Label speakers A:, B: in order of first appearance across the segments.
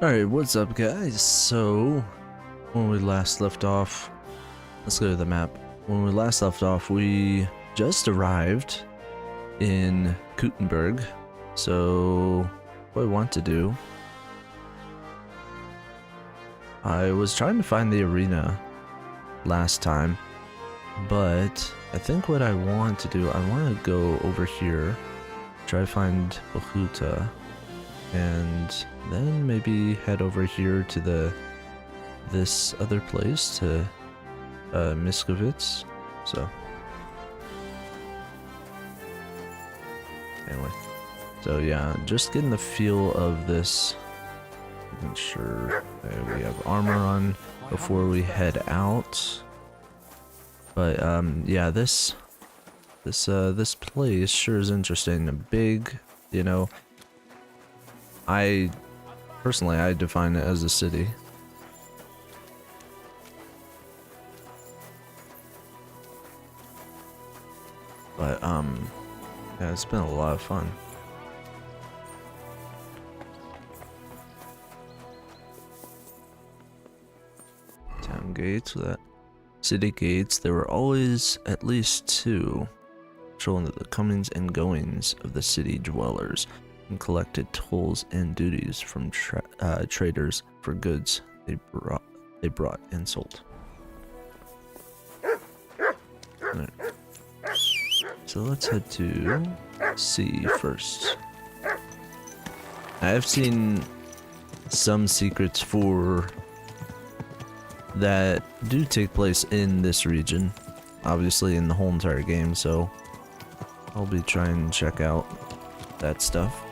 A: Alright, what's up guys? So, when we last left off, let's go to the map. When we last left off, we just arrived in Kuttenberg. So, what I want to do, I was trying to find the arena last time, but I think what I want to do, I want to go over here, try to find Bahuta, and then maybe head over here to this other place to Miskovitz. So anyway, so yeah, just getting the feel of this. Making sure we have armor on before we head out. But yeah, this place sure is interesting. A big, you know, personally, I define it as a city. But, yeah, it's been a lot of fun. Town gates, that city gates, there were always at least two, controlling the comings and goings of the city dwellers, and collected tolls and duties from traders for goods they brought and sold. Right. So let's head to C first. I have seen some secrets that do take place in this region, obviously in the whole entire game, so I'll be trying to check out that stuff.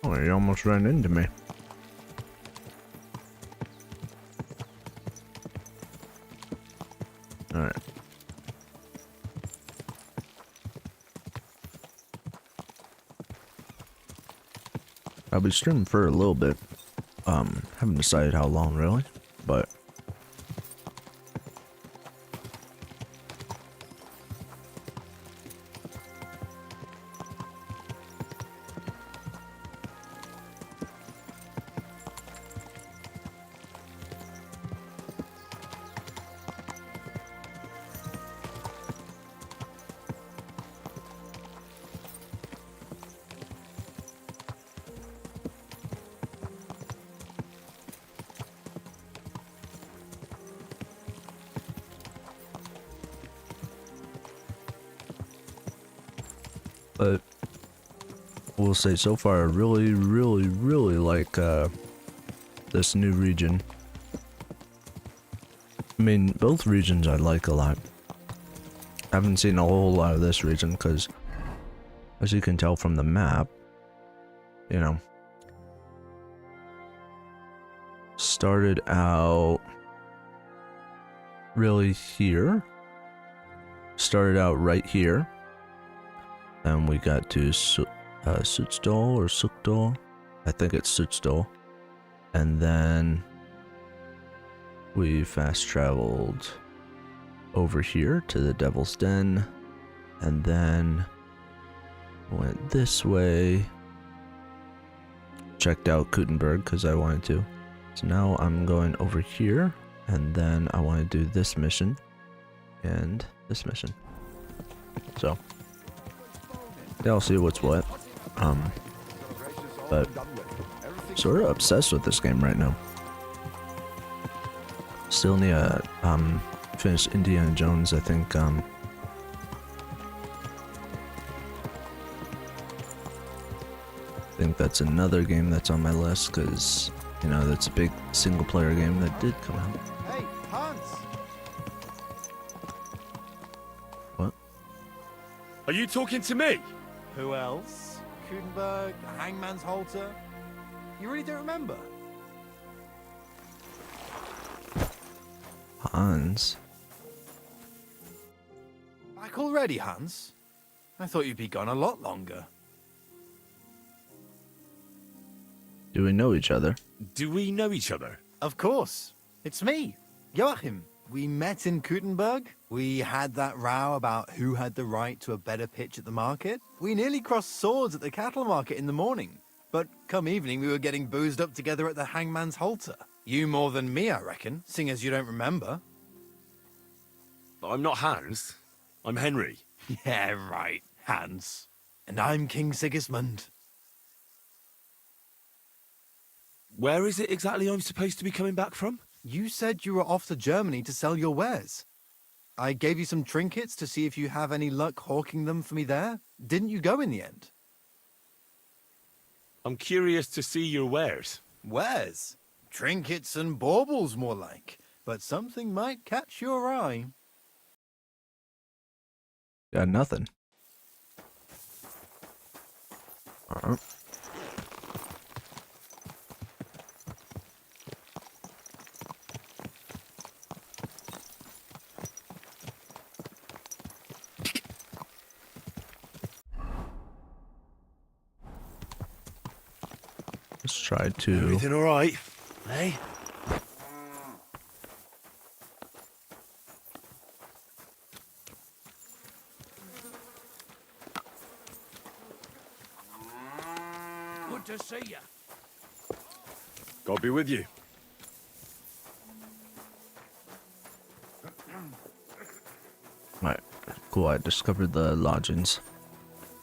A: Oh, you almost ran into me. Alright. I'll be streaming for a little bit. Haven't decided how long really, but we'll say so far I really like this new region. I mean, both regions I like a lot. I haven't seen a whole lot of this region because, as you can tell from the map, you know, started out really here. Started out right here. And we got to Sutsdal or Sukdal. I think it's Sutsdal. And then we fast traveled over here to the Devil's Den. And then went this way. Checked out Kuttenberg because I wanted to. So now I'm going over here. And then I want to do this mission. And this mission. So yeah, I'll see what's what. But sort of obsessed with this game right now. Still need to finish Indiana Jones, I think. I think that's another game that's on my list because, you know, that's a big single player game that did come out.
B: Hey, Hans!
A: What?
C: Are you talking to me?
B: Who else? Kuttenberg, the Hangman's Halter? You really don't remember?
A: Hans?
B: Back already, Hans? I thought you'd be gone a lot longer.
A: Do we know each other?
C: Do we know each other?
B: Of course. It's me, Joachim. We met in Kuttenberg. We had that row about who had the right to a better pitch at the market. We nearly crossed swords at the cattle market in the morning. But come evening, we were getting boozed up together at the hangman's halter. You more than me, I reckon, seeing as you don't remember.
C: I'm not Hans. I'm Henry.
B: Yeah, right, Hans. And I'm King Sigismund.
C: Where is it exactly I'm supposed to be coming back from?
B: You said you were off to Germany to sell your wares. I gave you some trinkets to see if you have any luck hawking them for me there. Didn't you go in the end?
C: I'm curious to see your wares.
B: Wares? Trinkets and baubles, more like. But something might catch your eye.
A: Got nothing. Alright. Let's try to...
C: Everything all right? Hey?
D: Good to see you.
C: God be with you.
A: Right, cool, I discovered the lodgings.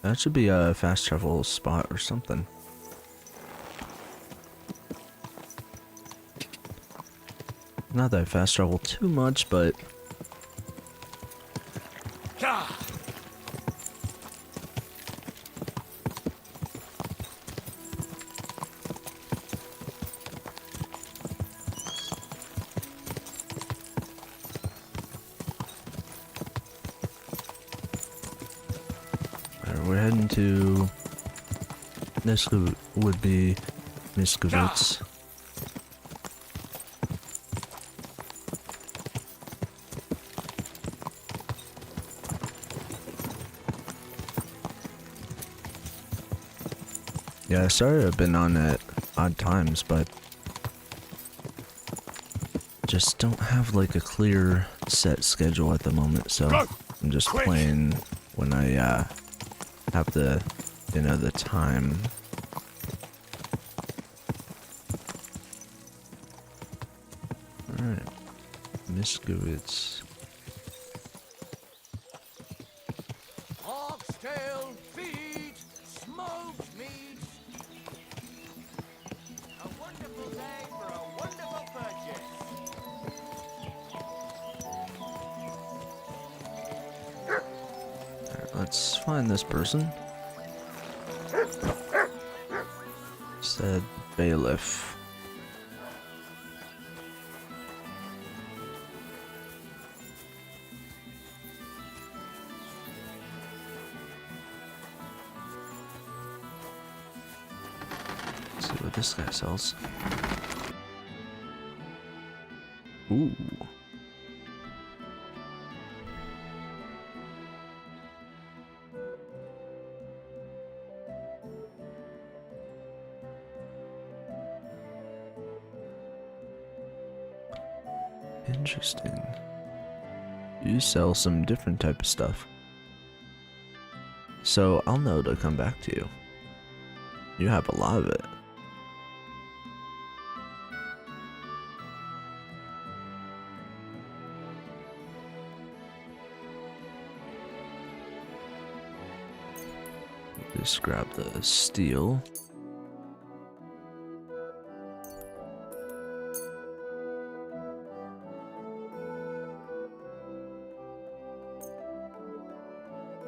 A: That should be a fast travel spot or something. Not that I fast travel too much, but...
C: Ah!
A: We're heading to... This would be Miskovitz. Yeah, sorry I've been on at odd times, but just don't have like a clear set schedule at the moment, so I'm just playing when I have the, you know, the time. Alright, Miskowitz.
D: Oxtail, feet, smoked meat. A wonderful day for a wonderful purchase.
A: Alright, let's find this person. Said bailiff. See what this guy sells. Ooh. Interesting. You sell some different type of stuff. So I'll know to come back to you. You have a lot of it. Just grab the steel.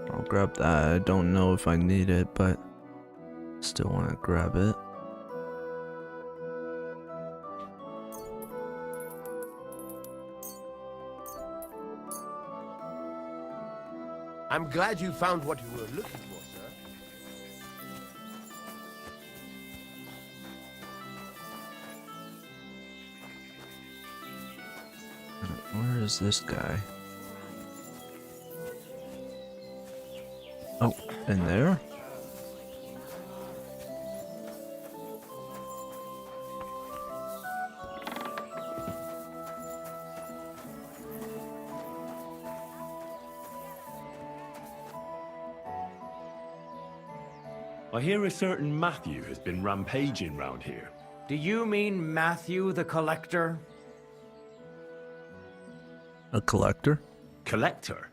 A: I'll grab that. I don't know if I need it, but still want to grab it.
D: I'm glad you found what you were looking for, sir.
A: Where is this guy? Oh, in there?
C: I hear a certain Matthew has been rampaging round here.
E: Do you mean Matthew the Collector?
A: A collector?
C: Collector?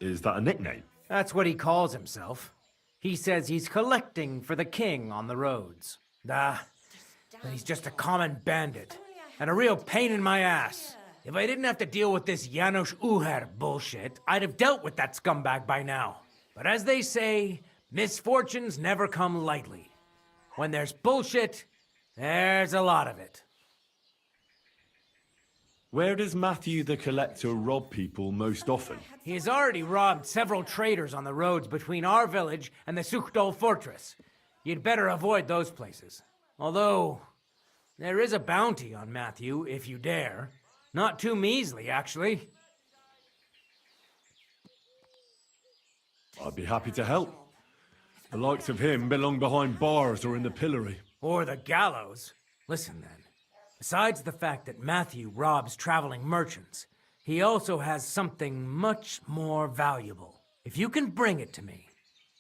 C: Is that a nickname?
E: That's what he calls himself. He says he's collecting for the king on the roads. But he's just a common bandit. And a real pain in my ass. If I didn't have to deal with this Janos Uher bullshit, I'd have dealt with that scumbag by now. But as they say, misfortunes never come lightly. When there's bullshit, there's a lot of it.
C: Where does Matthew the Collector rob people most often?
E: He has already robbed several traders on the roads between our village and the Sukhdol fortress. You'd better avoid those places. Although, there is a bounty on Matthew, if you dare. Not too measly, actually.
C: I'd be happy to help. The likes of him belong behind bars or in the pillory.
E: Or the gallows. Listen then. Besides the fact that Matthew robs traveling merchants, he also has something much more valuable. If you can bring it to me,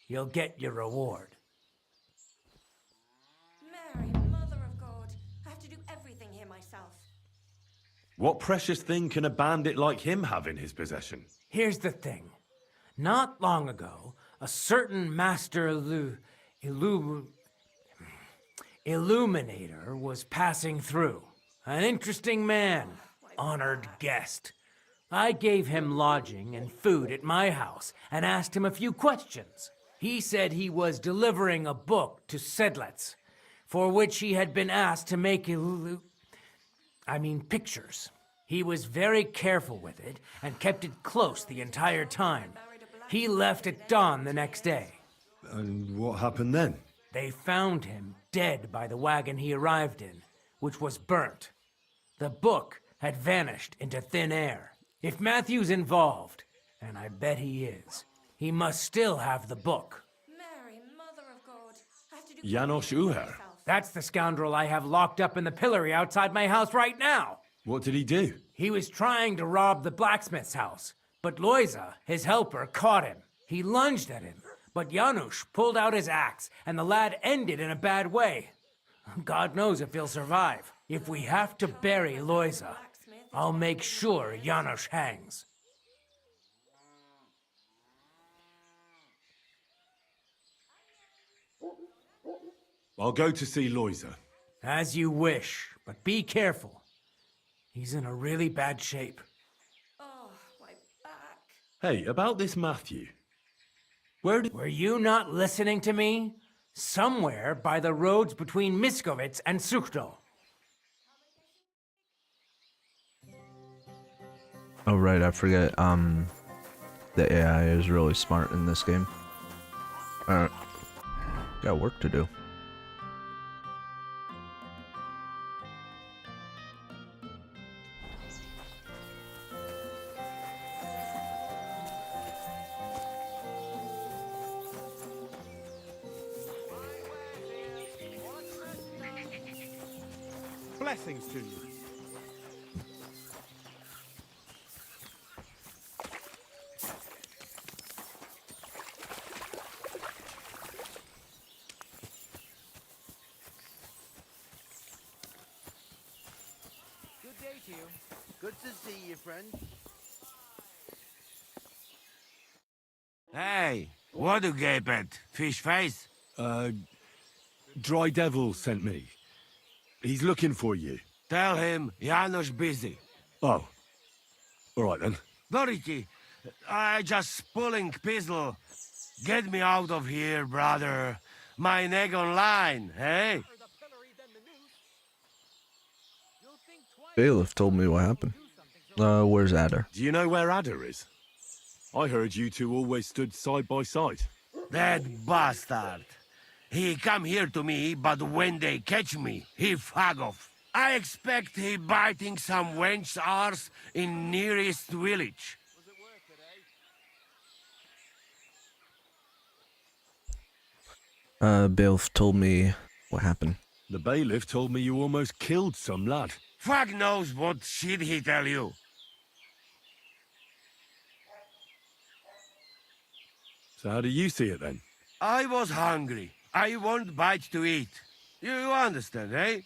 E: you'll get your reward.
F: Mary, Mother of God, I have to do everything here myself.
C: What precious thing can a bandit like him have in his possession?
E: Here's the thing. Not long ago, a certain master illuminator was passing through. An interesting man, honored guest. I gave him lodging and food at my house and asked him a few questions. He said he was delivering a book to Sedlets, for which he had been asked to make pictures. He was very careful with it and kept it close the entire time. He left at dawn the next day.
C: And what happened then?
E: They found him dead by the wagon he arrived in, which was burnt. The book had vanished into thin air. If Matthew's involved, and I bet he is, he must still have the book.
F: Mary, Mother of God, I have to do
C: Janos
F: everything here
C: Uher?
F: myself.
E: That's the scoundrel I have locked up in the pillory outside my house right now.
C: What did he do?
E: He was trying to rob the blacksmith's house, but Loiza, his helper, caught him. He lunged at him, but Janusz pulled out his axe, and the lad ended in a bad way. God knows if he'll survive. If we have to bury Loiza, I'll make sure Janusz hangs.
C: I'll go to see Loiza.
E: As you wish, but be careful. He's in a really bad shape.
F: Oh, my back.
C: Hey, about this Matthew. Where did...
E: Were you not listening to me? Somewhere by the roads between Miskovitz and Sukhdol.
A: Oh right, I forget. The AI is really smart in this game. Got work to do.
B: Blessings to you.
D: Good day to you. Good to see you, friend. Hey, what do you gape at? Fish face?
C: Dry Devil sent me. He's looking for you.
D: Tell him Janos busy.
C: Oh. Alright then.
D: Doriki, I just pulling pistol. Get me out of here, brother. My neck on line, hey?
A: Bailiff told me what happened. Where's Adder?
C: Do you know where Adder is? I heard you two always stood side by side.
D: That bastard. He come here to me, but when they catch me, he fag off. I expect he biting some wench's arse in nearest village.
A: Bailiff told me what happened.
C: The bailiff told me you almost killed some lad.
D: Fuck knows what shit he tell you.
C: So how do you see it then?
D: I was hungry. I won't bite to eat. You understand, eh?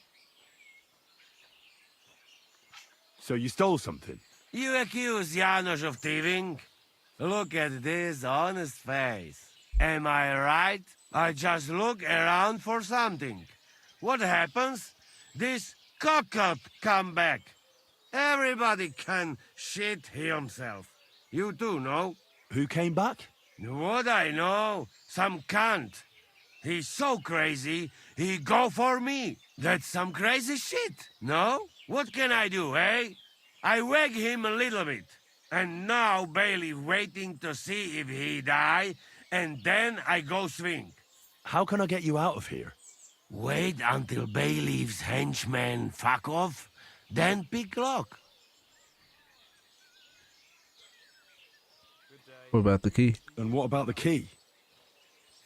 C: So you stole something?
D: You accuse Janos of thieving? Look at this honest face. Am I right? I just look around for something. What happens? This cockot come back. Everybody can shit himself. You too, no?
C: Who came back?
D: What I know? Some cunt. He's so crazy, he go for me. That's some crazy shit, no? What can I do, eh? I wag him a little bit. And now Bailey waiting to see if he die, and then I go swing.
C: How can I get you out of here?
D: Wait until Bailiff's henchmen fuck off, then pick lock.
A: What about the key?
C: And what about the key?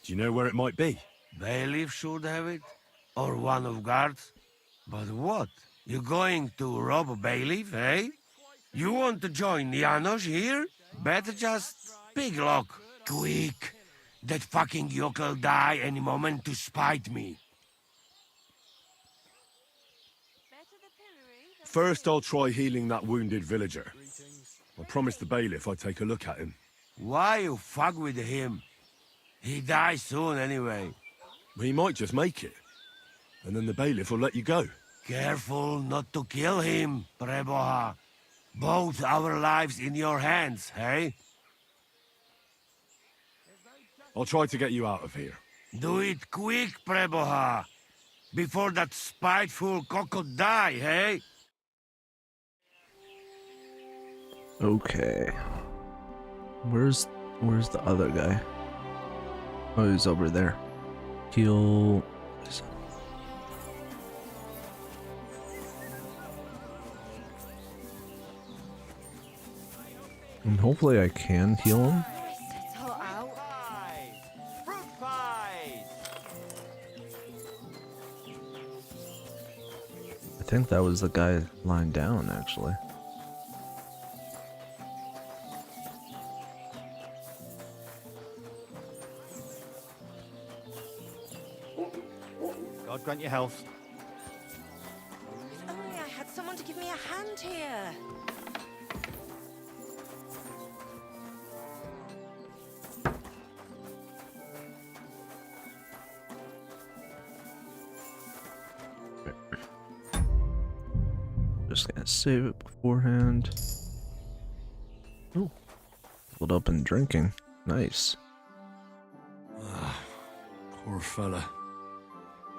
C: Do you know where it might be?
D: Bailiff should have it, or one of guards. But what? You going to rob a bailiff, eh? You want to join Janos here? Better just pick lock. Quick. That fucking yokel die any moment to spite me.
C: First, I'll try healing that wounded villager. I promised the bailiff I'd take a look at him.
D: Why you fuck with him? He dies soon anyway.
C: He might just make it. And then the bailiff will let you go.
D: Careful not to kill him, Preboha. Both our lives in your hands, hey?
C: I'll try to get you out of here.
D: Do it quick, Preboha. Before that spiteful cockle die, hey?
A: Okay. Where's the other guy? Oh, he's over there. Heal. And hopefully I can heal him.
F: It's hot out.
B: Fruit pies!
A: I think that was the guy lying down, actually.
B: God grant you health.
F: If only I had someone to give me a hand here.
A: Just gonna save it beforehand. Ooh. Leveled up in drinking. Nice.
C: Poor fella.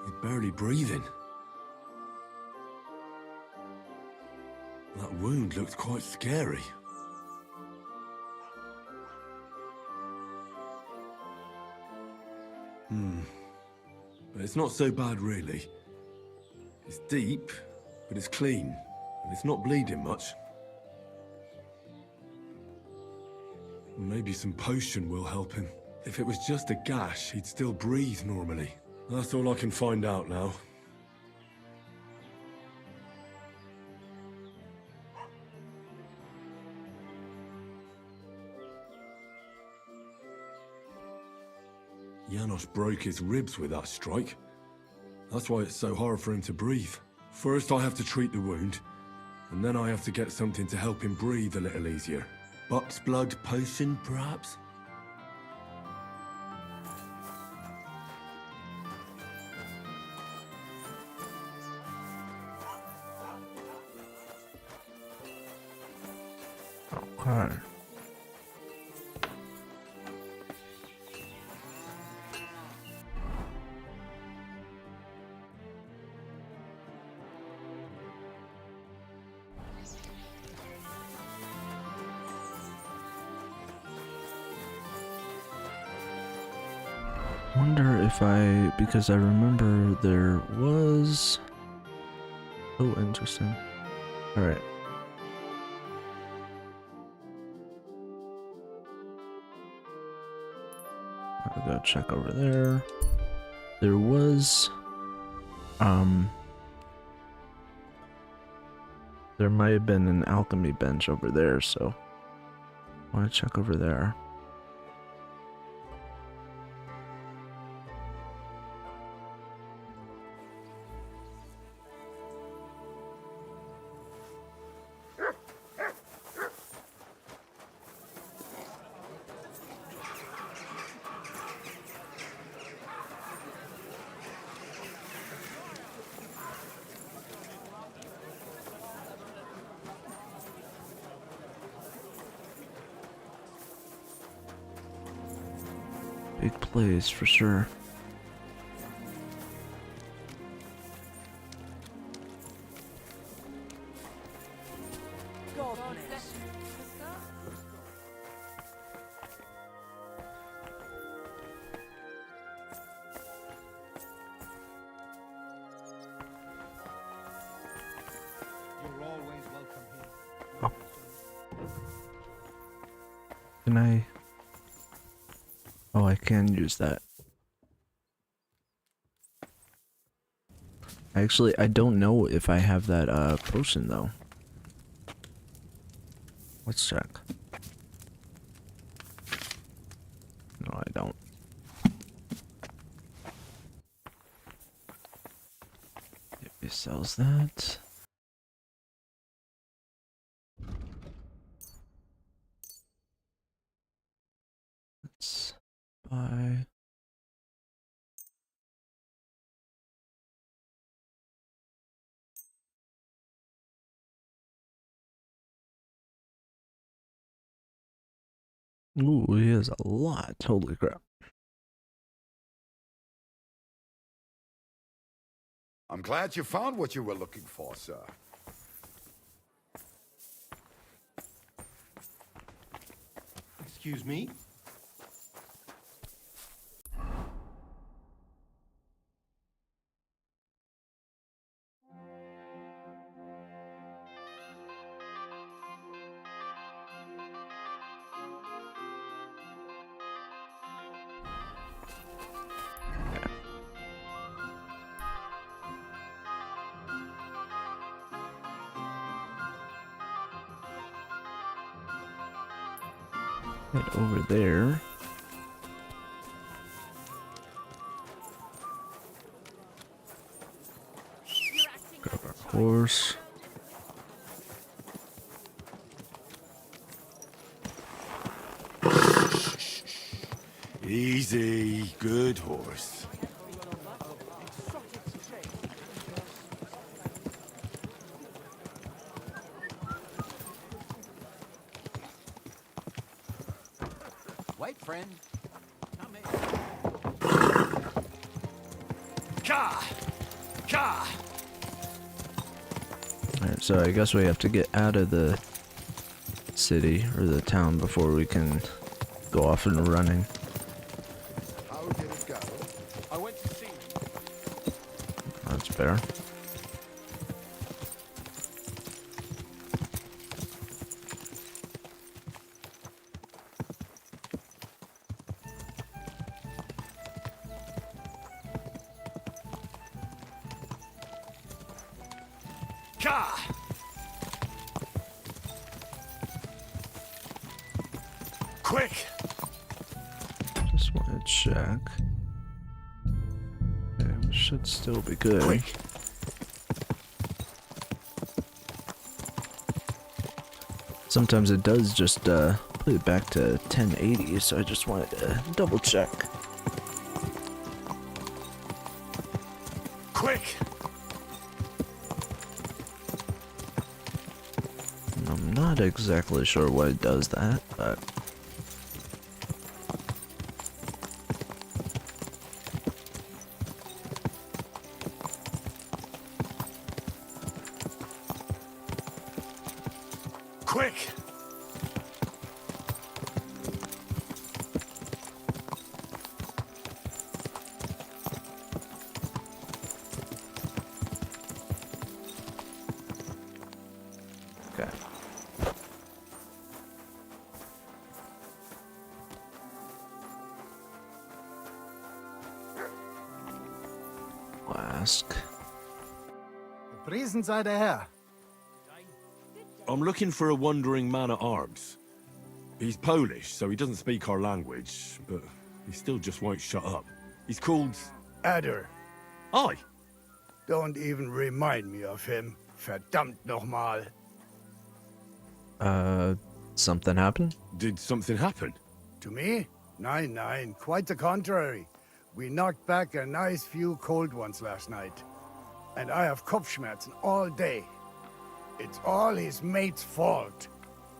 C: He's barely breathing. That wound looked quite scary. But it's not so bad, really. It's deep, but it's clean, and it's not bleeding much. Maybe some potion will help him. If it was just a gash, he'd still breathe normally. That's all I can find out now. Janos broke his ribs with that strike. That's why it's so hard for him to breathe. First I have to treat the wound, and then I have to get something to help him breathe a little easier. Buck's blood potion, perhaps?
A: Okay. Wonder if because I remember there was. Oh, interesting. All right. I'll go check over there. There was, there might have been an alchemy bench over there, so I want to check over there. big place for sure.
B: You're always welcome here.
A: Oh. Can I? Oh, I can use that. Actually, I don't know if I have that potion though. Let's check. No, I don't. If he sells that. Let's buy. Ooh, he has a lot. Holy crap.
G: I'm glad you found what you were looking for, sir.
B: Excuse me?
A: Right over there. Grab our horse.
G: Easy, good horse.
B: Wait, friend. Come in.
D: Ka! Ka!
A: Alright, so I guess we have to get out of the city or the town before we can go off and running.
G: How did it go?
D: I went to see.
A: That's fair.
D: Ka! Quick!
A: Just want to check. Okay, we should still be good.
D: Quick!
A: Sometimes it does just put it back to 1080, so I just wanted to double check.
D: Quick!
A: I'm not exactly sure why it does that, but
D: Quick!
A: okay. Flask.
B: Gepriesen sei der Herr.
C: I'm looking for a wandering man-at-arms. He's Polish, so he doesn't speak our language, but he still just won't shut up. He's called...
H: Adder,
C: Aye.
H: don't even remind me of him. Verdammt nochmal.
A: Something happened?
C: Did something happen?
H: To me? Nein, quite the contrary. We knocked back a nice few cold ones last night. And I have Kopfschmerzen all day. It's all his mate's fault.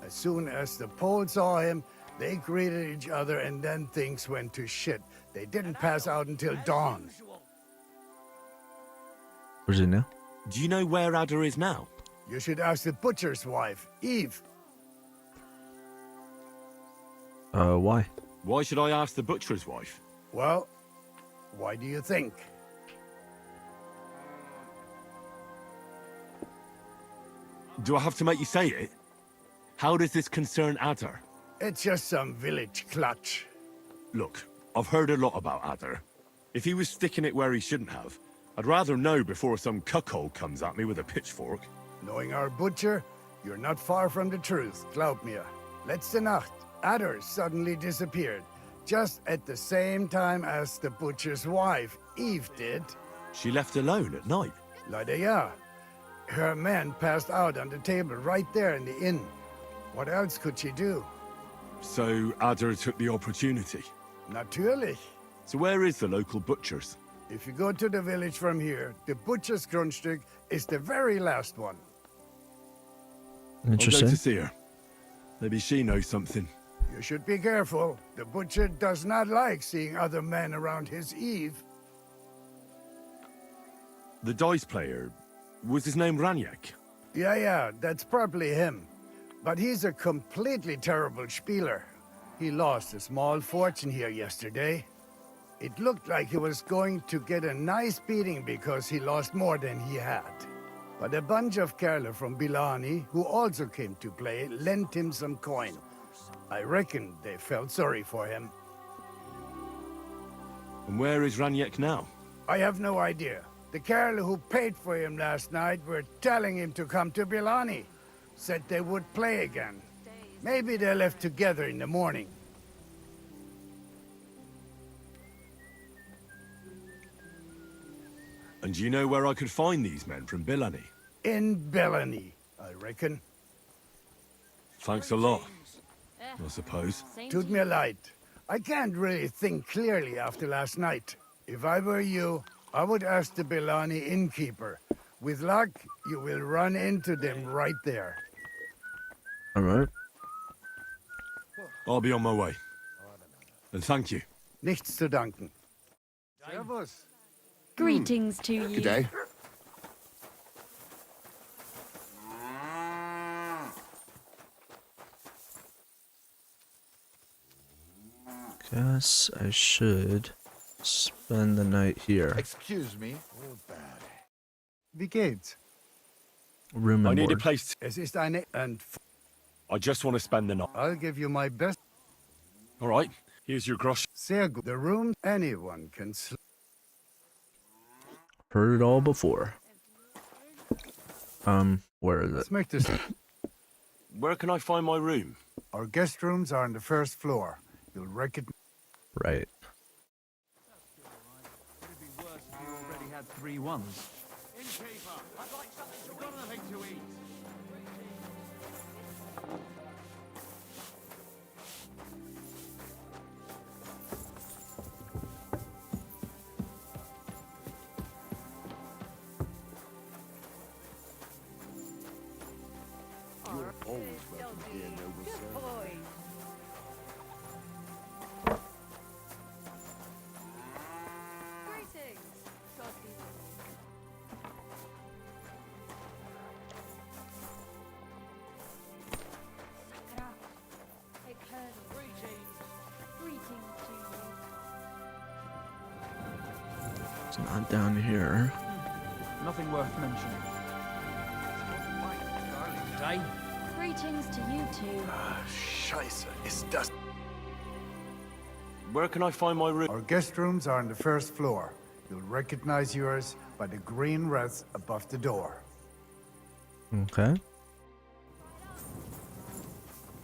H: As soon as the Poles saw him, They greeted each other and then things went to shit. They didn't pass out until dawn.
A: Where's he now?
I: Do you know where Adder is now?
H: You should ask the butcher's wife, Eve.
A: Why?
C: Why should I ask the butcher's wife?
H: Well, why do you think?
C: Do I have to make you say it? How does this concern Adder?
H: It's just some village clutch.
C: Look, I've heard a lot about Adder. If he was sticking it where he shouldn't have, I'd rather know before some cuckold comes at me with a pitchfork.
H: Knowing our butcher, you're not far from the truth, glaub mir. Letzte Nacht, Adder suddenly disappeared, just at the same time as the butcher's wife, Eve, did.
C: She left alone at night.
H: Leider ja. Her men passed out on the table right there in the inn. What else could she do?
C: So Adder took the opportunity.
H: Natürlich.
C: So where is the local butcher's?
H: If you go to the village from here, the butcher's Grundstück is the very last one.
C: I'll go
A: Interesting.
C: to see her. Maybe she knows something.
H: You should be careful. The butcher does not like seeing other men around his Eve.
C: The dice player, was his name Raniak?
H: Yeah, that's probably him. But he's a completely terrible spieler. He lost a small fortune here yesterday. It looked like he was going to get a nice beating because he lost more than he had. But a bunch of Kerle from Bilani, who also came to play, lent him some coin. I reckon they felt sorry for him.
C: And where is Raniak now?
H: I have no idea. The Kerle who paid for him last night were telling him to come to Bilani. Said they would play again. Maybe they left together in the morning.
C: And do you know where I could find these men from Bilani?
H: In Bilani, I reckon.
C: Thanks a lot, I suppose.
H: Tut mir leid. I can't really think clearly after last night. If I were you, I would ask the Bilani innkeeper. With luck, you will run into them right there.
A: All right.
C: I'll be on my way. And thank you.
H: Nichts zu danken. Servus.
J: Greetings to you.
G: Good day.
A: Guess I should spend the night here.
G: Excuse me. Oh, bad.
H: Wie geht's?
A: Room
C: I
A: and
C: need a
A: board.
C: place.
H: Es ist eine... And
C: I just want to spend the night.
H: I'll give you my best.
C: All right, here's your grosh.
H: Sehr gut. The room anyone can sleep.
A: Heard it all before. Where is it?
H: Was möchtest du?
C: Where can I find my room?
H: Our guest rooms are on the first floor. You'll recognize...
A: Right.
B: It'd be worse if you already had 3 ones.
D: Innkeeper, I'd like something to eat. Got nothing to eat.
G: You're always welcome here, noble sir.
A: It's not down here.
B: Nothing worth mentioning.
J: Greetings to you two.
H: Scheiße, ist das...
C: Where can I find my room?
H: Our guest rooms are on the first floor. You'll recognize yours by the green wreath above the door.
A: Okay.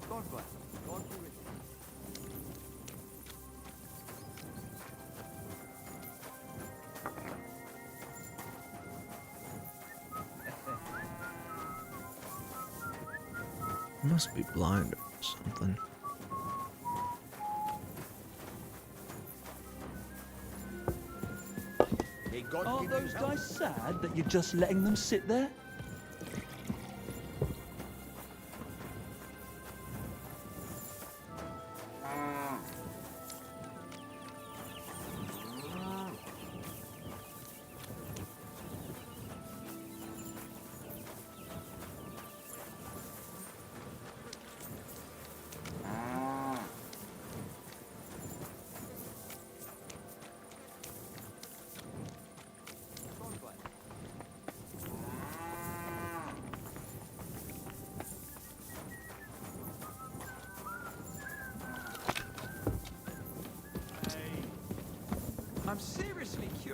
B: God bless. God be with you.
A: Must be blind or something.
K: Aren't those guys sad that you're just letting them sit there?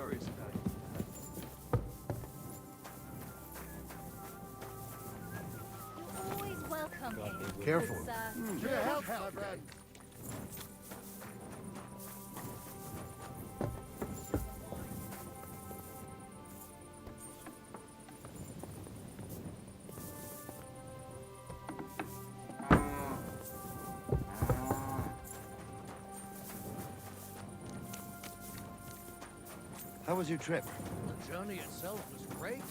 K: worries about it.
J: You're always welcome here.
B: Careful.
J: Sir.
G: To your health, my friend.
B: How was your trip?
L: The journey itself was great.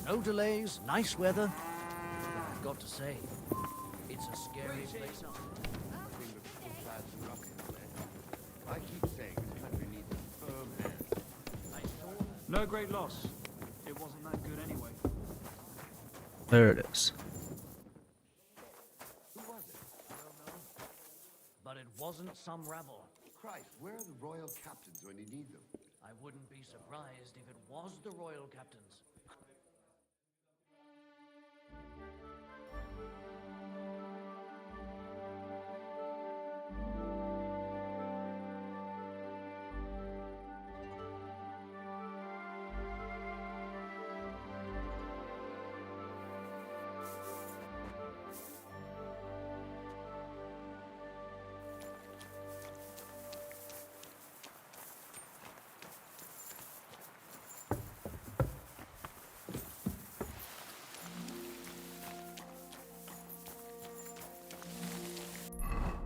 L: No delays, nice weather. But I've got to say, it's a scary place out
G: I keep saying this country needs a firm hand.
L: there.
K: No great loss. It wasn't that good anyway.
A: There it is.
G: Who was it?
L: I don't know. But it wasn't some rabble.
G: Christ, where are the royal captains when you need them?
L: I wouldn't be surprised if it was the royal captains.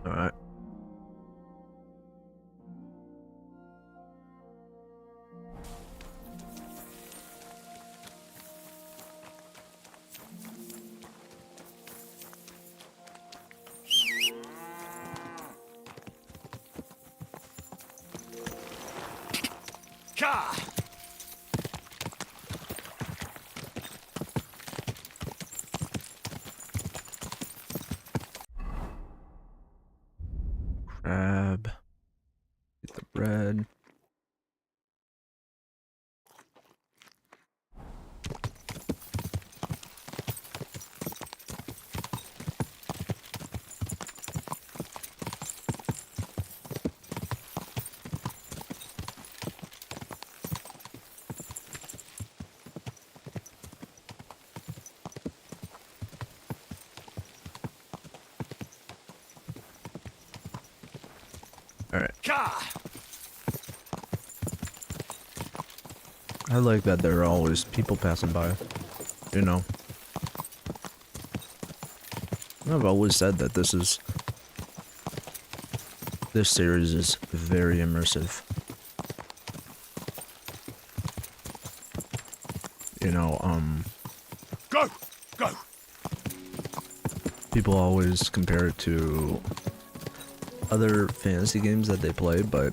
A: All right.
D: Ka!
A: Grab. Get the bread. Alright.
D: Ka!
A: I like that there are always people passing by. You know. I've always said that this series is very immersive. You know,
D: Go! Go!
A: people always compare it to other fantasy games that they play, but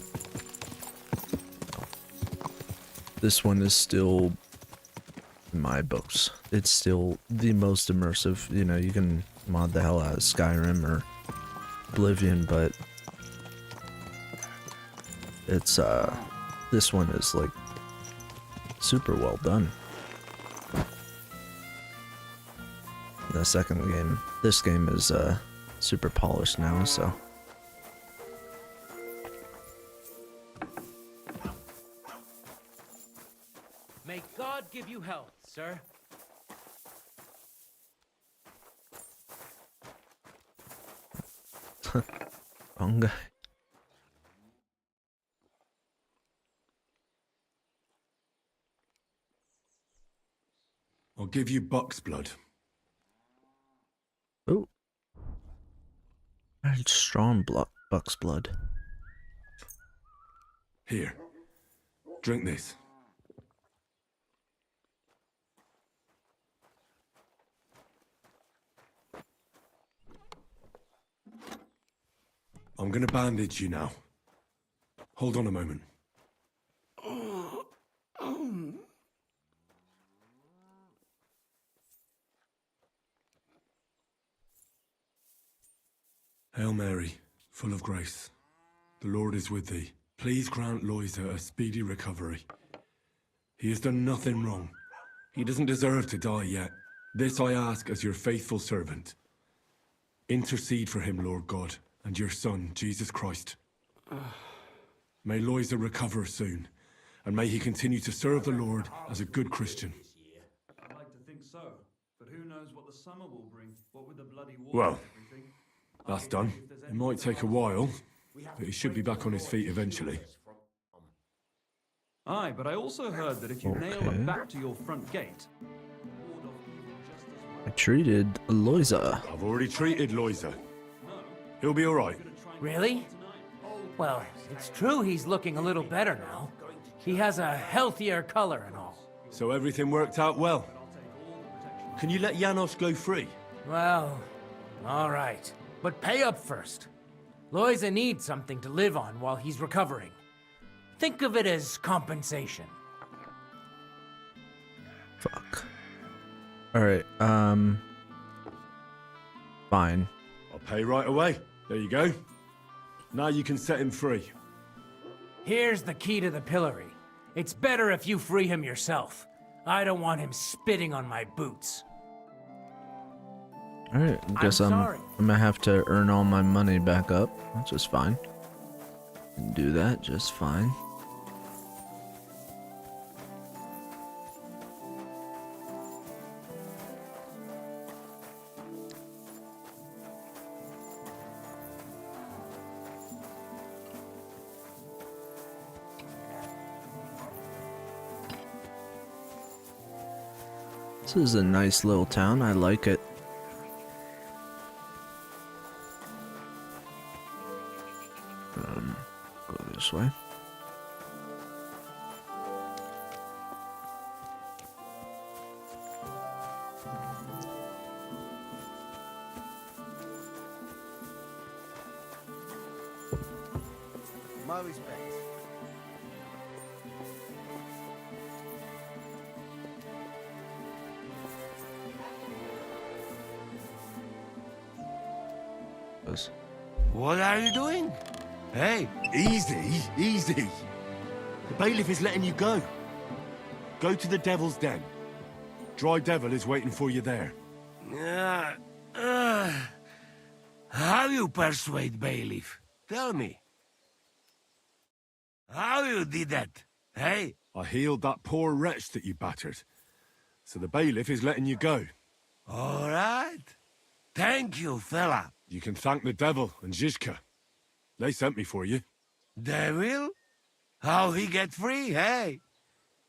A: this one is still, in my books, it's still the most immersive. You know, you can mod the hell out of Skyrim or Oblivion, but it's, this one is, like, super well done. The second game, this game is, super polished now, so.
E: May God give you health, sir.
A: Wrong guy.
C: I'll give you buck's blood.
A: Ooh. Strong buck's blood.
C: Here. Drink this. I'm gonna bandage you now. Hold on a moment. Hail Mary, full of grace. The Lord is with thee. Please grant Loisa a speedy recovery. He has done nothing wrong. He doesn't deserve to die yet. This I ask as your faithful servant. Intercede for him, Lord God, and your Son, Jesus Christ. May Loisa recover soon, and may he continue to serve the Lord as a good Christian.
K: I'd like to think so, but who knows what the summer will bring? What with the bloody war
C: Well,
K: and everything?
C: that's done. It might take a while, but he should be back on his feet eventually.
K: Aye, but I also heard that if you nail a
A: Okay.
K: bat to your front gate, ward off evil just as well.
A: I treated Loiza.
C: I've already treated Loiza. He'll be all right.
E: Really? Well, it's true he's looking a little better now. He has a healthier color and all.
C: So everything worked out well. Can you let Janos go free?
E: Well, all right. But pay up first. Loiza needs something to live on while he's recovering. Think of it as compensation.
A: Fuck. Alright, fine.
C: I'll pay right away. There you go. Now you can set him free.
E: Here's the key to the pillory. It's better if you free him yourself. I don't want him spitting on my boots.
A: Alright, I guess I'm
E: sorry.
A: gonna have to earn all my money back up. That's just fine. Can do that just fine. This is a nice little town. I like it. Go this way.
B: My respects.
A: Yes.
D: What are you doing? Hey,
C: Easy, easy. The bailiff is letting you go. Go to the Devil's Den. Dry Devil is waiting for you there.
D: how you persuade bailiff? Tell me. How you did that? Hey?
C: I healed that poor wretch that you battered. So the bailiff is letting you go.
D: All right. Thank you, fella.
C: You can thank the devil and Zizka. They sent me for you.
D: Devil? How he get free, hey?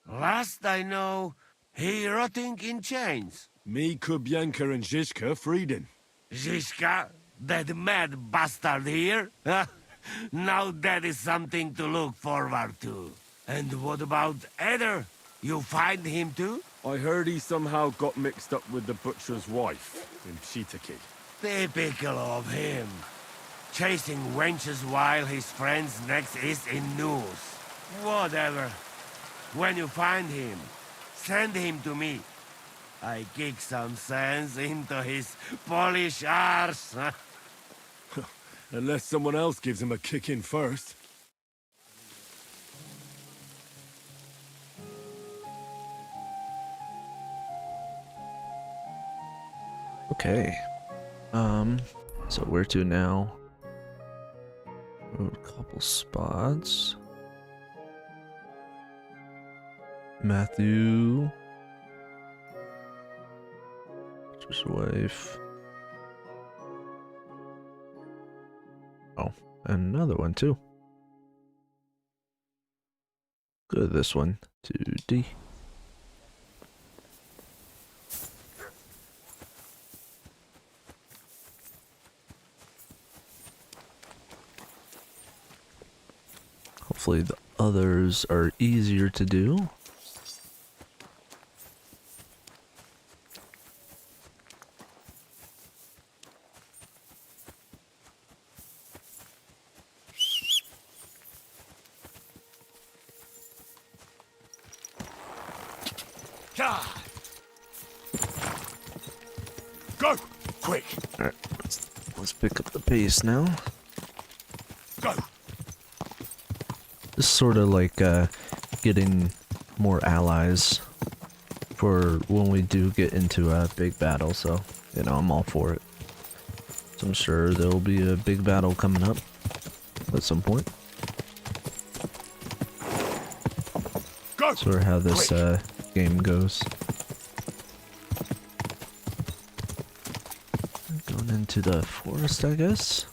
D: Last I know, he rotting in chains.
C: Me, Kubienka, and Zizka freed him.
D: Zizka, that mad bastard here? Now that is something to look forward to. And what about Eder? You find him too?
C: I heard he somehow got mixed up with the butcher's wife in Pshitaki.
D: Typical of him. Chasing wenches while his friend's next is in news. Whatever. When you find him, send him to me. I kick some sense into his Polish arse.
C: Unless someone else gives him a kick in first.
A: Okay. So where to now? A couple spots. Matthew. His wife. Oh, and another one too. Go to this one. To D. Hopefully the others are easier to do.
C: Go! Quick!
A: Alright, let's pick up the pace now.
C: Go!
A: This is sort of like getting more allies for when we do get into a big battle, so, you know, I'm all for it. So I'm sure there will be a big battle coming up at some point. Sort of how this game goes. Going into the forest, I guess.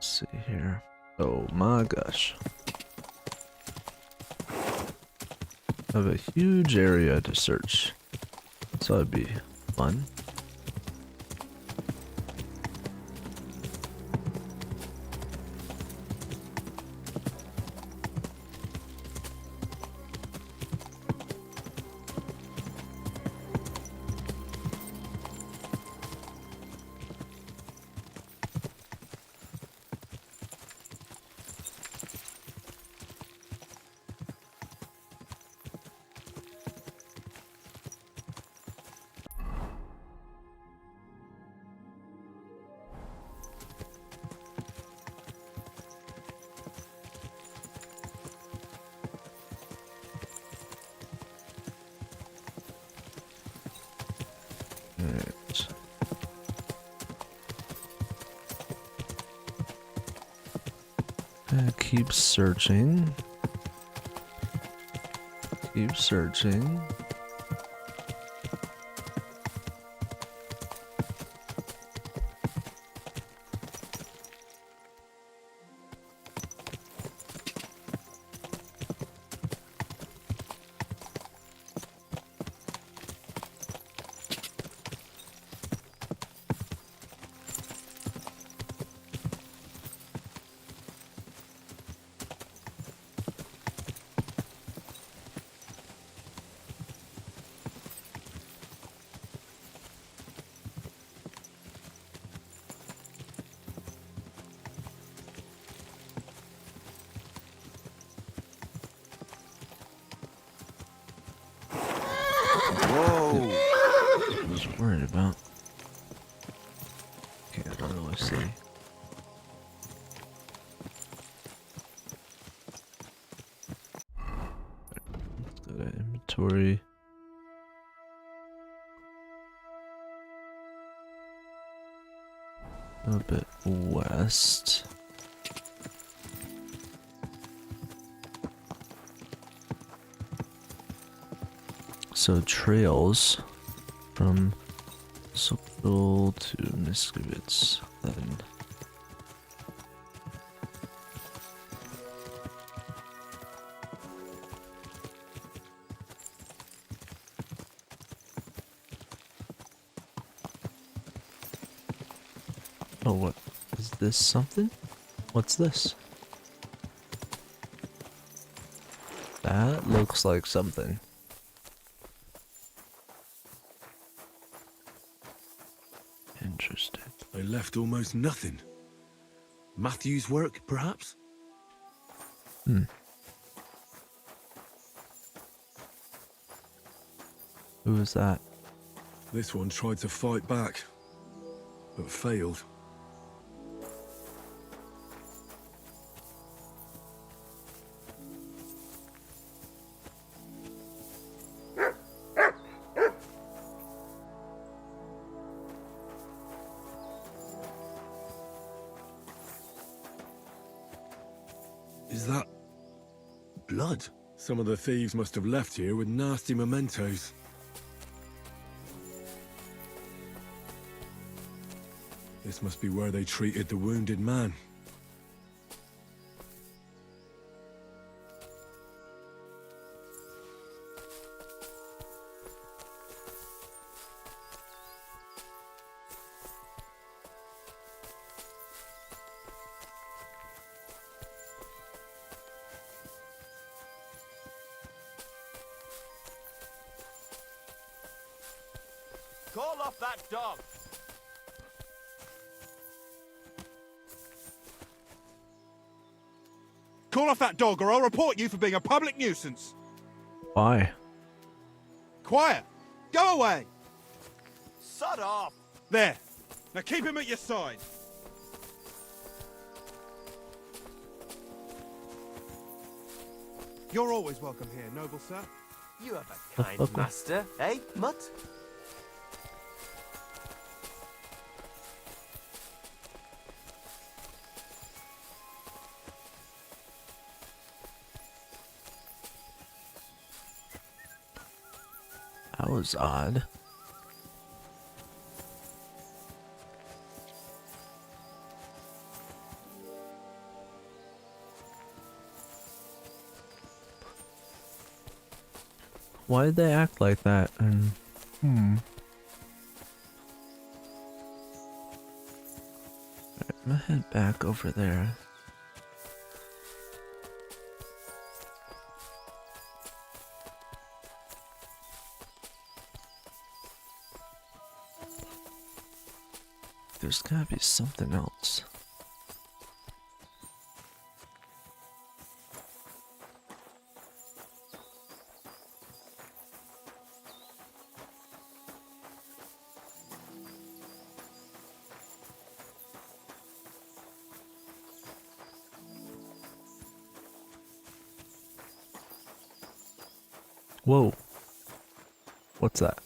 A: See here. Oh my gosh. I have a huge area to search. So that'd be fun. Alright. Keep searching. Keep searching. I was worried about. Okay, I don't really see. Let's go to inventory. A bit west. So trails from Sokol to Miskovitz, then. Oh, what is this? Something? What's this? That looks like something. Interesting.
C: They left almost nothing. Matthew's work, perhaps?
A: Hmm. Who was that?
C: This one tried to fight back, but failed. Is that blood? Some of the thieves must have left here with nasty mementos. This must be where they treated the wounded man.
D: Call off that dog!
M: Call off that dog or I'll report you for being a public nuisance.
A: Why?
M: Quiet! Go away!
D: Shut off!
M: There. Now keep him at your side. You're always welcome here, noble sir.
N: You have a kind master, eh, Mutt?
A: That was odd. Why did they act like that? And I'm gonna head back over there. There's gotta be something else. Whoa. What's that?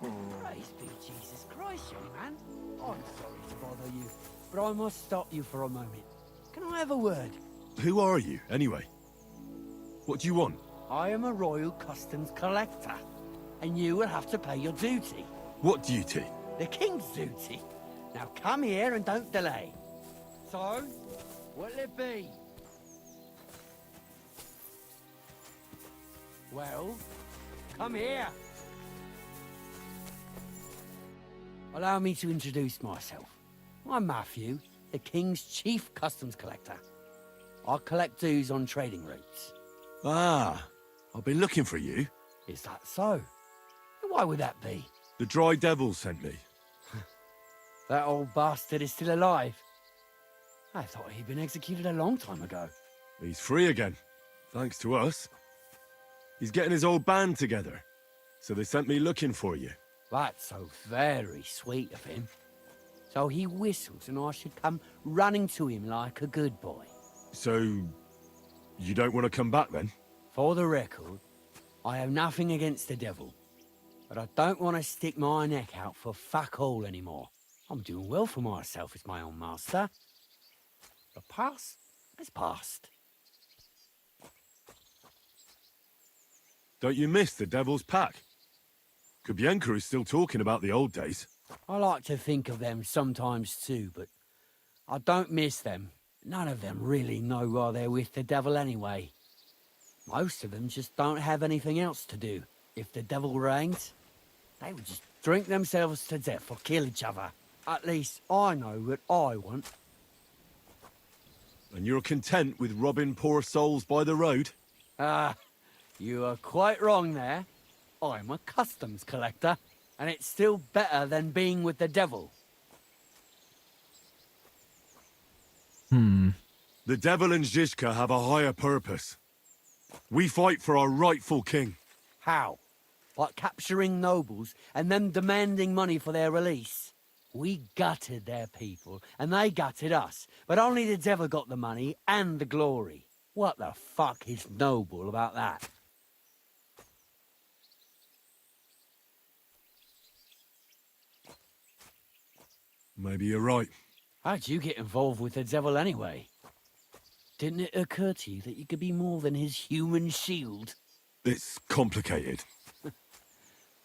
O: Praise be Jesus Christ, young man. I'm sorry to bother you, but I must stop you for a moment. Can I have a word?
C: Who are you, anyway? What do you want?
O: I am a royal customs collector, and you will have to pay your duty.
C: What duty?
O: The king's duty. Now come here and don't delay. So, what'll it be? Well, come here. Allow me to introduce myself. I'm Matthew, the King's chief customs collector. I collect dues on trading routes.
C: Ah, I've been looking for you.
O: Is that so? Why would that be?
C: The Dry Devil sent me.
O: That old bastard is still alive. I thought he'd been executed a long time ago.
C: He's free again, thanks to us. He's getting his old band together, so they sent me looking for you.
O: That's so very sweet of him. So he whistles and I should come running to him like a good boy.
C: So, you don't want to come back then?
O: For the record, I have nothing against the devil, but I don't want to stick my neck out for fuck all anymore. I'm doing well for myself as my own master. The past is past.
C: Don't you miss the Devil's Pack? Kuttenberg is still talking about the old days.
O: I like to think of them sometimes too, but I don't miss them. None of them really know why they're with the devil anyway. Most of them just don't have anything else to do. If the devil reigns, they would just drink themselves to death or kill each other. At least I know what I want.
C: And you're content with robbing poor souls by the road?
O: Ah, you are quite wrong there. I'm a customs collector, and it's still better than being with the devil.
C: The devil and Zizka have a higher purpose. We fight for our rightful king.
O: How? Like capturing nobles and then demanding money for their release? We gutted their people, and they gutted us, but only the devil got the money and the glory. What the fuck is noble about that?
C: Maybe you're right.
O: How'd you get involved with the devil anyway? Didn't it occur to you that you could be more than his human shield?
C: It's complicated.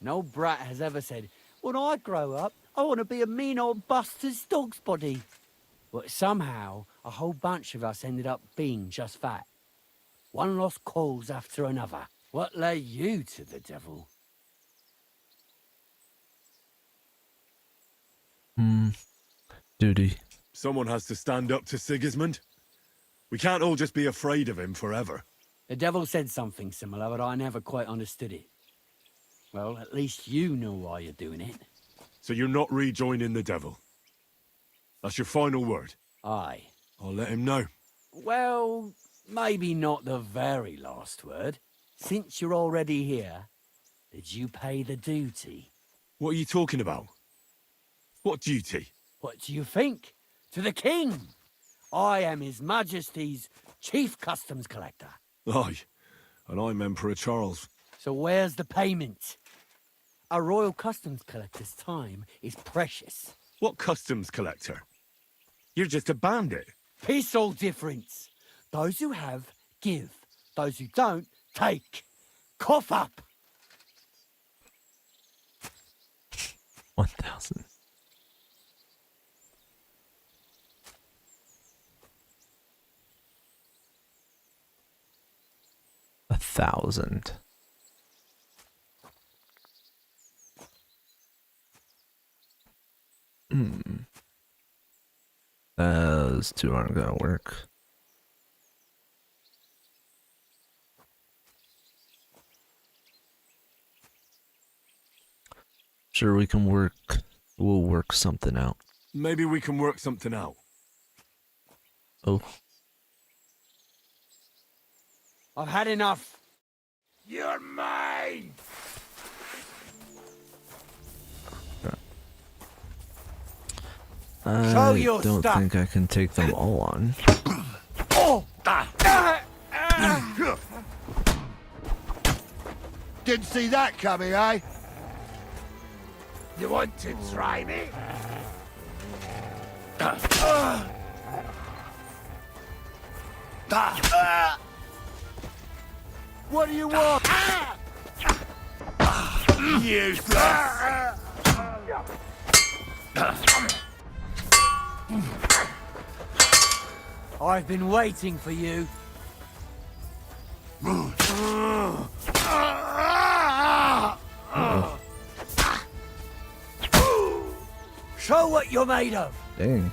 O: No brat has ever said, when I grow up, I want to be a mean old bastard's dog's body. But somehow, a whole bunch of us ended up being just that. One lost cause after another. What led you to the devil?
A: Duty.
C: Someone has to stand up to Sigismund. We can't all just be afraid of him forever.
O: The devil said something similar, but I never quite understood it. Well, at least you know why you're doing it.
C: So you're not rejoining the devil? That's your final word?
O: Aye.
C: I'll let him know.
O: Well, maybe not the very last word. Since you're already here, did you pay the duty?
C: What are you talking about? What duty?
O: What do you think? To the king! I am His Majesty's Chief Customs Collector.
C: Aye, and I'm Emperor Charles.
O: So where's the payment? A royal customs collector's time is precious.
C: What customs collector? You're just a bandit.
O: Peace all difference. Those who have, give. Those who don't, take. Cough up!
A: 1,000. A 1,000. Those two aren't gonna work. Sure, we can work. We'll work something out.
C: Maybe we can work something out.
A: Oh.
O: I've had enough.
D: You're mine!
O: Show
A: I
O: your
A: don't
O: stuff.
A: think I can take them all on.
O: Oh!
G: Didn't see that coming, eh?
D: You want to try me?
G: What do you want?
D: Useless!
O: I've been waiting for you. Show what you're made of.
A: Dang.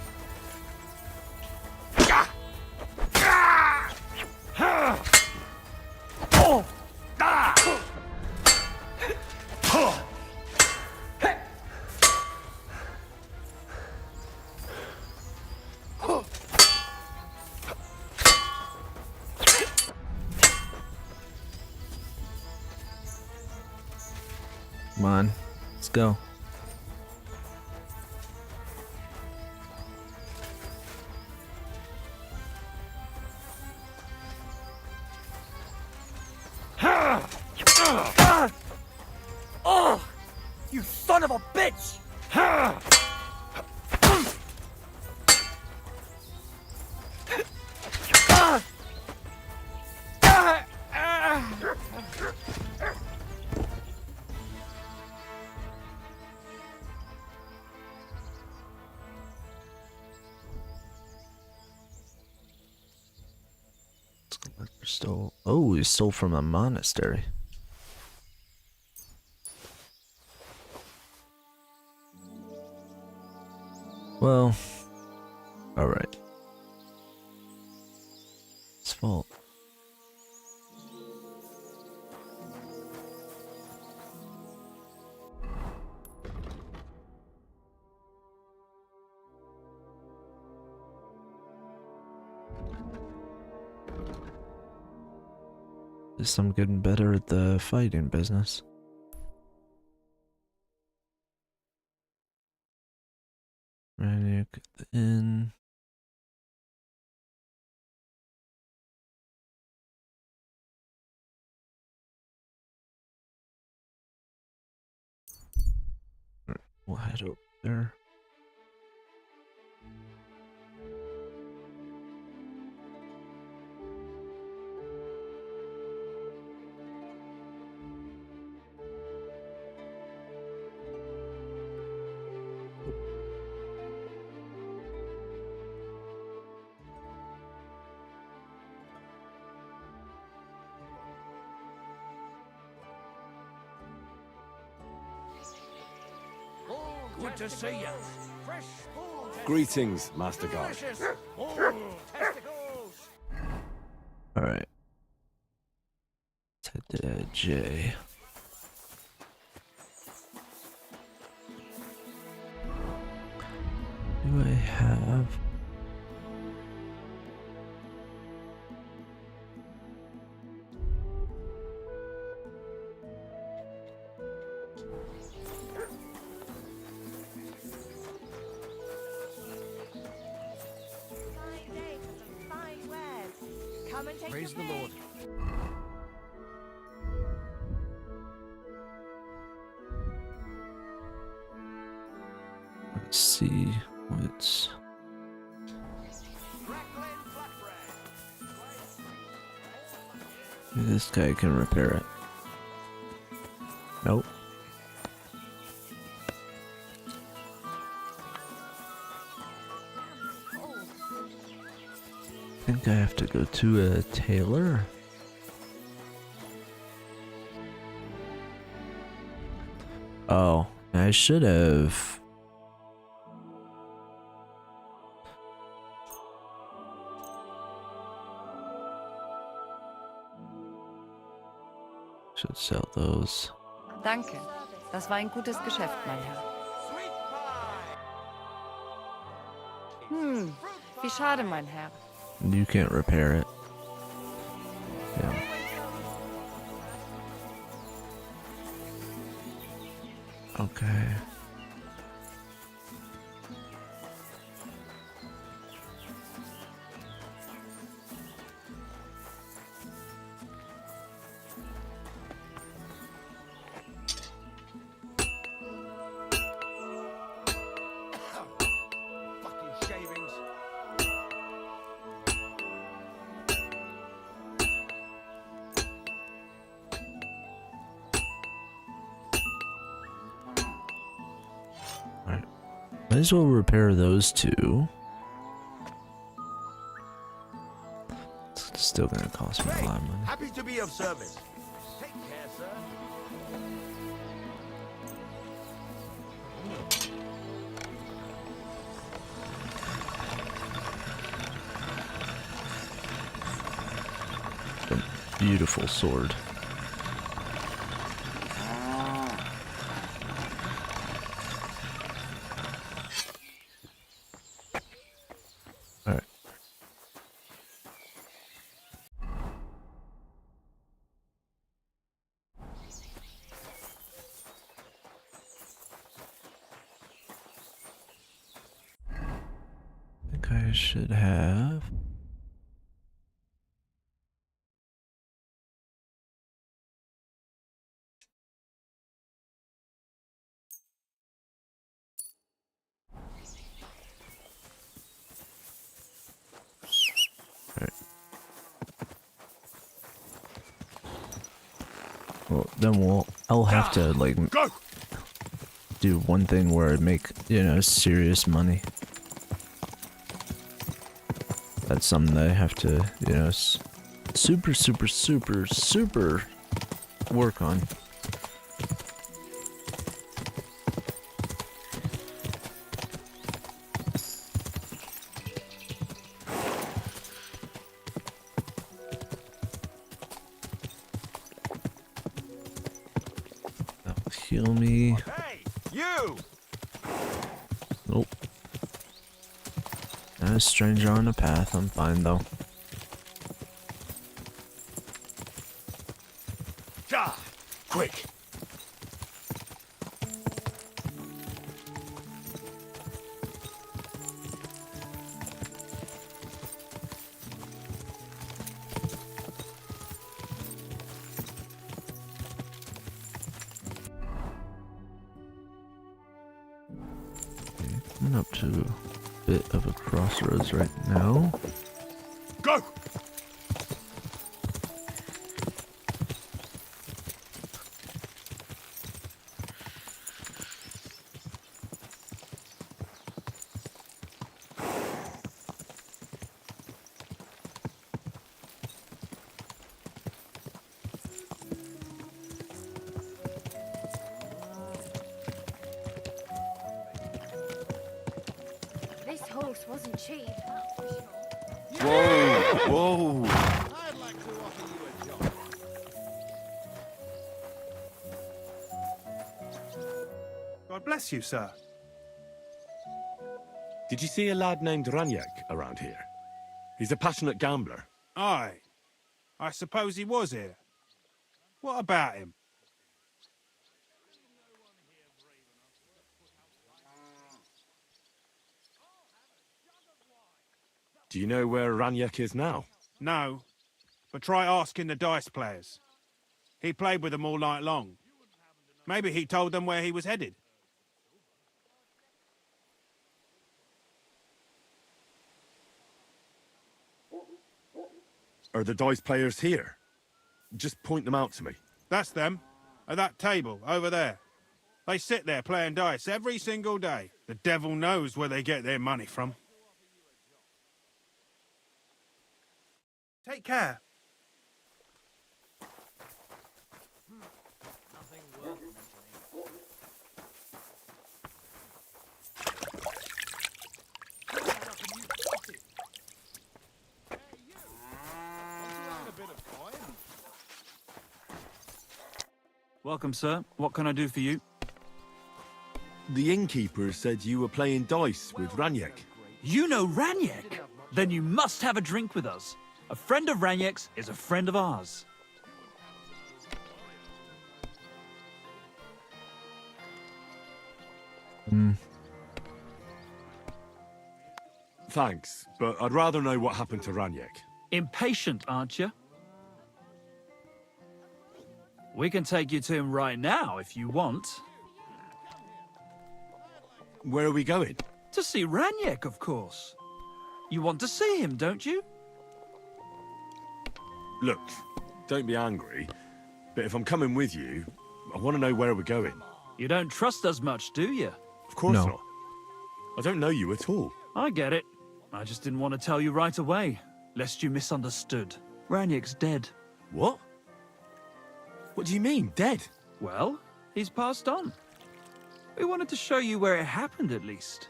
A: Come on, let's go.
O: Oh! You son of a bitch!
A: Stole. Oh, he stole from a monastery. Well, all right. It's fault. At least I'm getting better at the fighting business. Ready to get the inn. Alright, we'll head over there.
D: Good to see you.
C: Greetings, Master Guard.
A: Alright. Let's head to J. Do I have...
F: Come and take
L: Praise
F: your
L: the Lord.
F: pick.
A: Let's see what's. Maybe this guy can repair it. Nope. I think I have to go to a tailor. Oh, I should have. Should sell those.
P: Danke. Das war ein gutes Geschäft, mein Herr. Wie schade, mein Herr.
A: You can't repair it. Yeah. Okay.
D: Fucking shavings.
A: Alright. Might as well repair those two. It's still gonna cost me a lot of money.
D: Happy to be of service. Take care, sir.
A: A beautiful sword. Alright. I think I should have. Alright. Well, then I'll have to like do one thing where I make, serious money. That's something that I have to, super work on. That'll heal me.
D: Hey, you!
A: Nope. Not a stranger on the path, I'm fine though.
D: Ja! Quick!
A: I'm up to a bit of a crossroads right now.
D: Go!
J: This horse wasn't cheap, that's for sure.
D: Whoa! Whoa!
M: I'd like to offer you a job. God bless you, sir.
I: Did you see a lad named Ranyak around here? He's a passionate gambler.
M: Aye. I suppose he was here. What about him?
I: Do you know where Ranyak is now?
M: No, but try asking the dice players. He played with them all night long. Maybe he told them where he was headed.
I: Are the dice players here? Just point them out to me.
M: That's them, at that table over there. They sit there playing dice every single day. The devil knows where they get their money from.
B: Take care.
K: Welcome, sir. What can I do for you?
I: The innkeeper said you were playing dice with Raniek.
K: You know Raniek? Then you must have a drink with us. A friend of Raniek's is a friend of ours.
I: Thanks, but I'd rather know what happened to Raniek.
K: Impatient, aren't you? We can take you to him right now if you want.
I: Where are we going?
K: To see Raniek, of course. You want to see him, don't you?
I: Look, don't be angry, but if I'm coming with you, I want to know where we're going.
K: You don't trust us much, do you?
I: Of course
A: No.
I: not. I don't know you at all.
K: I get it. I just didn't want to tell you right away, lest you misunderstood. Raniek's dead.
I: What? What do you mean, dead?
K: Well, he's passed on. We wanted to show you where it happened, at least.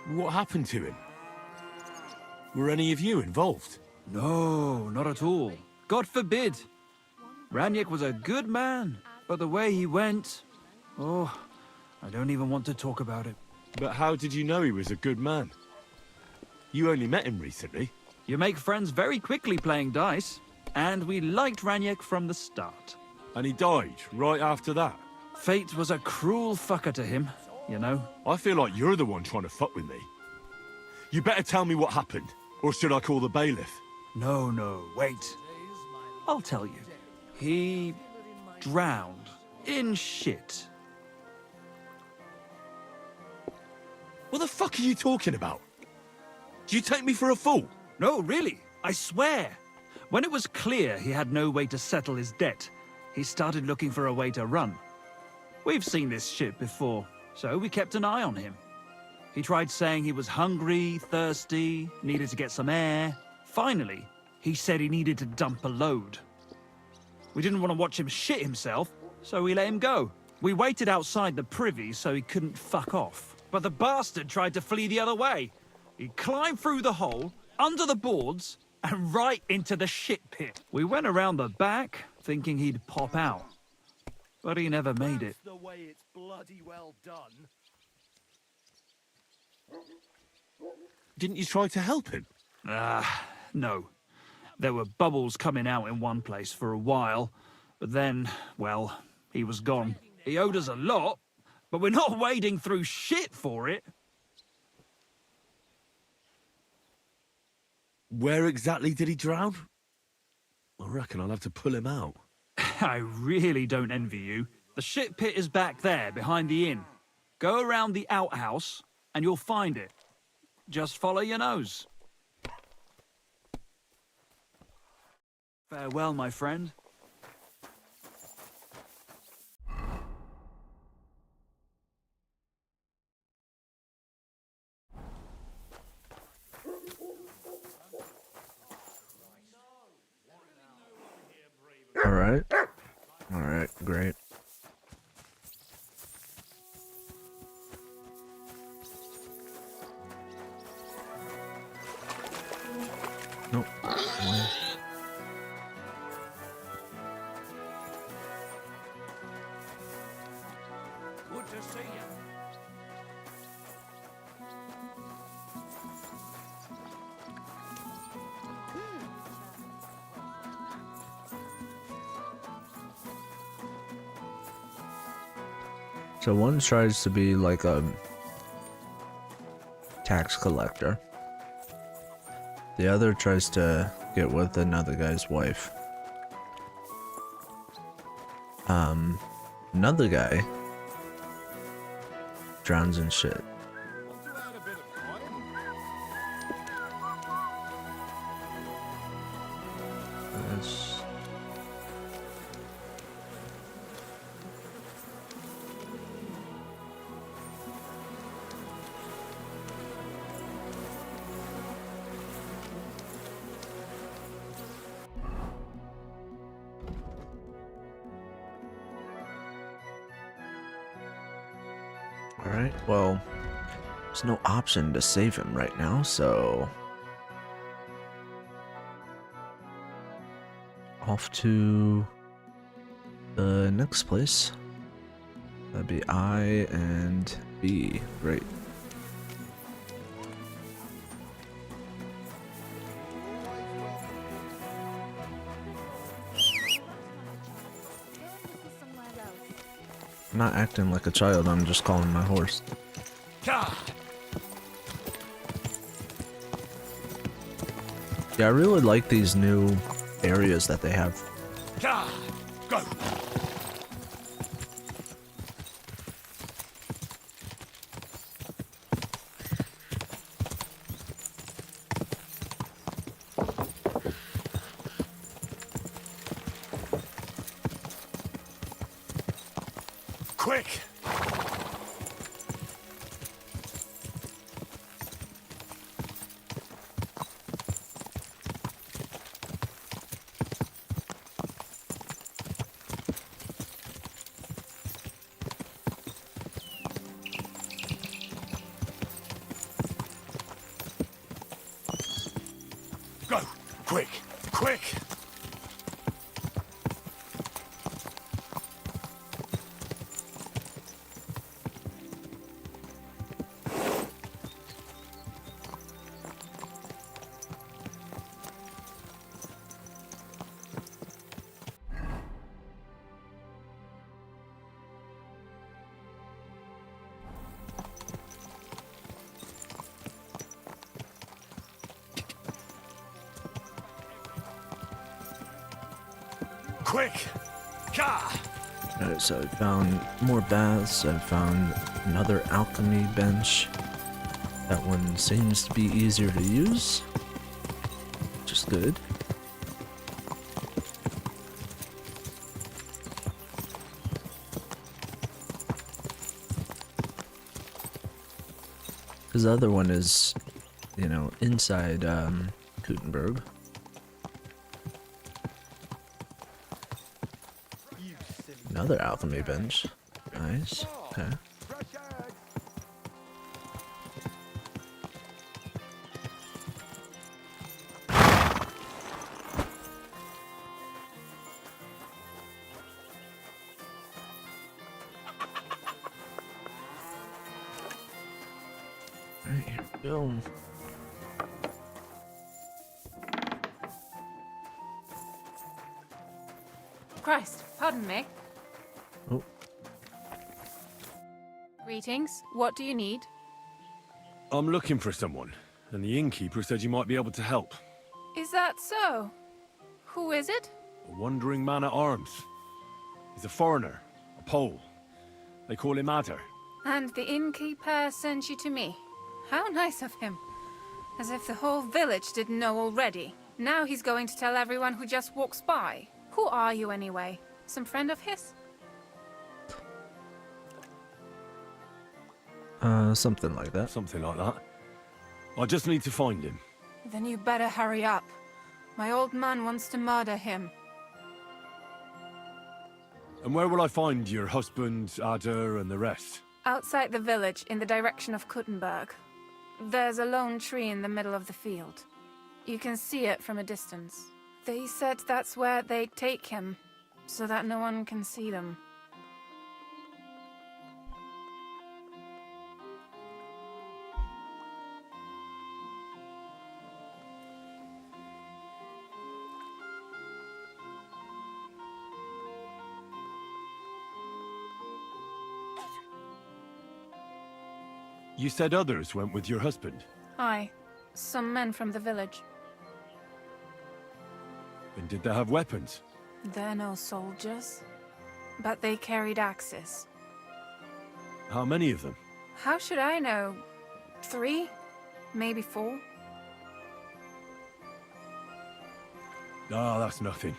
I: What happened to him? Were any of you involved?
K: No, not at all. God forbid. Raniek was a good man, but the way he went... Oh, I don't even want to talk about it.
I: But how did you know he was a good man? You only met him recently.
K: You make friends very quickly playing dice, and we liked Raniek from the start.
I: And he died right after that.
K: Fate was a cruel fucker to him, you know.
I: I feel like you're the one trying to fuck with me. You better tell me what happened, or should I call the bailiff?
K: No, wait. I'll tell you. He drowned in shit.
I: What the fuck are you talking about? Do you take me for a fool?
K: No, really, I swear. When it was clear he had no way to settle his debt, he started looking for a way to run. We've seen this shit before, so we kept an eye on him. He tried saying he was hungry, thirsty, needed to get some air. Finally, he said he needed to dump a load. We didn't want to watch him shit himself, so we let him go. We waited outside the privy so he couldn't fuck off. But the bastard tried to flee the other way. He climbed through the hole, under the boards, and right into the shit pit. We went around the back, thinking he'd pop out. But he never made it.
L: The way it's bloody well done.
I: Didn't you try to help him?
K: No. There were bubbles coming out in one place for a while, but then, well, he was gone. He owed us a lot, but we're not wading through shit for it.
I: Where exactly did he drown? I reckon I'll have to pull him out.
K: I really don't envy you. The shit pit is back there, behind the inn. Go around the outhouse, and you'll find it. Just follow your nose. Farewell, my friend.
A: All right, great. Nope.
L: Good to see you.
A: So one tries to be like a tax collector. The other tries to get with another guy's wife. Another guy drowns in shit. That's... Alright, well, there's no option to save him right now, so... off to the next place. That'd be I and B. Great. I'm not acting like a child, I'm just calling my horse. Yeah, I really like these new areas that they have.
D: Go! Quick! Go! Quick! Quick! Quick!
A: Alright, so I found more baths, I found another alchemy bench. That one seems to be easier to use, which is good. Because the other one is, you know, inside Kuttenberg. Another alchemy bench. Nice. Okay. Alright, here we go.
J: Christ, pardon me.
A: Oh.
J: Greetings. What do you need?
C: I'm looking for someone, and the innkeeper said you might be able to help.
J: Is that so? Who is it?
C: A wandering man at arms. He's a foreigner, a Pole. They call him Adder.
J: And the innkeeper sent you to me. How nice of him. As if the whole village didn't know already. Now he's going to tell everyone who just walks by. Who are you anyway? Some friend of his?
A: Something like that.
C: Something like that. I just need to find him.
J: Then you better hurry up. My old man wants to murder him.
C: And where will I find your husband, Adder, and the rest?
J: Outside the village, in the direction of Kuttenberg. There's a lone tree in the middle of the field. You can see it from a distance. They said that's where they take him, so that no one can see them.
C: You said others went with your husband.
J: Aye, some men from the village.
C: And did they have weapons?
J: They're no soldiers, but they carried axes.
C: How many of them?
J: How should I know? 3? Maybe 4?
C: Ah, that's nothing.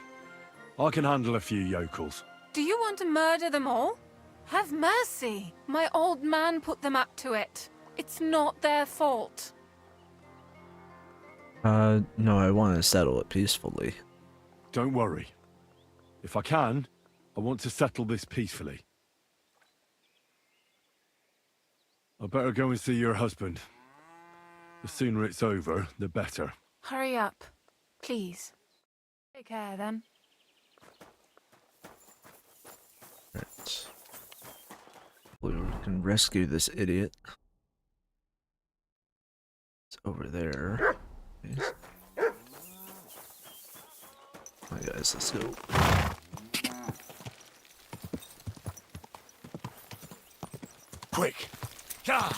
C: I can handle a few yokels.
J: Do you want to murder them all? Have mercy! My old man put them up to it. It's not their fault.
A: No, I want to settle it peacefully.
C: Don't worry. If I can, I want to settle this peacefully. I better go and see your husband. The sooner it's over, the better.
J: Hurry up, please. Take care, then.
A: Right. We can rescue this idiot. It's over there. Yes. Alright guys, let's go.
C: Quick! Yeah!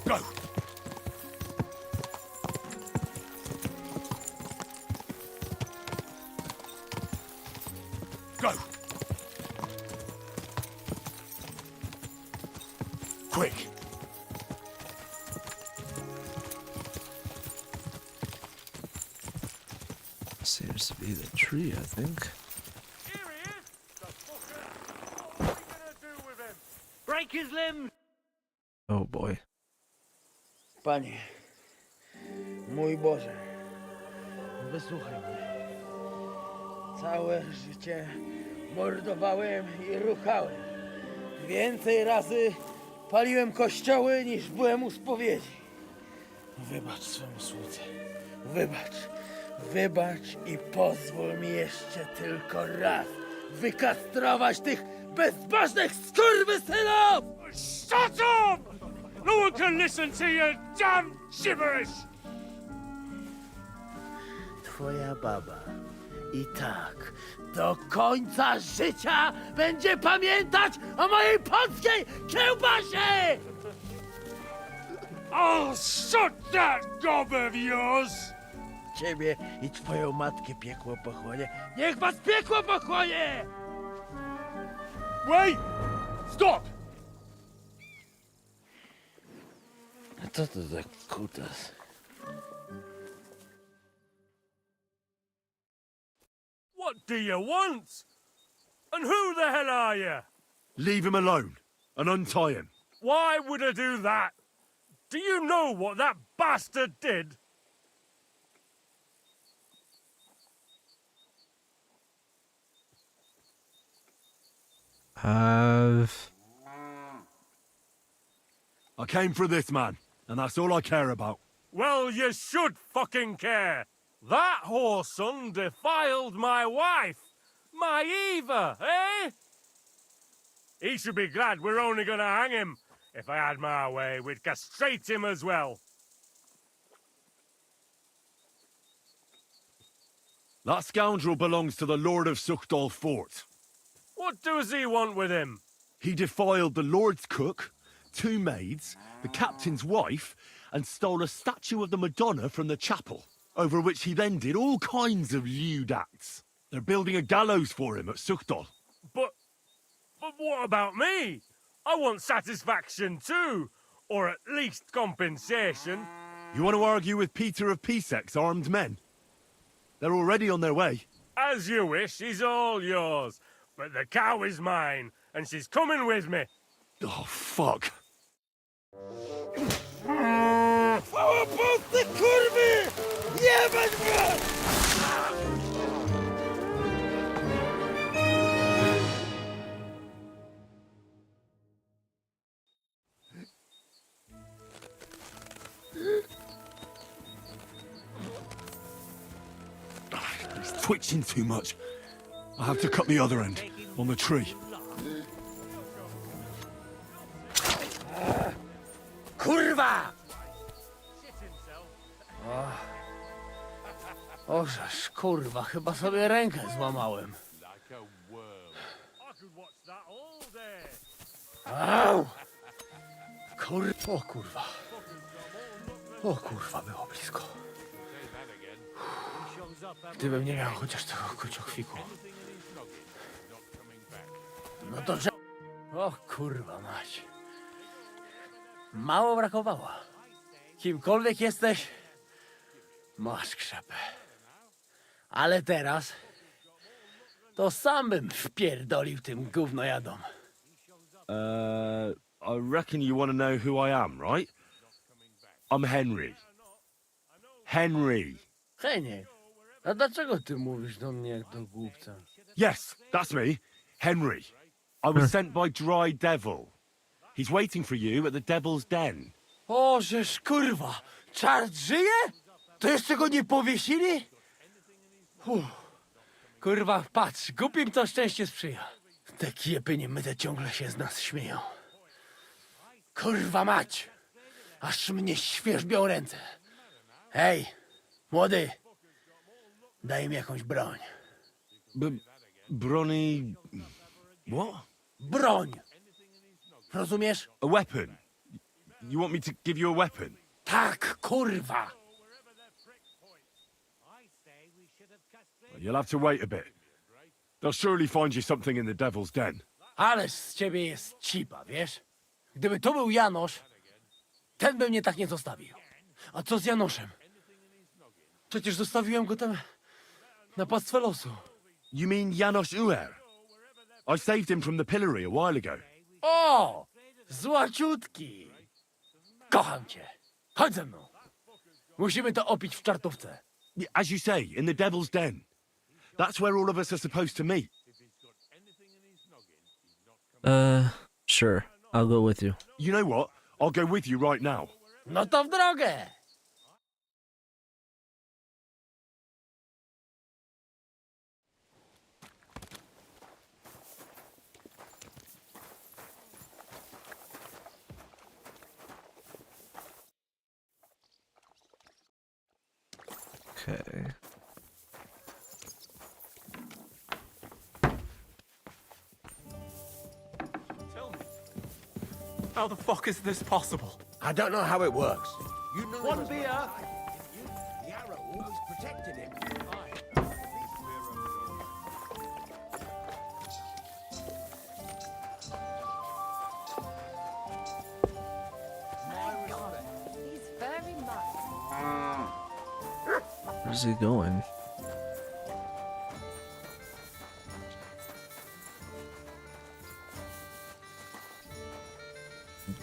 C: Go! Go! Quick!
A: Seems to be the tree, I think.
O: Break his limbs!
A: Oh boy.
Q: Panie, mój Boże, wysłuchaj mnie. Całe życie mordowałem i ruchałem. Więcej razy paliłem kościoły, niż byłem u spowiedzi. Wybacz swemu słudze. Wybacz. Wybacz i pozwól mi jeszcze tylko raz wykastrować tych bezbożnych skurwysynów!
D: Shut up! No one can listen to your damn gibberish!
Q: Twoja baba i tak do końca życia będzie pamiętać o mojej polskiej kiełbasie!
D: I'll shut that gob of yours!
Q: Ciebie i twoją matkę piekło pochłonie. Niech was piekło pochłonie!
D: Wait! Stop!
Q: A co to za kutas?
D: What do you want? And who the hell are you?
C: Leave him alone and untie him.
D: Why would I do that? Do you know what that bastard did?
C: I came for this man, and that's all I care about.
D: Well, you should fucking care. That whoreson defiled my wife. My Eva, eh? He should be glad we're only gonna hang him. If I had my way, we'd castrate him as well.
C: That scoundrel belongs to the Lord of Suchdol Fort.
D: What does he want with him?
C: He defiled the Lord's cook, 2 maids, the captain's wife, and stole a statue of the Madonna from the chapel, over which he then did all kinds of lewd acts. They're building a gallows for him at Suchdol.
D: But what about me? I want satisfaction too, or at least compensation.
C: You want to argue with Peter of Pisek's armed men? They're already on their way.
D: As you wish, he's all yours. But the cow is mine, and she's coming with me.
C: Oh, fuck.
Q: Chwała Polsce, kurwy! Jebać was!
C: He's twitching too much. I have to cut the other end, on the tree.
Q: Kurwa! Ożeż, kurwa, chyba sobie rękę złamałem. Au! O kurwa. O kurwa, było blisko. Gdybym nie miał chociaż tego kruciokwiku. No to że... O kurwa mać. Mało brakowało. Kimkolwiek jesteś, masz krzepę. Ale teraz to sam bym wpierdolił tym gównojadom.
I: I reckon you want to know who I am, right? I'm Henry. Henry.
Q: Henie, a dlaczego ty mówisz do mnie jak do głupca?
I: Yes, that's me. Henry. I was sent by Dry Devil. He's waiting for you at the Devil's Den.
Q: O, żeż kurwa, czart żyje? To jeszcze go nie powiesili? Kurwa, patrz, głupim to szczęście sprzyja. Te kiepy niemyte ciągle się z nas śmieją. Kurwa mać! Aż mnie świerzbią ręce. Hej, młody, daj mi jakąś broń.
I: Bronny... What?
Q: Broń! Rozumiesz?
I: A weapon? You want me to give you a weapon?
Q: Tak, kurwa!
I: You'll have to wait a bit. They'll surely find you something in the Devil's Den.
Q: Ależ z ciebie jest cipa, wiesz? Gdyby to był Janosz, ten by mnie tak nie zostawił. A co z Janoszem? Przecież zostawiłem go tam na pastwę losu.
I: You mean Janos Uer? I saved him from the pillory a while ago.
Q: O! Złaciutki! Kocham cię. Chodź ze mną. Musimy to opić w czartówce.
I: As you say, in the Devil's Den. That's where all of us are supposed to meet.
A: Sure. I'll go with you.
I: You know what? I'll go with you right now.
Q: No to w drogę!
A: Okay.
R: Tell me, how the fuck is this possible?
N: I don't know how it works. You know
Q: One beer!
N: the arrow always protected him.
P: He's very much.
A: Where's he going?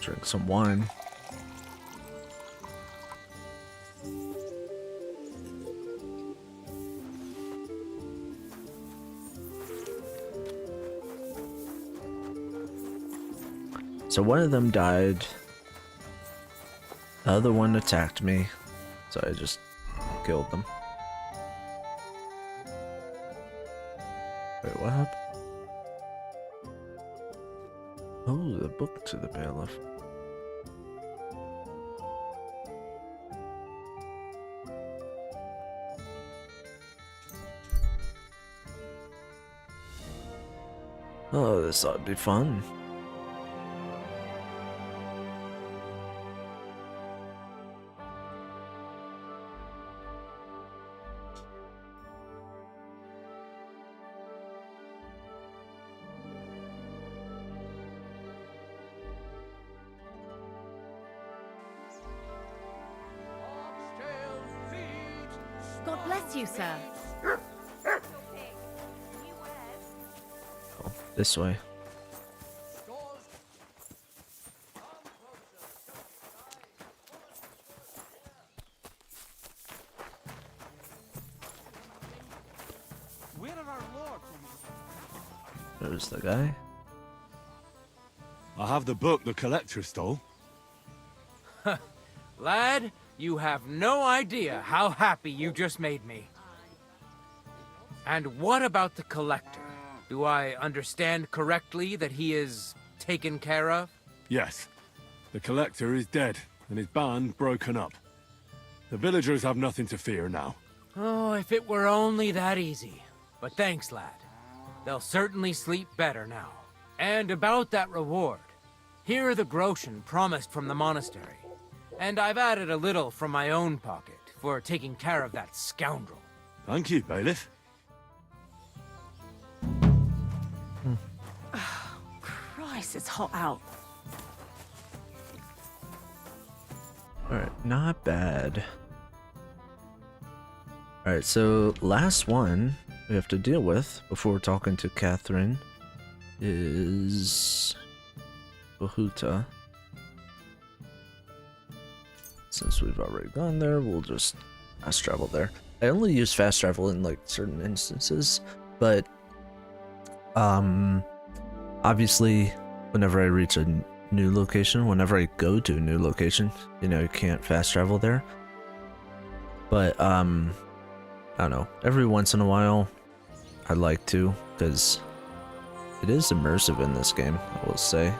A: Drink some wine. So one of them died. The other one attacked me. So I just killed them. Wait, what happened? Oh, the book to the bailiff. Oh, this ought to be fun.
P: God bless you, sir.
A: Oh, this way.
R: Where are our lords?
A: There's the guy.
I: I have the book the collector stole.
E: Lad, you have no idea how happy you just made me. And what about the collector? Do I understand correctly that he is taken care of?
I: Yes. The collector is dead, and his band broken up. The villagers have nothing to fear now.
E: Oh, if it were only that easy. But thanks, lad. They'll certainly sleep better now. And about that reward. Here are the groschen promised from the monastery. And I've added a little from my own pocket for taking care of that scoundrel.
I: Thank you, bailiff.
F: Christ, it's hot out.
A: Alright, not bad. Alright, so last one we have to deal with before talking to Catherine is Bahuta. Since we've already gone there, we'll just fast travel there. I only use fast travel in like certain instances, but obviously whenever I reach a new location, whenever I go to a new location, you know, you can't fast travel there. But I don't know, every once in a while I like to, because it is immersive in this game, I will say.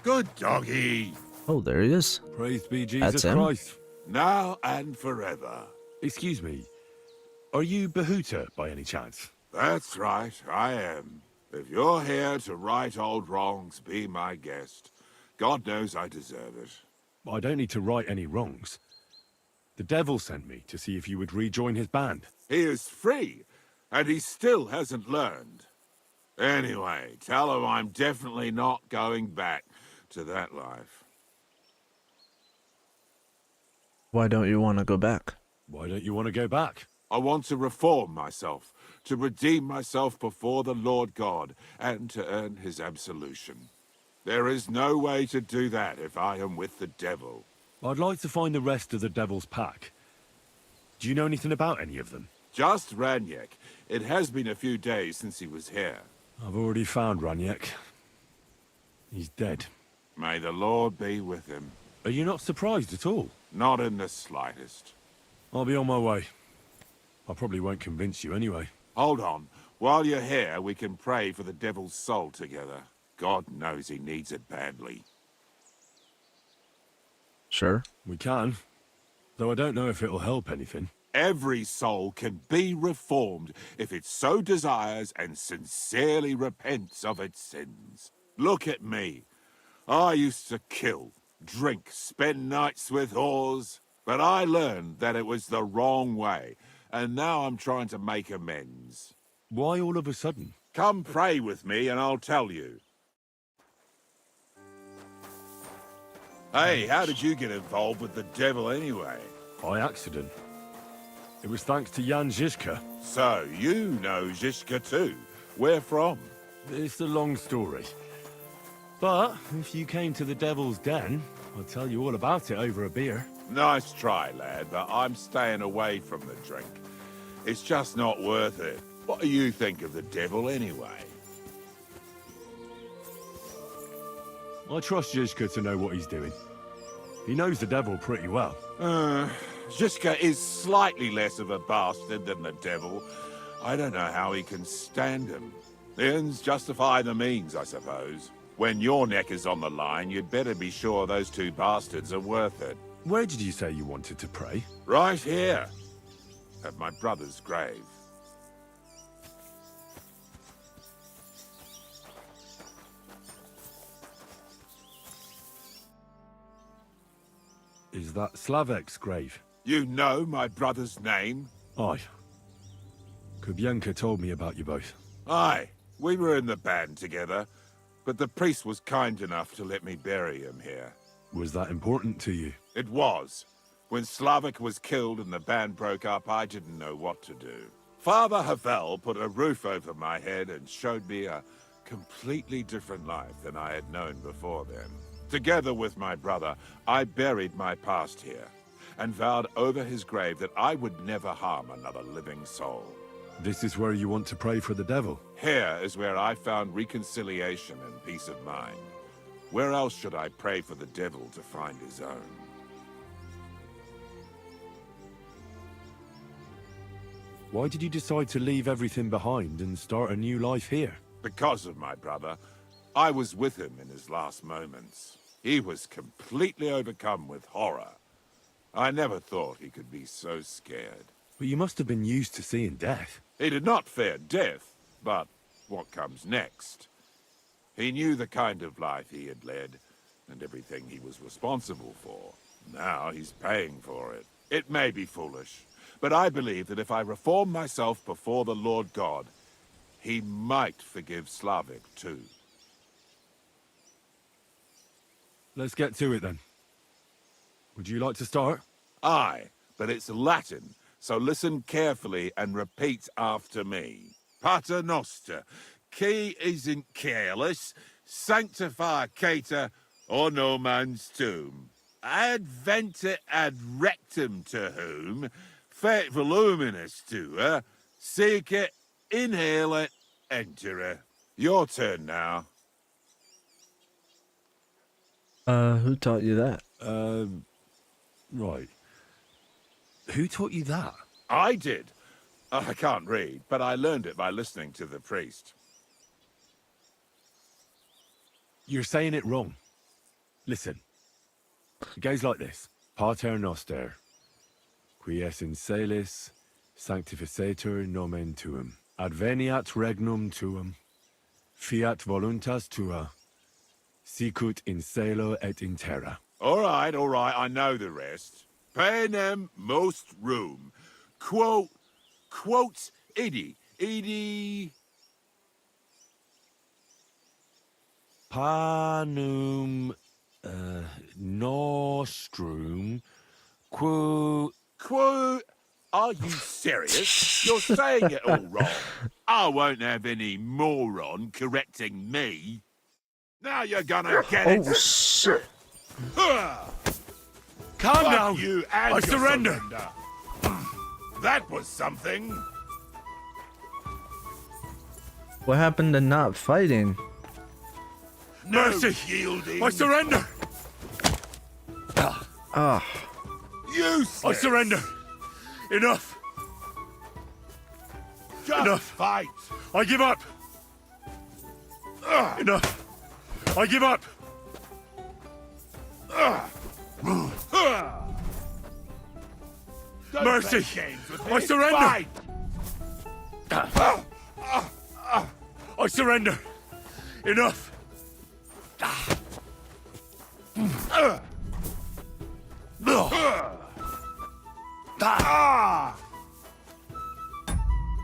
G: Good doggy.
A: Oh, there he is.
C: Praise be
A: That's
C: Jesus
A: him?
C: Christ.
G: Now and forever.
C: Excuse me. Are you Bahuta by any chance?
G: That's right, I am. If you're here to right old wrongs, be my guest. God knows I deserve it.
C: I don't need to right any wrongs. The devil sent me to see if you would rejoin his band.
G: He is free, and he still hasn't learned. Anyway, tell him I'm definitely not going back to that life.
A: Why don't you want to go back?
C: Why don't you want to go back?
G: I want to reform myself, to redeem myself before the Lord God, and to earn his absolution. There is no way to do that if I am with the devil.
C: I'd like to find the rest of the devil's pack. Do you know anything about any of them?
G: Just Ranyek. It has been a few days since he was here.
C: I've already found Ranyek. He's dead.
G: May the Lord be with him.
C: Are you not surprised at all?
G: Not in the slightest.
C: I'll be on my way. I probably won't convince you anyway.
G: Hold on. While you're here, we can pray for the devil's soul together. God knows he needs it badly.
A: Sure.
C: We can. Though I don't know if it'll help anything.
G: Every soul can be reformed if it so desires and sincerely repents of its sins. Look at me. I used to kill, drink, spend nights with whores, but I learned that it was the wrong way, and now I'm trying to make amends.
C: Why all of a sudden?
G: Come pray with me and I'll tell you. Hey, how did you get involved with the devil anyway?
C: By accident. It was thanks to Jan Žižka.
G: So, you know Žižka too. Where from?
C: It's a long story. But if you came to the Devil's Den, I'll tell you all about it over a beer.
G: Nice try, lad, but I'm staying away from the drink. It's just not worth it. What do you think of the devil anyway?
C: I trust Žižka to know what he's doing. He knows the devil pretty well.
G: Žižka is slightly less of a bastard than the devil. I don't know how he can stand him. The ends justify the means, I suppose. When your neck is on the line, you'd better be sure those two bastards are worth it.
C: Where did you say you wanted to pray?
G: Right here, at my brother's grave.
C: Is that Slavek's grave?
G: You know my brother's name?
C: Aye. Kubienka told me about you both.
G: Aye, we were in the band together, but the priest was kind enough to let me bury him here.
C: Was that important to you?
G: It was. When Slavek was killed and the band broke up, I didn't know what to do. Father Havel put a roof over my head and showed me a completely different life than I had known before then. Together with my brother, I buried my past here and vowed over his grave that I would never harm another living soul.
C: This is where you want to pray for the devil?
G: Here is where I found reconciliation and peace of mind. Where else should I pray for the devil to find his own?
C: Why did you decide to leave everything behind and start a new life here?
G: Because of my brother. I was with him in his last moments. He was completely overcome with horror. I never thought he could be so scared.
I: But you must have been used to seeing death.
G: He did not fear death, but what comes next? He knew the kind of life he had led, and everything he was responsible for. Now he's paying for it. It may be foolish, but I believe that if I reform myself before the Lord God, he might forgive Slavic too.
I: Let's get to it then. Would you like to start?
G: Aye, but it's Latin, so listen carefully and repeat after me. Pater Noster, qui is in careless, sanctify cater, or no man's tomb. Adventa ad rectum to whom, fet voluminous to her, seek it, inhale it, enter her. Your turn now.
A: Who taught you that?
I: Right. Who taught you that?
G: I did. I can't read, but I learned it by listening to the priest.
I: You're saying it wrong. Listen. It goes like this. Pater Noster, qui es in celis, sanctificetur nomen tuum. Adveniat regnum tuum, fiat voluntas tua, sicut in cielo et in terra.
G: All right, I know the rest. Panem most room. Quote, idi.
I: Panum nostrum
G: Are you serious? You're saying it all wrong. I won't have any moron correcting me. Now you're gonna get it.
A: Oh, shit.
I: Calm
G: Fuck
I: down.
G: You and
I: I
G: your
I: surrender.
G: That was something.
A: What happened to not fighting?
G: No
I: Mercy.
G: yielding.
I: I surrender.
A: Ah.
G: Useless.
I: I surrender. Enough.
G: Just
I: Enough.
G: fight.
I: I give up. Enough. I give up.
G: Don't
I: Mercy.
G: play games with me.
I: I surrender.
G: Fight.
I: I surrender. Enough.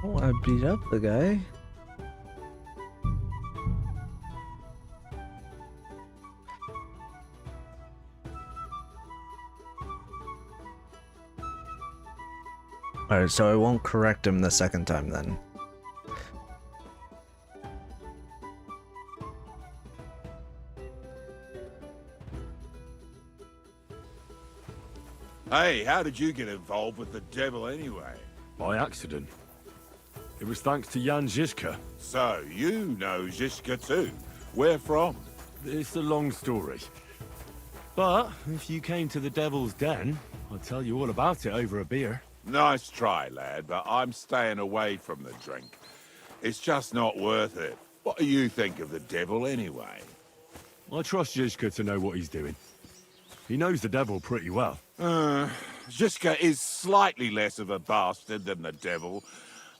A: Oh, I beat up the guy. Alright, so I won't correct him the second time then.
G: Hey, how did you get involved with the devil anyway?
I: By accident. It was thanks to Jan Žižka.
G: So, you know Žižka too. Where from?
I: It's a long story. But if you came to the Devil's Den, I'd tell you all about it over a beer.
G: Nice try, lad, but I'm staying away from the drink. It's just not worth it. What do you think of the devil anyway?
I: I trust Žižka to know what he's doing. He knows the devil pretty well.
G: Žižka is slightly less of a bastard than the devil.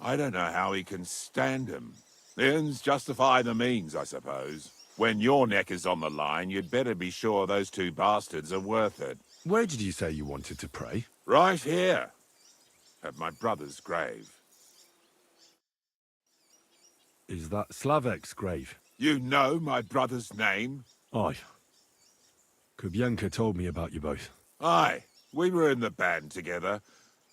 G: I don't know how he can stand him. The ends justify the means, I suppose. When your neck is on the line, you'd better be sure those two bastards are worth it.
I: Where did you say you wanted to pray?
G: Right here. At my brother's grave.
I: Is that Slavek's grave?
G: You know my brother's name?
I: Aye. Kubienka told me about you both.
G: Aye. We were in the band together,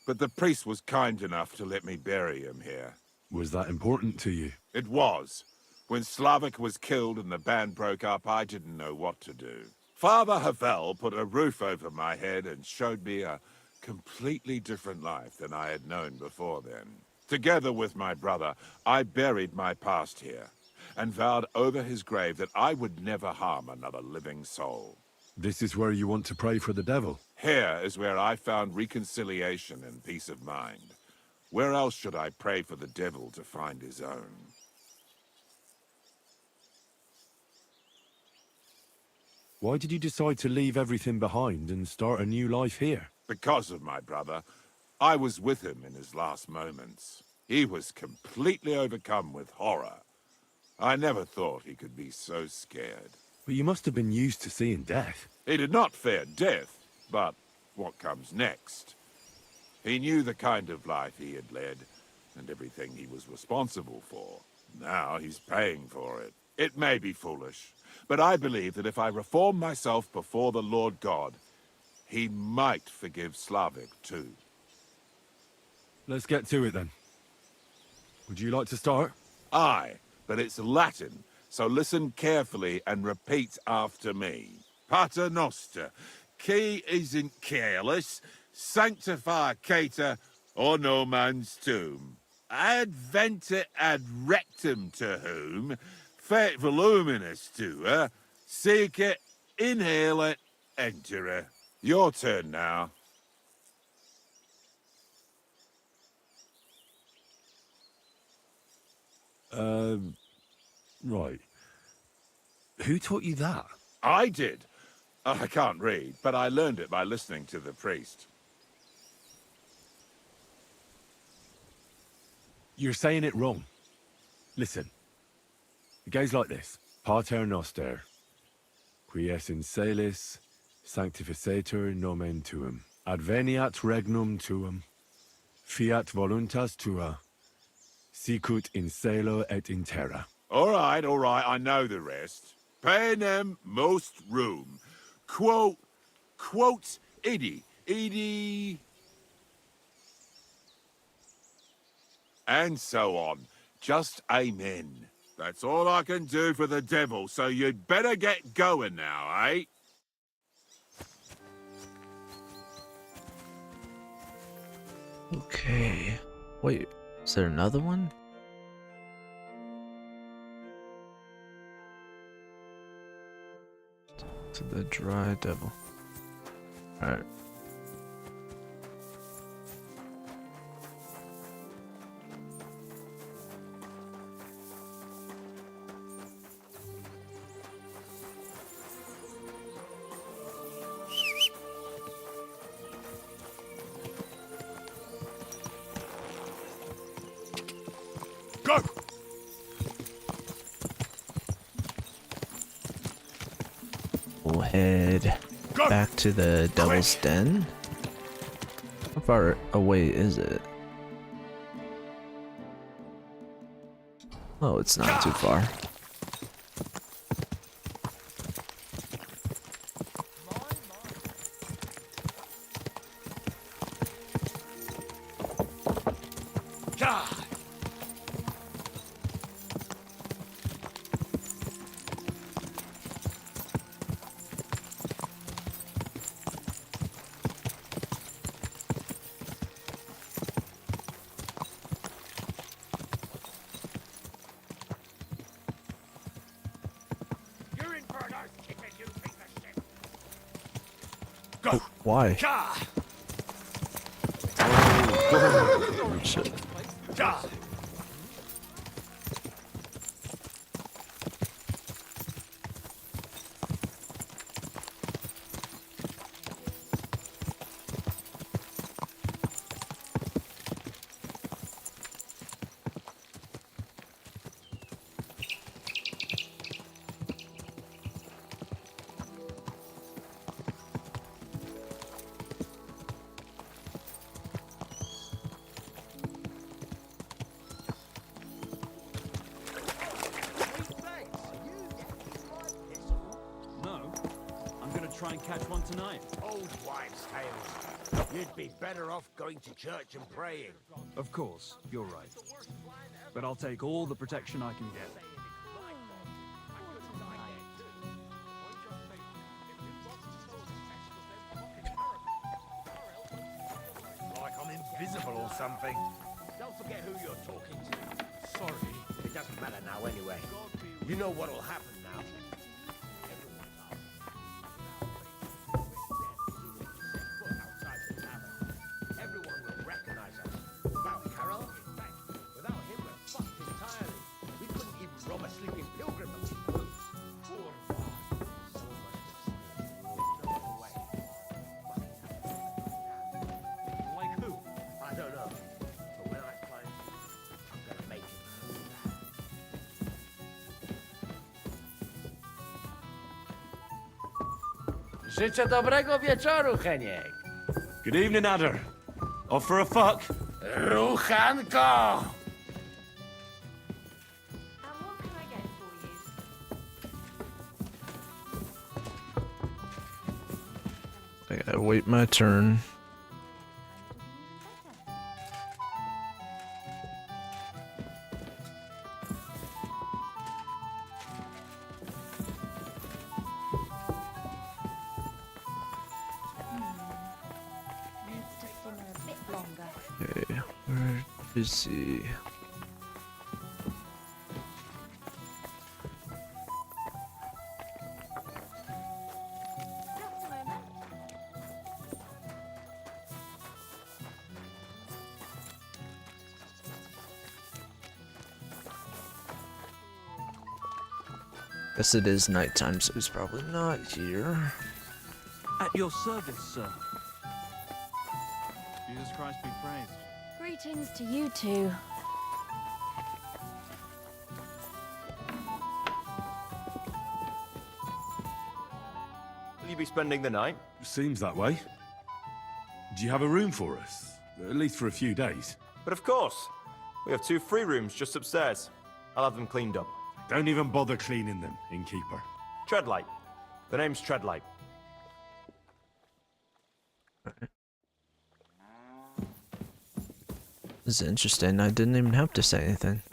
G: but the priest was kind enough to let me bury him here.
I: Was that important to you?
G: It was. When Slavic was killed and the band broke up, I didn't know what to do. Father Havel put a roof over my head and showed me a completely different life than I had known before then. Together with my brother, I buried my past here, and vowed over his grave that I would never harm another living soul.
I: This is where you want to pray for the devil?
G: Here is where I found reconciliation and peace of mind. Where else should I pray for the devil to find his own?
I: Why did you decide to leave everything behind and start a new life here?
G: Because of my brother. I was with him in his last moments. He was completely overcome with horror. I never thought he could be so scared.
I: But you must have been used to seeing death.
G: He did not fear death, but what comes next. He knew the kind of life he had led, and everything he was responsible for. Now he's paying for it. It may be foolish, but I believe that if I reform myself before the Lord God, he might forgive Slavic too.
I: Let's get to it then. Would you like to start?
G: Aye, but it's Latin, so listen carefully and repeat after me. Pater Noster, qui is in caelus, sanctify cater, or no man's tomb. Adventure ad rectum to whom, fet voluminous to her, seek it, inhale it, enter her. Your turn now.
I: Right. Who taught you that?
G: I did. I can't read, but I learned it by listening to the priest.
I: You're saying it wrong. Listen. It goes like this. Pater Noster, qui es in caelis, sanctificetur nomen tuum. Adveniat regnum tuum. Fiat voluntas tua. Sicut in caelo et in terra.
G: All right, I know the rest. Panem most room. Quote, idi, and so on. Just amen. That's all I can do for the devil, so you'd better get going now, eh?
A: Okay. Wait, is there another one? To the dry devil. Alright.
G: Go!
A: We'll head back to the Devil's Den. How far away is it? Oh, it's not too far.
G: Go!
A: Why? Oh, shit.
K: Try and catch one tonight.
N: Old wives' tales. You'd be better off going to church and praying.
K: Of course, you're right. But I'll take all the protection I can get.
N: Like I'm invisible or something. Don't forget who you're talking to. Sorry. It doesn't matter now anyway. You know what'll happen now.
L: Życzę dobrego wieczoru, Heniek.
I: Good evening, Adder. Off for a fuck?
L: Ruchanko!
A: I gotta wait my turn. Okay, where is he? Guess it is nighttime, so he's probably not here.
K: At your service, sir. Jesus Christ be praised.
P: Greetings to you two.
S: Will you be spending the night?
I: Seems that way. Do you have a room for us? At least for a few days.
S: But of course. We have 2 free rooms just upstairs. I'll have them cleaned up.
I: Don't even bother cleaning them, innkeeper.
S: Treadlight. The name's Treadlight.
A: This is interesting. I didn't even have to say anything.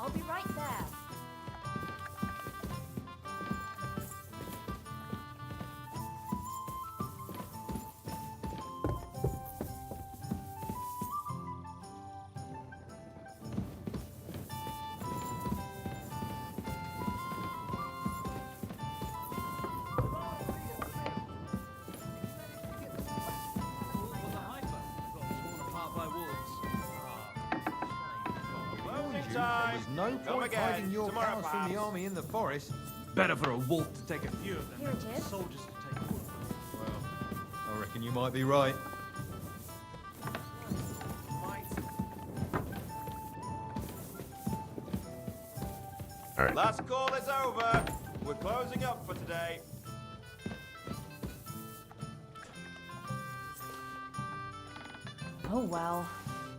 P: I'll be right there.
B: There was no point hiding your cows from the army in the forest.
K: Better for a wolf to take a few of them
P: Here it
K: than
P: is.
K: soldiers to take all.
B: Well, I reckon you might be right.
A: All right.
S: Last call is over. We're closing up for today.
P: Oh well.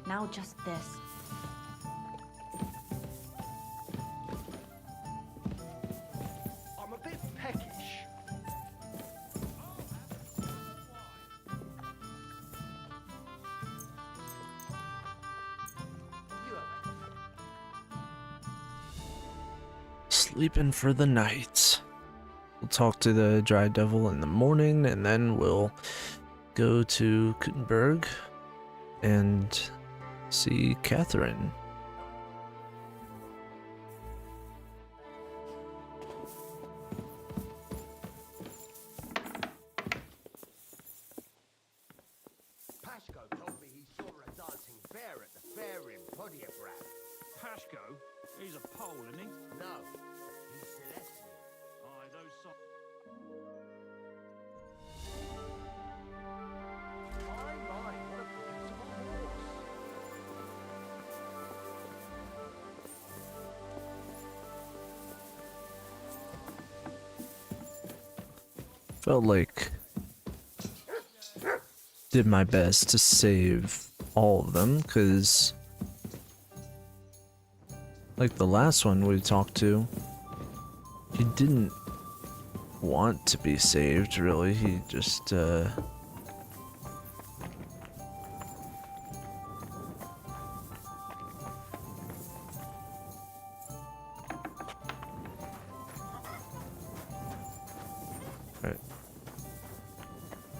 P: Now just this.
N: I'm a bit peckish.
A: Sleeping for the night. We'll talk to the Dry Devil in the morning, and then we'll go to Kuttenberg and see Catherine.
N: Pashko told me he saw a dancing bear at the fair in Podiebrad.
K: Pashko? He's a Pole, isn't he?
N: No, he's Celestial.
K: Aye, those songs.
N: My, what a beautiful horse.
A: Felt like did my best to save all of them, because like the last one we talked to, he didn't want to be saved, really. He just right.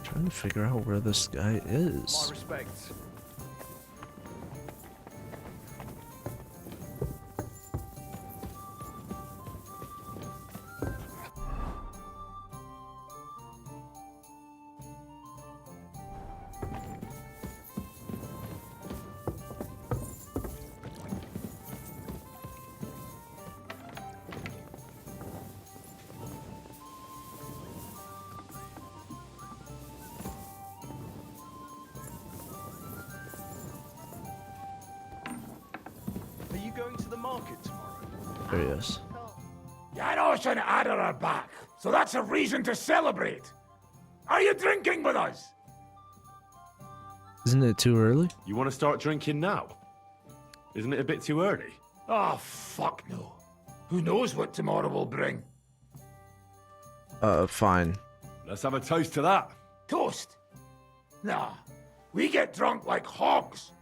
A: Trying to figure out where this guy is.
S: My respects.
N: you going to the market tomorrow?
A: There he is.
T: Janos and Ada are back, so that's a reason to celebrate. Are you drinking with us?
A: Isn't it too early?
I: You want to start drinking now? Isn't it a bit too early?
T: Oh, fuck no. Who knows what tomorrow will bring?
A: Fine.
I: Let's have a toast to that.
T: Toast? Nah, we get drunk like hogs.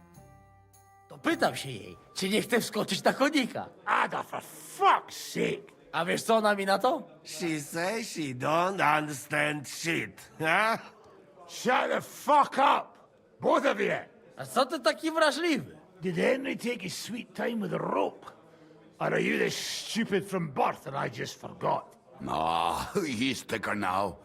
Q: To pytam się jej, czy nie chce wskoczyć na konika.
T: Ada, for fuck's sake.
Q: A wiesz co ona mi na to?
D: She says she don't understand shit, huh?
T: Shut the fuck up, both of you.
Q: A co ty taki wrażliwy?
T: Did Henry take his sweet time with a rope? Or are you this stupid from birth and I just forgot?
U: Nah, he's thicker now.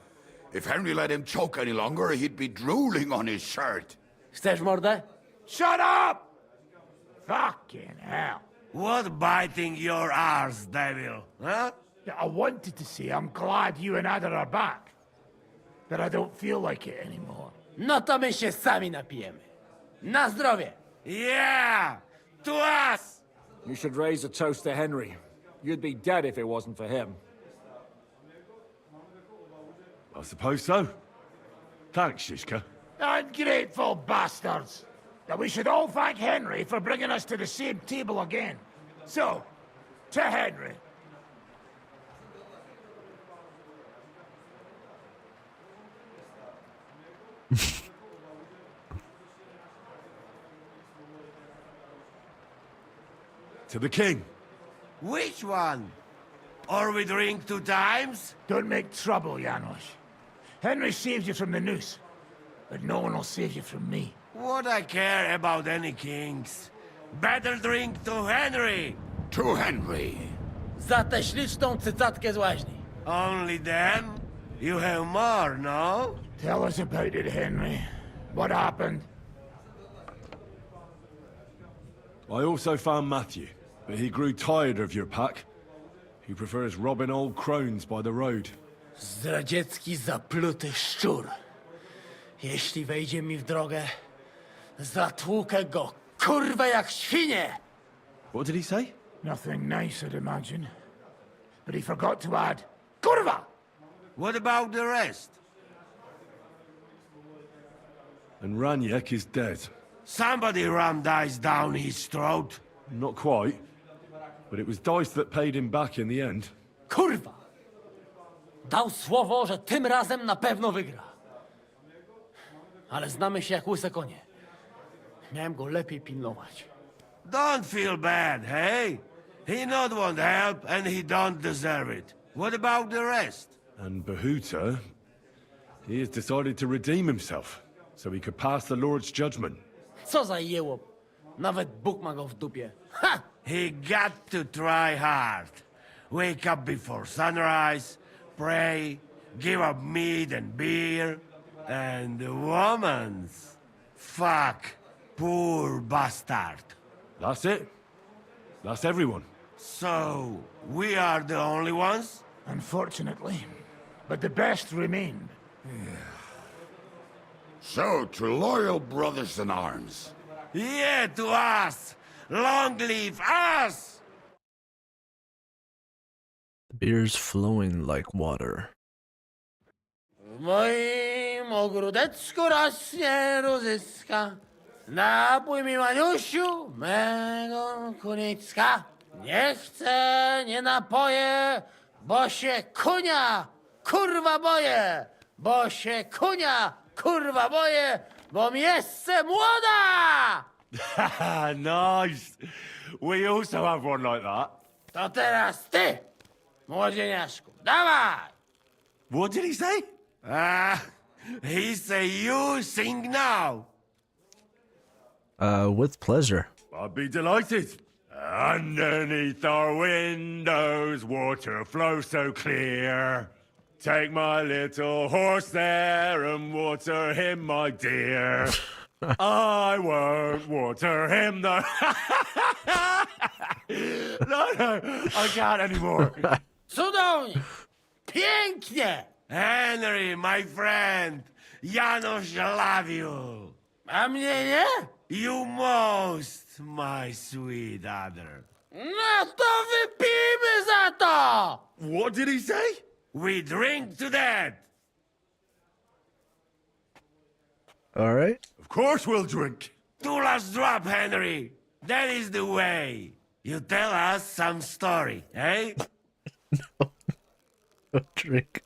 U: If Henry let him choke any longer, he'd be drooling on his shirt.
Q: Chcesz mordę?
T: Shut up! Fucking hell.
D: What biting your arse, devil, huh?
T: Yeah, I wanted to say I'm glad you and Ada are back. But I don't feel like it anymore.
Q: No to my się sami napijemy. Na zdrowie!
D: Yeah! To us!
V: You should raise a toast to Henry. You'd be dead if it wasn't for him.
I: I suppose so. Thanks, Shishka.
T: Ungrateful bastards! That we should all thank Henry for bringing us to the same table again. So, to Henry.
I: To the king.
D: Which one? Or we drink 2 times?
T: Don't make trouble, Janos. Henry saved you from the noose, but no one will save you from me.
D: What I care about any kings? Better drink to Henry!
U: To Henry.
Q: Za tę śliczną cycatkę z łaźni.
D: Only them? You have more, no?
T: Tell us about it, Henry. What happened?
I: I also found Matthew, but he grew tired of your pack. He prefers robbing old crones by the road.
Q: Zdradziecki, zapluty szczur. Jeśli wejdzie mi w drogę, zatłukę go, kurwa, jak świnie!
I: What did he say?
T: Nothing nice, I'd imagine. But he forgot to add, kurwa!
D: What about the rest?
I: And Raniek is dead.
D: Somebody rammed dice down his throat.
I: Not quite. But it was dice that paid him back in the end.
Q: Kurwa! Dał słowo, że tym razem na pewno wygra. Ale znamy się jak łyse konie. Miałem go lepiej pilnować.
D: Don't feel bad, hey? He not want help and he don't deserve it. What about the rest?
I: And Bahuta, he has decided to redeem himself, so he could pass the Lord's judgment.
Q: Co za jełop. Nawet Bóg ma go w dupie. Ha!
D: He got to try hard. Wake up before sunrise, pray, give up meat and beer, and the womans. Fuck, poor bastard.
I: That's it. That's everyone.
D: So, we are the only ones?
T: Unfortunately. But the best remain.
U: So, to loyal brothers in arms.
D: Yeah, to us! Long live us!
A: The beer's flowing like water.
Q: W moim ogródeczku rośnie różyska. Napój mi, Maniusiu, mego kunicka. Nie chcę, nie napoję, bo się kunia, kurwa boję. Bo się kunia, kurwa boję, bo mi jeszcze młoda!
I: Nice. We also have one like that.
Q: To teraz ty, młodzieniaszku, dawaj!
I: What did he say?
D: He say you sing now.
A: With pleasure.
I: I'd be delighted. Underneath our windows, water flows so clear. Take my little horse there and water him, my dear. I won't water him, though. No, I can't anymore.
Q: Cudownie! Pięknie!
D: Henry, my friend, Janos love you.
Q: A mnie nie?
D: You most, my sweet adder.
N: What did he say?
D: We drink to that.
A: All right.
C: Of course we'll drink.
D: Two last drop, Henry. That is the way. You tell us some story, eh?
A: Drink.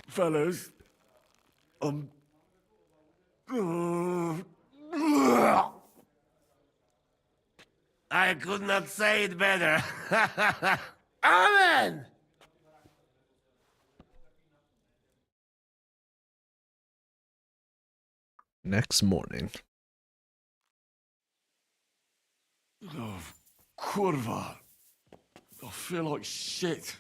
C: Fellas,
D: I could not say it better.
N: Amen!
A: Next morning.
C: Oh, kurwa. I feel like shit.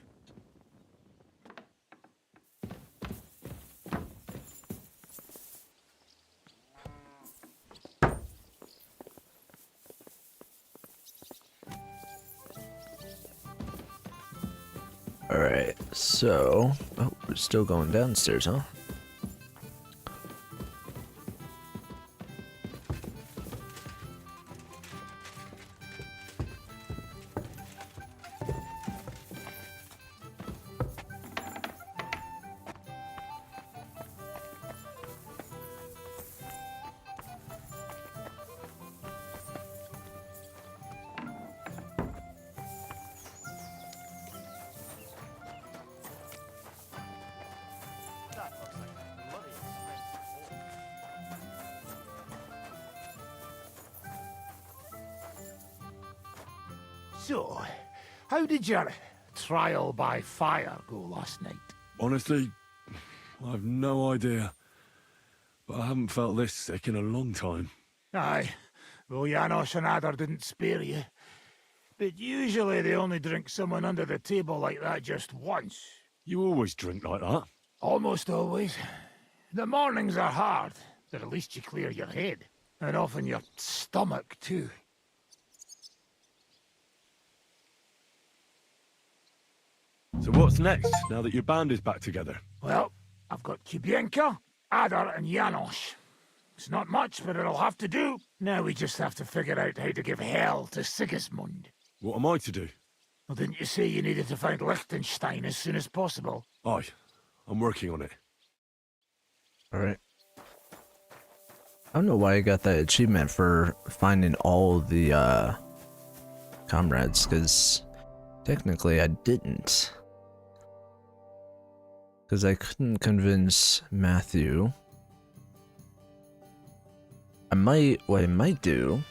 A: All right. So, oh, we're still going downstairs, huh?
T: So, how did your trial by fire go last night?
C: Honestly, I've no idea. But I haven't felt this sick in a long time.
T: Aye, well, Janos and Adder didn't spare you. But usually they only drink someone under the table like that just once.
C: You always drink like that?
T: Almost always. The mornings are hard, but at least you clear your head. And often your stomach, too.
C: So what's next, now that your band is back together?
T: Well, I've got Kubienka, Adder, and Janos. It's not much, but it'll have to do. Now we just have to figure out how to give hell to Sigismund.
C: What am I to do?
T: Well, didn't you say you needed to find Liechtenstein as soon as possible?
C: Aye, I'm working on it.
A: All right. I don't know why I got that achievement for finding all the comrades, because technically I didn't. Because I couldn't convince Matthew. What I might do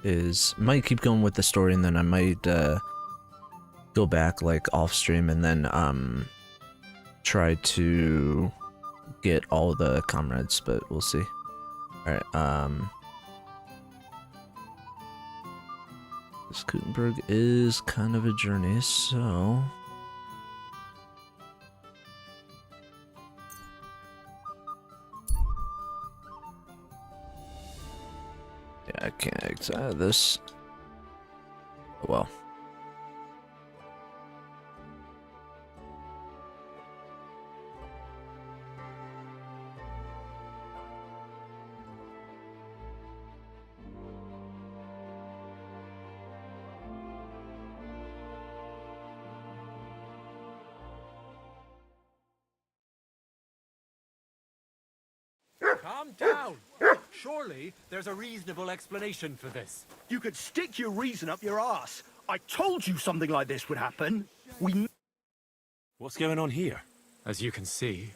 A: is, might keep going with the story, and then I might go back like off stream and then try to get all the comrades, but we'll see. Alright, this Kuttenberg is kind of a journey, so yeah, I can't exit out of this. Well.
V: Calm down. Surely there's a reasonable explanation for this.
N: You could stick your reason up your ass. I told you something like this would happen.
I: What's going on here? As you can see,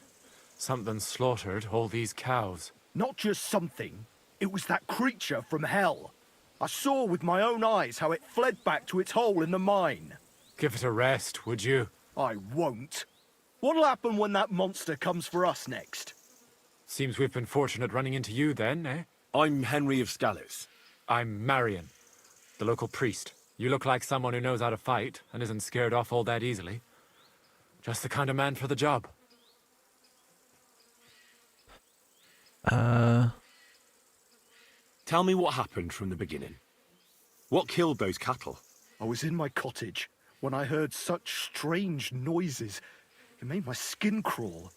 I: something slaughtered all these cows.
N: Not just something. It was that creature from hell. I saw with my own eyes how it fled back to its hole in the mine.
I: Give it a rest, would you?
N: I won't. What'll happen when that monster comes for us next?
I: Seems we've been fortunate running into you then, eh?
C: I'm Henry of Scalitz.
I: I'm Marion, the local priest. You look like someone who knows how to fight and isn't scared off all that easily. Just the kind of man for the job.
C: Tell me what happened from the beginning. What killed those cattle?
N: I was in my cottage when I heard such strange noises. It made my skin crawl.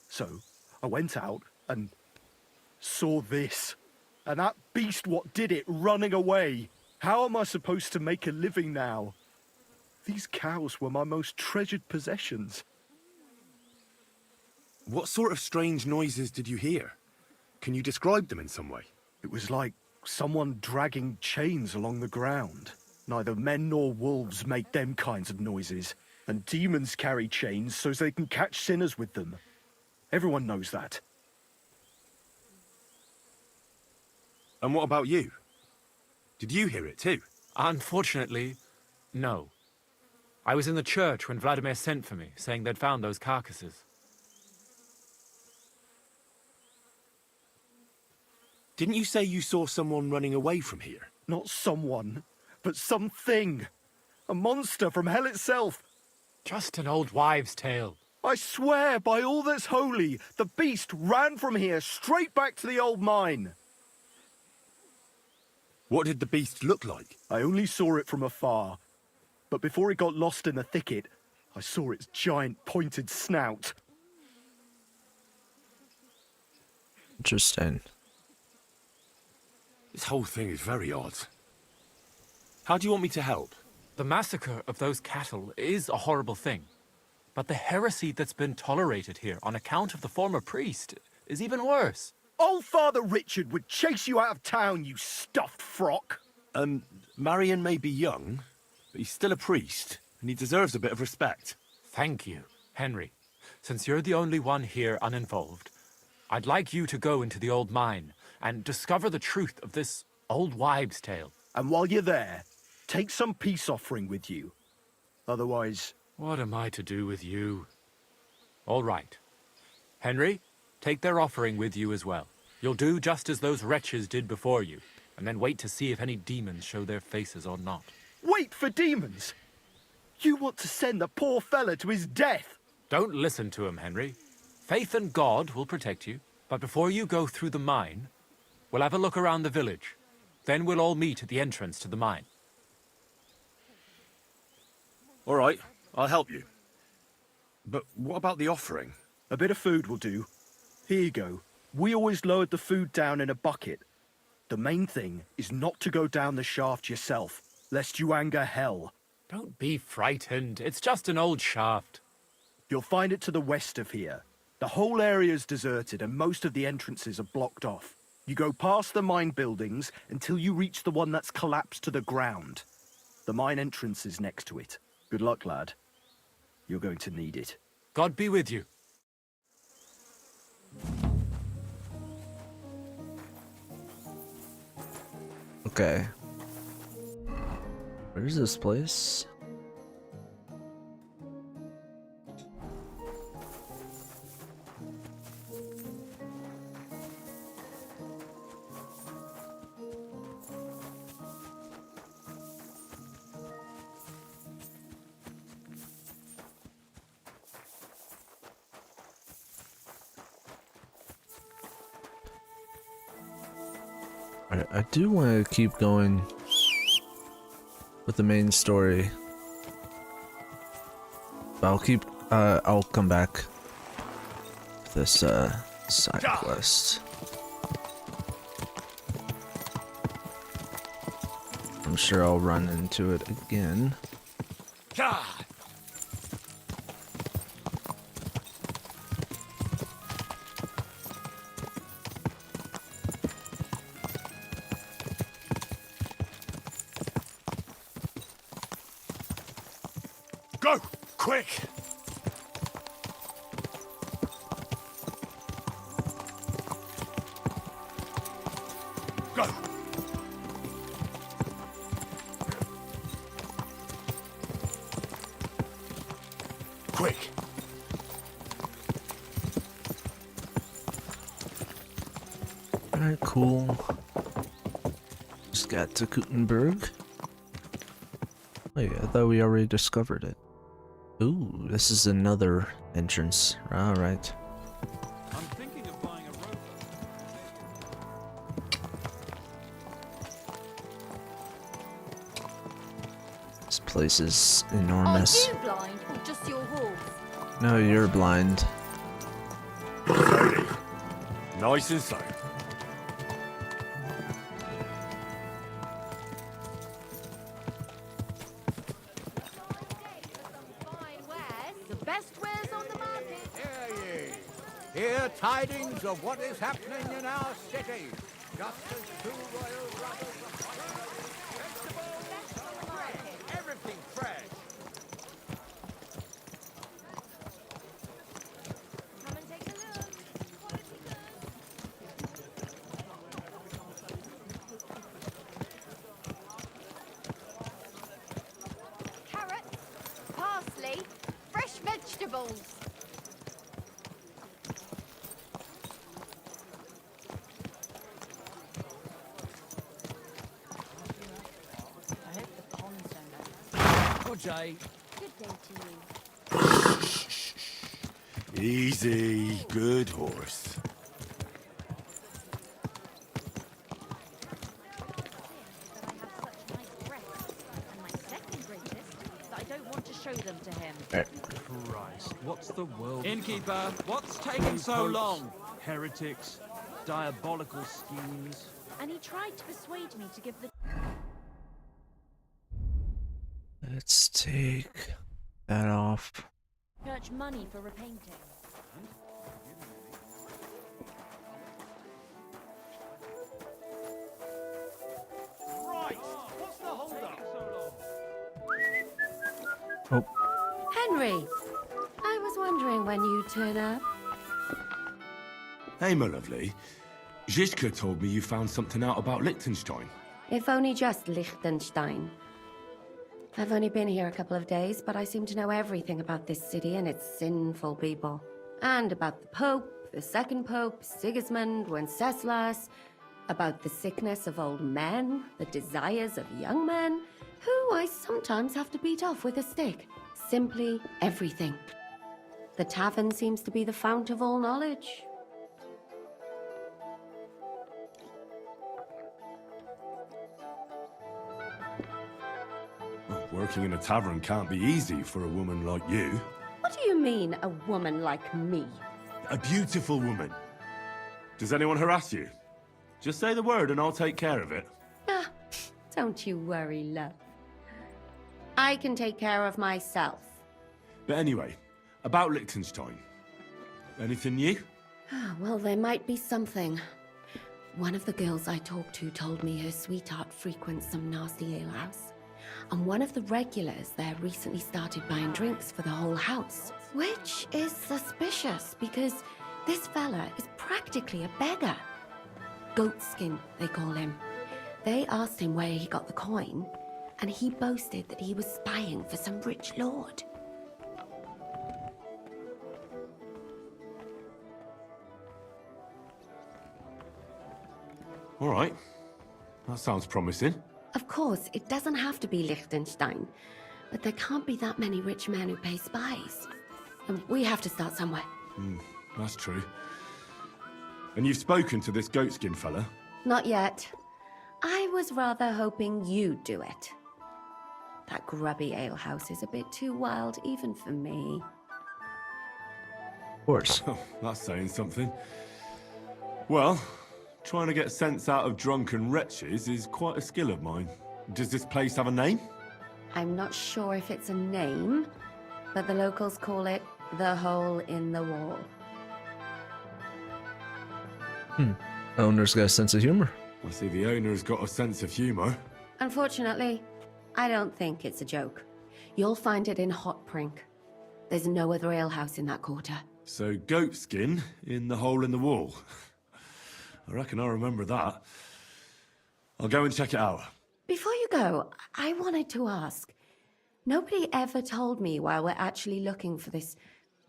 N: So I went out and saw this.
H: And that beast what did it running away. How am I supposed to make a living now? These cows were my most treasured possessions.
I: What sort of strange noises did you hear? Can you describe them in some way?
H: It was like someone dragging chains along the ground. Neither men nor wolves make them kinds of noises. And demons carry chains so they can catch sinners with them. Everyone knows that.
I: And what about you? Did you hear it too?
R: Unfortunately, no. I was in the church when Vladimir sent for me, saying they'd found those carcasses.
I: Didn't you say you saw someone running away from here?
H: Not someone, but something. A monster from hell itself.
R: Just an old wives' tale.
H: I swear by all that's holy, the beast ran from here straight back to the old mine.
I: What did the beast look like?
H: I only saw it from afar. But before it got lost in the thicket, I saw its giant pointed snout.
A: Interesting.
I: This whole thing is very odd. How do you want me to help?
R: The massacre of those cattle is a horrible thing. But the heresy that's been tolerated here on account of the former priest is even worse.
H: Old Father Richard would chase you out of town, you stuffed frock.
I: Marion may be young, but he's still a priest, and he deserves a bit of respect.
R: Thank you, Henry. Since you're the only one here uninvolved, I'd like you to go into the old mine and discover the truth of this old wives' tale.
H: And while you're there, take some peace offering with you. Otherwise...
R: What am I to do with you? All right. Henry, take their offering with you as well. You'll do just as those wretches did before you, and then wait to see if any demons show their faces or not.
H: Wait for demons? You want to send the poor fella to his death?
R: Don't listen to him, Henry. Faith in God will protect you, but before you go through the mine, we'll have a look around the village. Then we'll all meet at the entrance to the mine.
I: All right, I'll help you. But what about the offering?
H: A bit of food will do. Here you go. We always lowered the food down in a bucket. The main thing is not to go down the shaft yourself, lest you anger hell.
R: Don't be frightened. It's just an old shaft.
H: You'll find it to the west of here. The whole area's deserted and most of the entrances are blocked off. You go past the mine buildings until you reach the one that's collapsed to the ground. The mine entrance is next to it. Good luck, lad. You're going to need it.
R: God be with you.
A: Okay. Where's this place? I do want to keep going with the main story, but I'll come back with this side quest. I'm sure I'll run into it again.
C: Go! Quick! Go! Quick!
A: Alright, cool. Just got to Kuttenberg. Oh yeah, I thought we already discovered it. Ooh, this is another entrance. Alright.
K: I'm thinking of buying a rope.
A: This place is enormous.
P: Are you blind or just your horse?
A: No, you're blind.
I: Nice and slow.
N: Hear tidings of what is happening in our city. Just as two royal brothers vegetables, fresh, everything fresh.
F: Come and take a look. Quality goods.
P: Carrots, parsley, fresh vegetables. I hope the ponds don't
N: Good day.
P: Good day to you.
I: Easy, good horse.
P: And my second greatest is that I don't want to show them to him.
K: Christ, what's the world? Innkeeper, what's taking so long? Heretics, diabolical schemes.
P: And he tried to persuade me to give the
A: Let's take that off.
P: church money for repainting.
N: Right, what's the hold-up?
A: Oh,
J: Henry, I was wondering when you'd turn up.
I: Hey, my lovely. Zizka told me you found something out about Liechtenstein.
J: If only just Liechtenstein. I've only been here a couple of days, but I seem to know everything about this city and its sinful people. And about the Pope, the second Pope, Sigismund, Wenceslas, about the sickness of old men, the desires of young men, who I sometimes have to beat off with a stick. Simply everything. The tavern seems to be the fount of all knowledge.
I: Well, working in a tavern can't be easy for a woman like you.
J: What do you mean, a woman like me?
I: A beautiful woman. Does anyone harass you? Just say the word and I'll take care of it.
J: Ah, don't you worry, love. I can take care of myself.
I: But anyway, about Liechtenstein. Anything new?
J: Ah, well, there might be something. One of the girls I talked to told me her sweetheart frequents some nasty alehouse. And one of the regulars there recently started buying drinks for the whole house. Which is suspicious, because this fella is practically a beggar. Goatskin, they call him. They asked him where he got the coin, and he boasted that he was spying for some rich lord.
I: All right. That sounds promising.
J: Of course, it doesn't have to be Liechtenstein, but there can't be that many rich men who pay spies. And we have to start somewhere.
I: That's true. And you've spoken to this goatskin fella?
J: Not yet. I was rather hoping you'd do it. That grubby alehouse is a bit too wild even for me.
A: of course.
I: That's saying something. Well, trying to get sense out of drunken wretches is quite a skill of mine. Does this place have a name?
J: I'm not sure if it's a name, but the locals call it the Hole in the Wall.
A: Owner's got a sense of humor.
I: I see the owner's got a sense of humor.
J: Unfortunately, I don't think it's a joke. You'll find it in Hot Prink. There's no other alehouse in that quarter.
I: So goatskin in the hole in the wall. I reckon I remember that. I'll go and check it out.
J: Before you go, I wanted to ask. Nobody ever told me why we're actually looking for this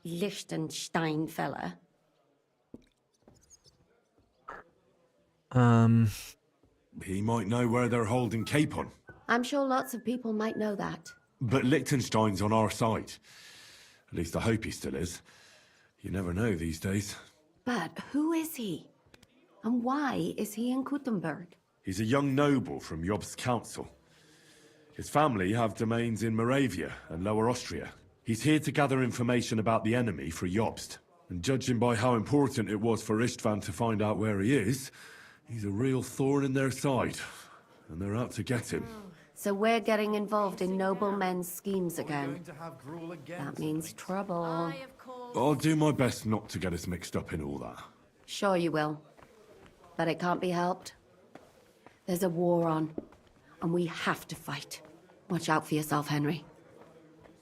J: Liechtenstein fella.
I: He might know where they're holding Capon.
J: I'm sure lots of people might know that.
I: But Liechtenstein's on our side. At least I hope he still is. You never know these days.
J: But who is he? And why is he in Kuttenberg?
I: He's a young noble from Jobst's council. His family have domains in Moravia and Lower Austria. He's here to gather information about the enemy for Jobst. And judging by how important it was for Istvan to find out where he is, he's a real thorn in their side. And they're out to get him.
J: So we're getting involved in noblemen's schemes again. That means trouble.
P: I, of course,
C: I'll do my best not to get us mixed up in all that.
J: Sure you will. But it can't be helped. There's a war on, and we have to fight. Watch out for yourself, Henry.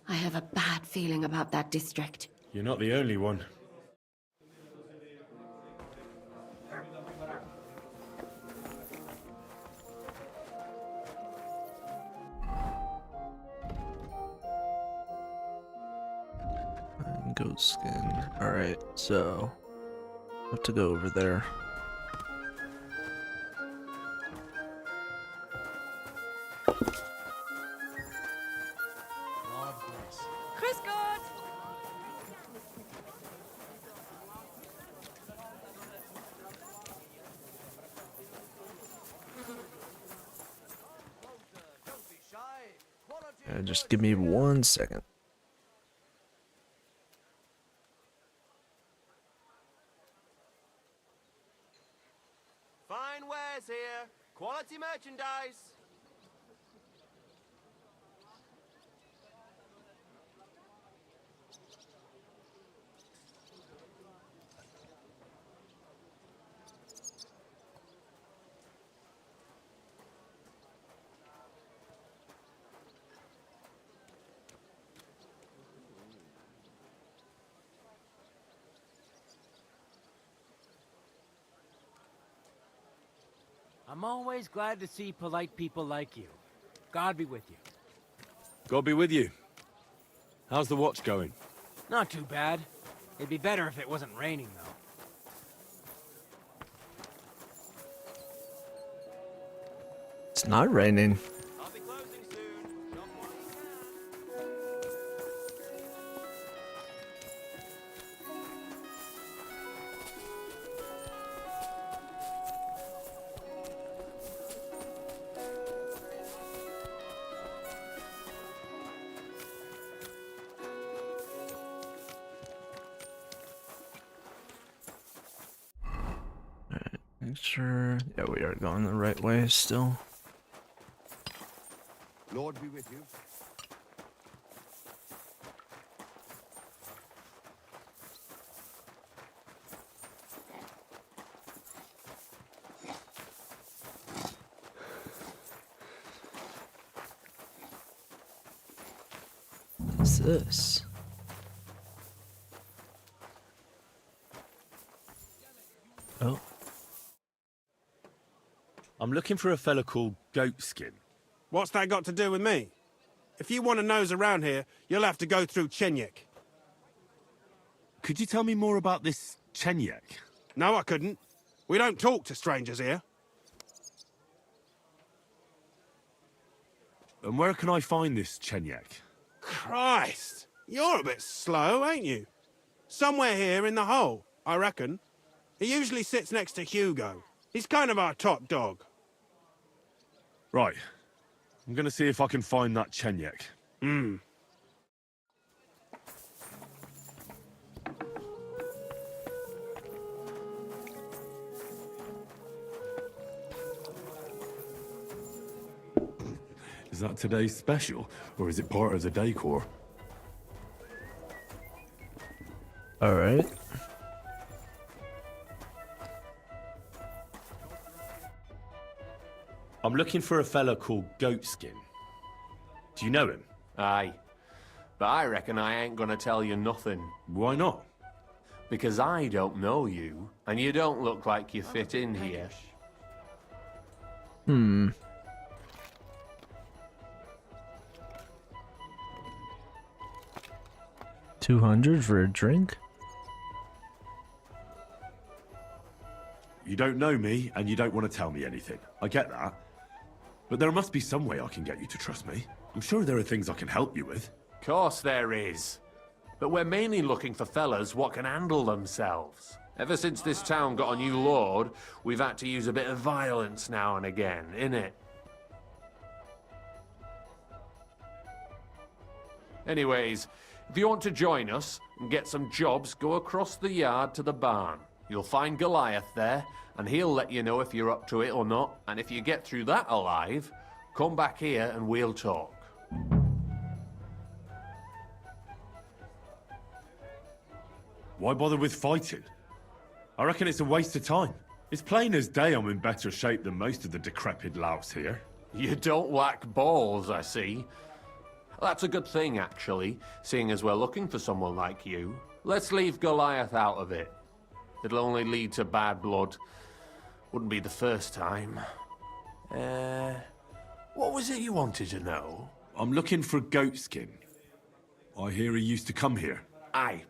J: I have a bad feeling about that district.
I: You're not the only one.
A: Goat skin. Alright, so I have to go over there.
F: Chris God!
A: Just give me 1 second.
S: Fine wares here. Quality merchandise.
E: I'm always glad to see polite people like you. God be with you.
I: God be with you. How's the watch going?
E: Not too bad. It'd be better if it wasn't raining, though.
A: It's not raining. Make sure. Yeah, we are going the right way still.
U: Lord be with you.
A: What is this? Oh.
I: I'm looking for a fella called Goatskin.
M: What's that got to do with me? If you want to nose around here, you'll have to go through Chenyek.
I: Could you tell me more about this Chenyek?
M: No, I couldn't. We don't talk to strangers here.
I: And where can I find this Chenyek?
M: Christ! You're a bit slow, ain't you? Somewhere here in the hole, I reckon. He usually sits next to Hugo. He's kind of our top dog.
I: Right. I'm gonna see if I can find that Chenyek. Is that today's special, or is it part of the decor?
A: Alright.
I: I'm looking for a fella called Goatskin. Do you know him?
O: Aye. But I reckon I ain't gonna tell you nothing.
I: Why not?
O: Because I don't know you, and you don't look like you fit in here.
A: 200 for a drink?
I: You don't know me, and you don't want to tell me anything. I get that. But there must be some way I can get you to trust me. I'm sure there are things I can help you with.
O: Course there is. But we're mainly looking for fellas what can handle themselves. Ever since this town got a new lord, we've had to use a bit of violence now and again, innit? Anyways, if you want to join us and get some jobs, go across the yard to the barn. You'll find Goliath there, and he'll let you know if you're up to it or not. And if you get through that alive, come back here and we'll talk.
I: Why bother with fighting? I reckon it's a waste of time. It's plain as day I'm in better shape than most of the decrepit louts here.
O: You don't lack balls, I see. That's a good thing, actually, seeing as we're looking for someone like you. Let's leave Goliath out of it. It'll only lead to bad blood. Wouldn't be the first time. What was it you wanted to know?
I: I'm looking for Goatskin. I hear he used to come here.
O: Aye.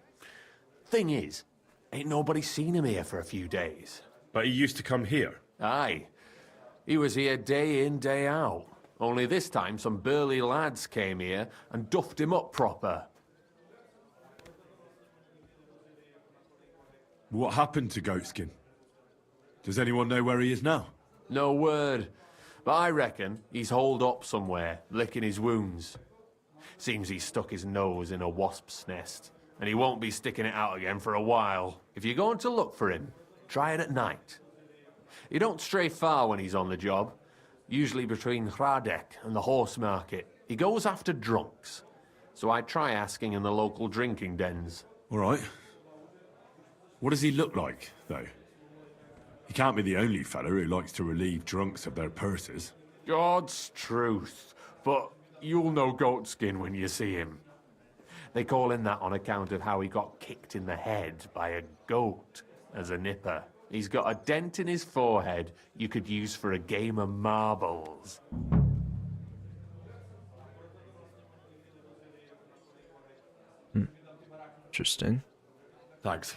O: Thing is, ain't nobody seen him here for a few days.
I: But he used to come here?
O: Aye. He was here day in, day out. Only this time some burly lads came here and duffed him up proper.
I: What happened to Goatskin? Does anyone know where he is now?
O: No word. But I reckon he's holed up somewhere, licking his wounds. Seems he stuck his nose in a wasp's nest, and he won't be sticking it out again for a while. If you're going to look for him, try it at night. You don't stray far when he's on the job. Usually between Hradek and the horse market. He goes after drunks. So I try asking in the local drinking dens.
I: All right. What does he look like, though? He can't be the only fella who likes to relieve drunks of their purses.
O: God's truth. But you'll know Goatskin when you see him. They call him that on account of how he got kicked in the head by a goat as a nipper. He's got a dent in his forehead you could use for a game of marbles.
A: Interesting.
I: Thanks.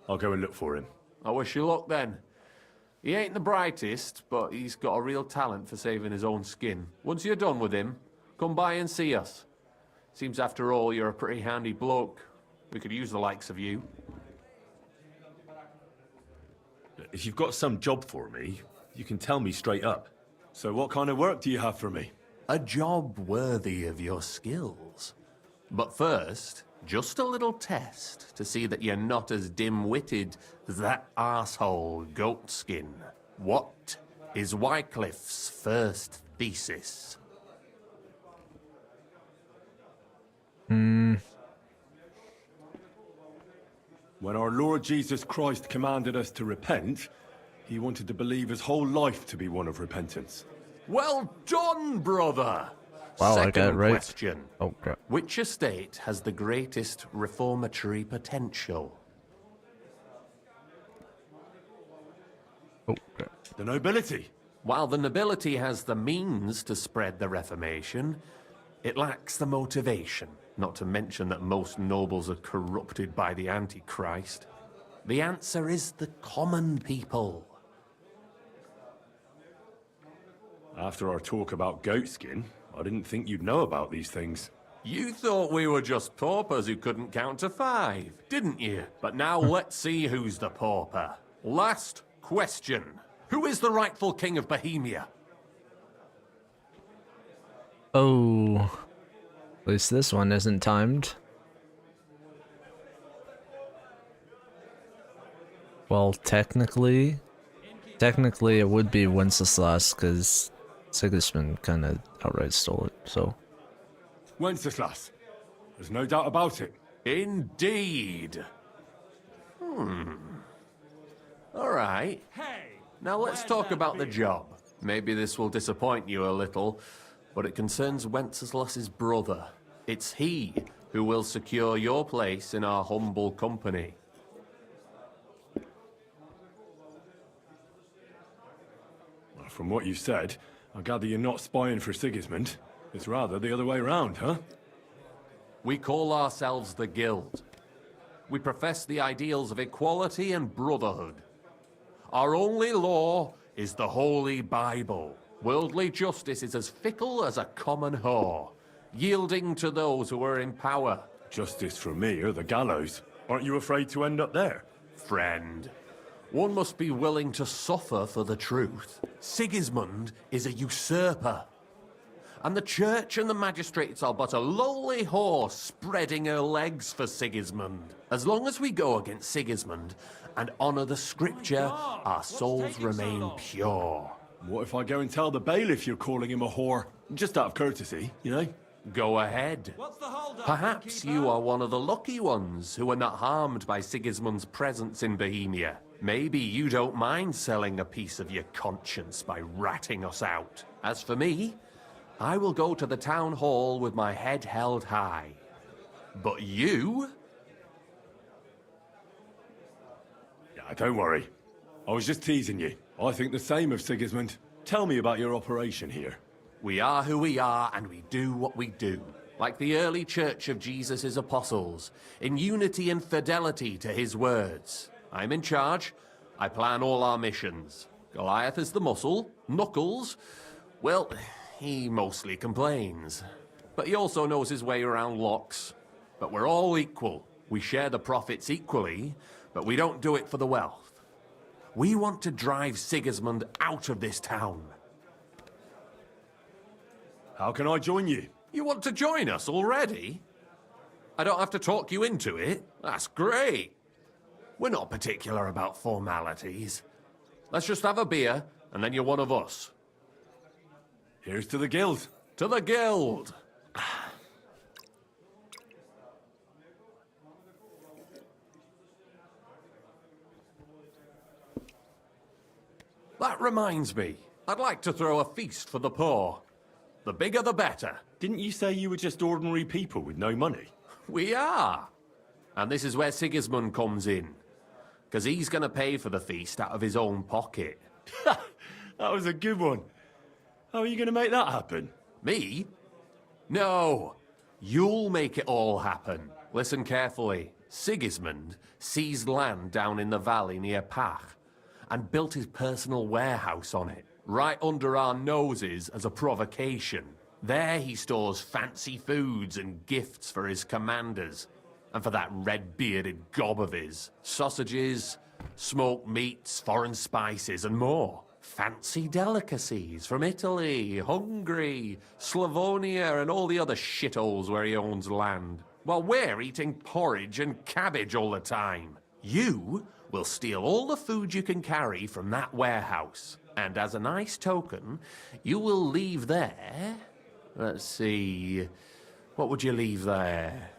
I: I'll go and look for him.
O: I wish you luck then. He ain't the brightest, but he's got a real talent for saving his own skin. Once you're done with him, come by and see us. Seems after all you're a pretty handy bloke. We could use the likes of you.
I: If you've got some job for me, you can tell me straight up. So what kind of work do you have for me?
O: A job worthy of your skills. But first, just a little test to see that you're not as dim-witted as that arsehole Goatskin. What is Wycliffe's first thesis?
I: When our Lord Jesus Christ commanded us to repent, he wanted to believe his whole life to be one of repentance.
O: Well done, brother!
A: Wow,
O: Second
A: I got it right.
O: question.
A: Oh, crap.
O: Which estate has the greatest reformatory potential?
A: Oh, crap.
I: The nobility.
O: While the nobility has the means to spread the Reformation, it lacks the motivation, not to mention that most nobles are corrupted by the Antichrist. The answer is the common people.
I: After our talk about Goatskin, I didn't think you'd know about these things.
O: You thought we were just paupers who couldn't count to 5, didn't you? But now let's see who's the pauper. Last question. Who is the rightful king of Bohemia?
A: Oh. At least this one isn't timed. Well, technically it would be Wenceslas, because Sigismund kind of outright stole it, so.
I: Wenceslas. There's no doubt about it.
O: Indeed. All right. Now let's talk about the job. Maybe this will disappoint you a little, but it concerns Wenceslas's brother. It's he who will secure your place in our humble company.
I: From what you said, I gather you're not spying for Sigismund. It's rather the other way around, huh?
O: We call ourselves the Guild. We profess the ideals of equality and brotherhood. Our only law is the Holy Bible. Worldly justice is as fickle as a common whore, yielding to those who are in power.
I: Justice for me or the gallows. Aren't you afraid to end up there?
O: Friend, one must be willing to suffer for the truth. Sigismund is a usurper. And the church and the magistrates are but a lowly whore spreading her legs for Sigismund. As long as we go against Sigismund and honor the scripture, our souls remain pure.
I: What if I go and tell the bailiff you're calling him a whore? Just out of courtesy, you know?
O: Go ahead. Perhaps you are one of the lucky ones who are not harmed by Sigismund's presence in Bohemia. Maybe you don't mind selling a piece of your conscience by ratting us out. As for me, I will go to the town hall with my head held high. But you?
I: Yeah, don't worry. I was just teasing you. I think the same of Sigismund. Tell me about your operation here.
O: We are who we are, and we do what we do. Like the early church of Jesus' apostles, in unity and fidelity to his words. I'm in charge. I plan all our missions. Goliath is the muscle. Knuckles, well, he mostly complains. But he also knows his way around locks. But we're all equal. We share the profits equally, but we don't do it for the wealth. We want to drive Sigismund out of this town.
I: How can I join you?
O: You want to join us already? I don't have to talk you into it. That's great. We're not particular about formalities. Let's just have a beer, and then you're one of us.
I: Here's to the guild.
O: To the guild! That reminds me. I'd like to throw a feast for the poor. The bigger the better.
I: Didn't you say you were just ordinary people with no money?
O: We are. And this is where Sigismund comes in. Because he's going to pay for the feast out of his own pocket.
I: That was a good one. How are you going to make that happen?
O: Me? No. You'll make it all happen. Listen carefully. Sigismund seized land down in the valley near Pach and built his personal warehouse on it, right under our noses as a provocation. There he stores fancy foods and gifts for his commanders, and for that red-bearded gob of his. Sausages, smoked meats, foreign spices, and more. Fancy delicacies from Italy, Hungary, Slavonia, and all the other shitholes where he owns land. While we're eating porridge and cabbage all the time. You will steal all the food you can carry from that warehouse. And as a nice token, you will leave there... Let's see... What would you leave there?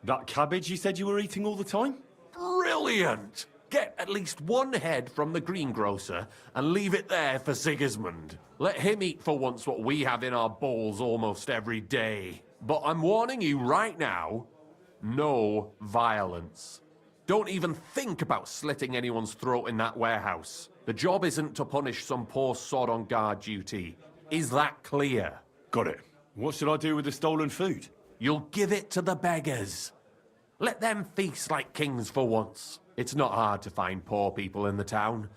I: That cabbage you said you were eating all the time?
O: Brilliant! Get at least one head from the greengrocer and leave it there for Sigismund. Let him eat for once what we have in our bowls almost every day. But I'm warning you right now, no violence. Don't even think about slitting anyone's throat in that warehouse. The job isn't to punish some poor sod on guard duty. Is that clear?
I: Got it. What should I do with the stolen food?
O: You'll give it to the beggars. Let them feast like kings for once. It's not hard to find poor people in the town.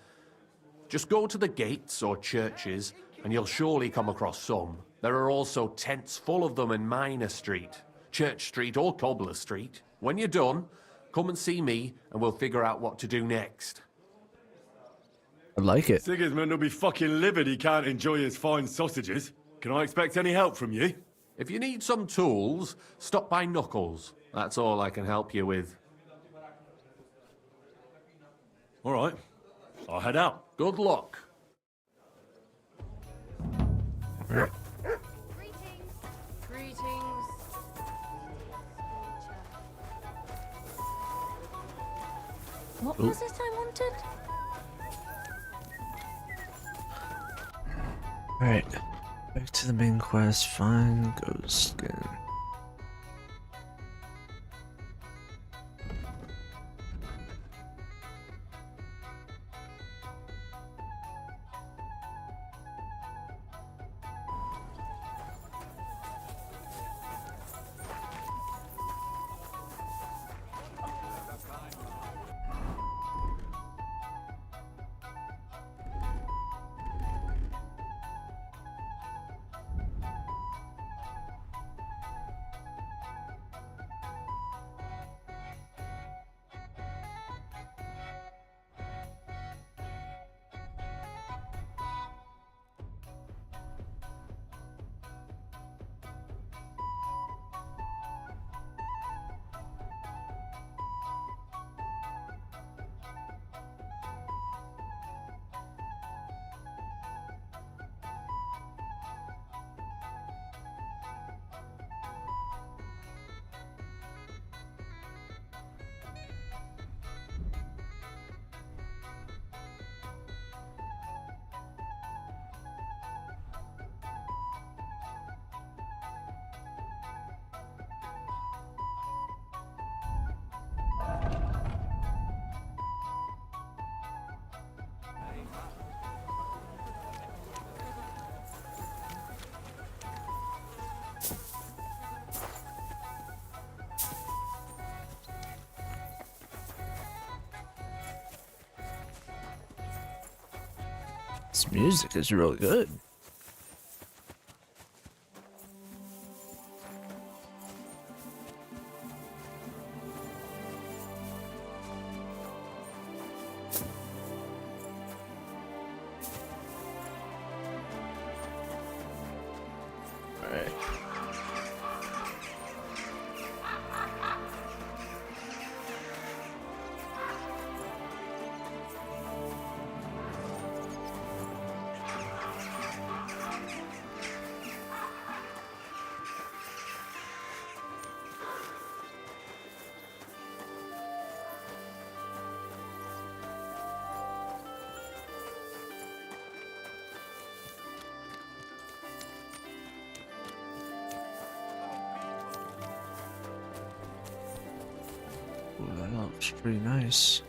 O: Just go to the gates or churches, and you'll surely come across some. There are also tents full of them in Minor Street, Church Street or Cobbler Street. When you're done, come and see me, and we'll figure out what to do next.
A: I like it.
I: Sigismund will be fucking livid he can't enjoy his fine sausages. Can I expect any help from you?
O: If you need some tools, stop by Knuckles. That's all I can help you with.
I: All right. I'll head out.
O: Good luck.
A: Right.
F: Greetings.
P: What
A: Ooh.
P: was it I wanted?
A: Alright. Back to the main quest. Find Ghost Skin. This music is really good. Alright. Ooh, that looks pretty nice.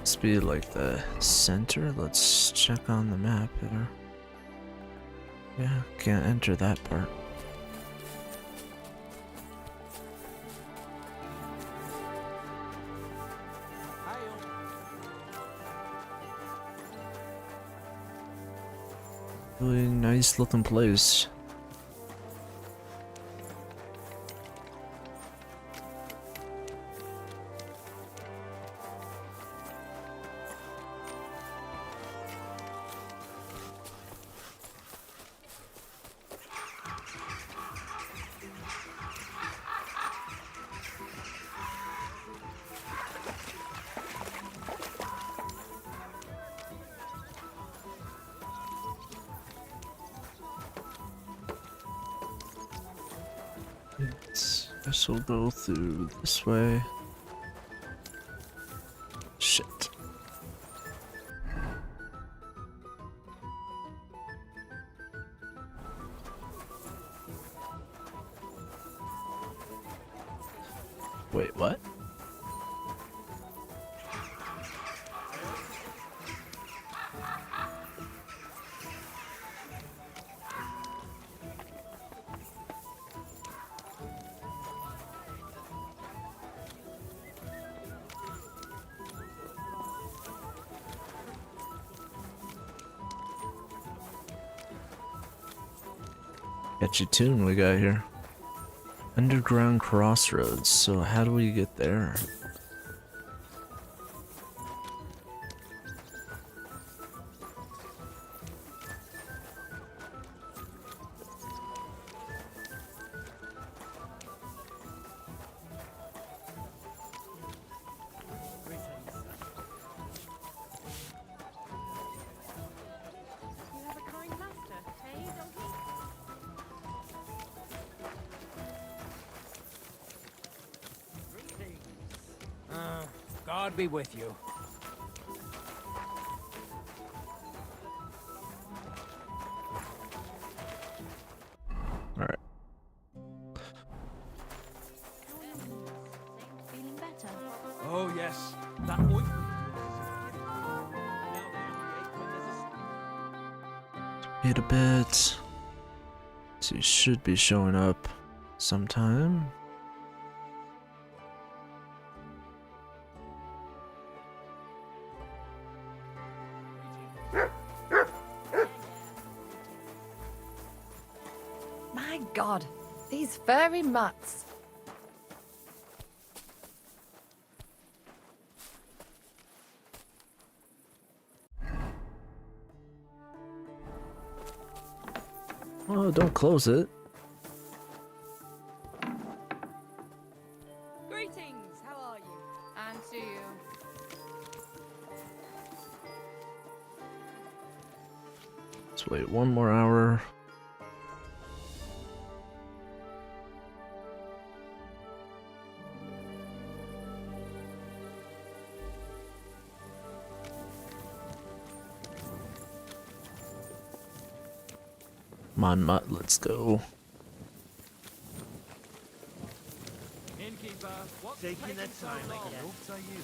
A: Must be like the center. Let's check on the map here. Yeah, can't enter that part. Really nice looking place. Guess we'll go through this way. Shit. Wait, what? Catchy tune we got here. Underground crossroads, so how do we get there?
P: You have a kind master, hey, donkey?
E: God be with you.
A: Alright.
P: Feeling better?
K: Oh, yes. That ointment.
A: Wait a bit. So he should be showing up sometime.
F: My God, these furry mutts.
A: Oh, don't close it.
P: Greetings, how are you? And to you.
A: Let's wait one more hour. Come on, Mutt, let's go.
K: Innkeeper, what's
N: Taking their time, I
K: long?
N: guess.
K: Are you?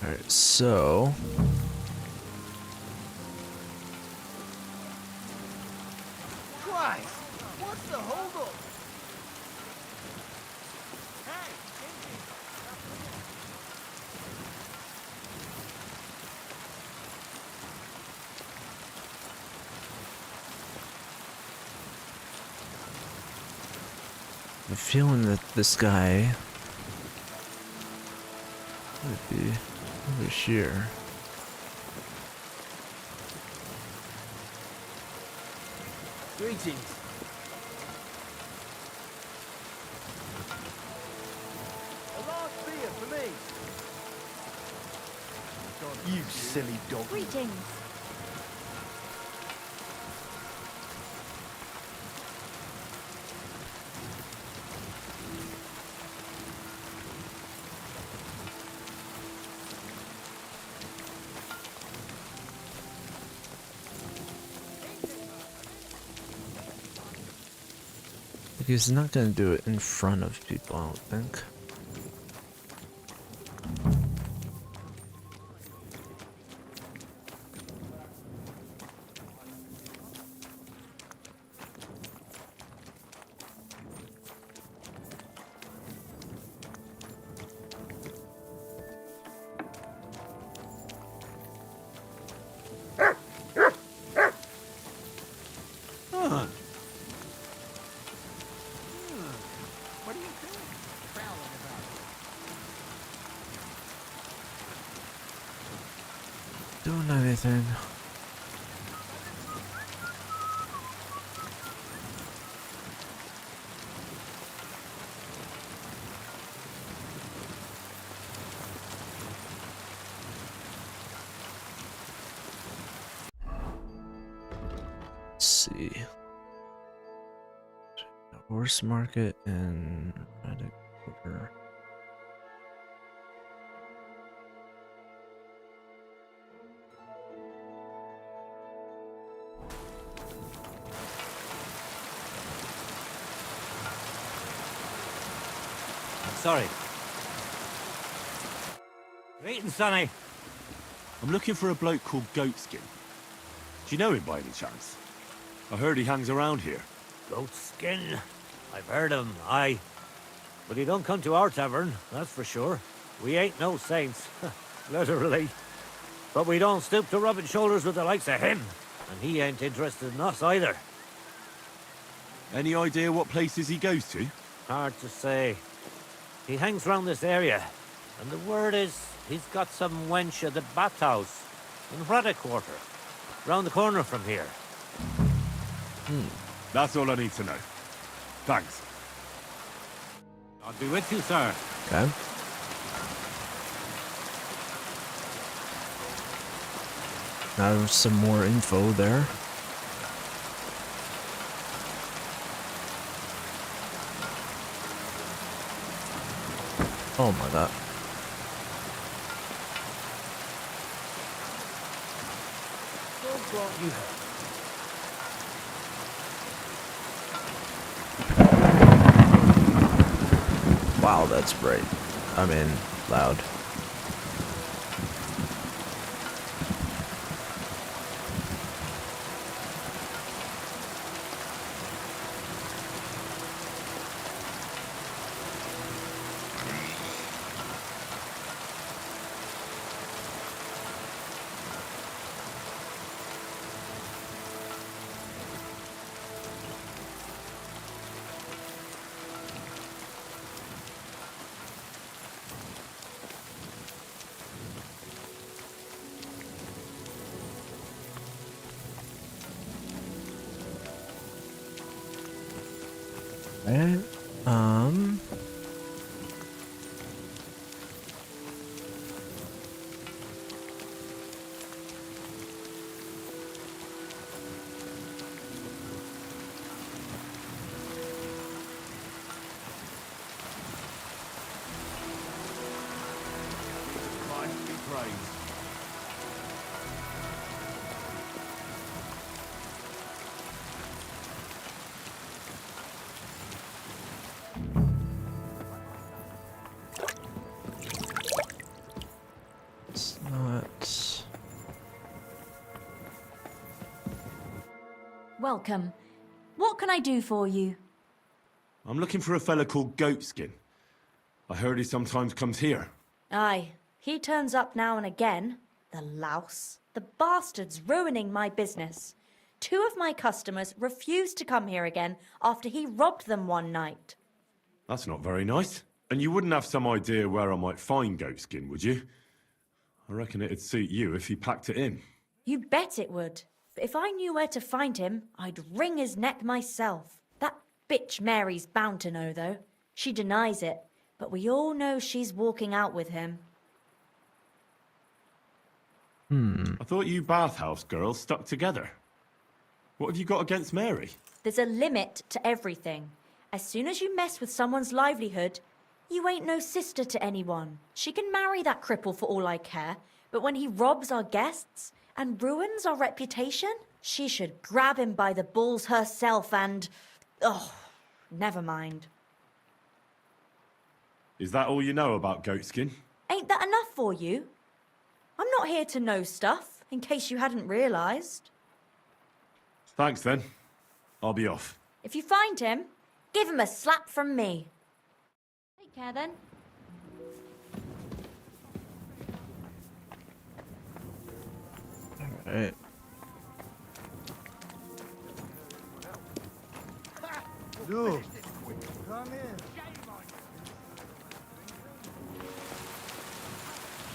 A: Alright, so
Q: Guys, what's the holdup?
A: I'm feeling that this guy would be over here.
Q: Greetings. A large beer for me.
H: You silly dog.
P: Greetings.
A: He's not gonna do it in front of people, I don't think. Doing anything. Let's see. Horse market and Reddick Quarter.
G: Sorry. Greeting, Sonny.
I: I'm looking for a bloke called Goatskin. Do you know him by any chance? I heard he hangs around here.
G: Goatskin. I've heard of him, aye. But he don't come to our tavern, that's for sure. We ain't no saints, literally. But we don't stoop to rubbing shoulders with the likes of him. And he ain't interested in us either.
I: Any idea what places he goes to?
G: Hard to say. He hangs round this area, and the word is he's got some wench at the bathhouse in Reddick Quarter, round the corner from here.
I: That's all I need to know. Thanks.
G: I'll be with you, sir.
A: Okay. Now some more info there. Oh my god. Wow, that's bright. I mean, loud. Right.
N: Christ be praised.
A: It's not.
P: Welcome.
B: What can I do for you?
I: I'm looking for a fella called Goatskin. I heard he sometimes comes here.
P: Aye, he turns up now and again. The louse. The bastard's ruining my business. 2 of my customers refused to come here again after he robbed them one night.
I: That's not very nice. And you wouldn't have some idea where I might find Goatskin, would you? I reckon it'd suit you if he packed it in.
P: You bet it would. But if I knew where to find him, I'd wring his neck myself. That bitch Mary's bound to know, though. She denies it, but we all know she's walking out with him.
I: I thought you bathhouse girls stuck together. What have you got against Mary?
P: There's a limit to everything. As soon as you mess with someone's livelihood, you ain't no sister to anyone. She can marry that cripple for all I care, but when he robs our guests and ruins our reputation, she should grab him by the balls herself and... oh, never mind.
I: Is that all you know about Goatskin?
P: Ain't that enough for you? I'm not here to know stuff, in case you hadn't realised.
I: Thanks then. I'll be off.
P: If you find him, give him a slap from me.
B: Take care then.
A: Alright.
N: Look, come in.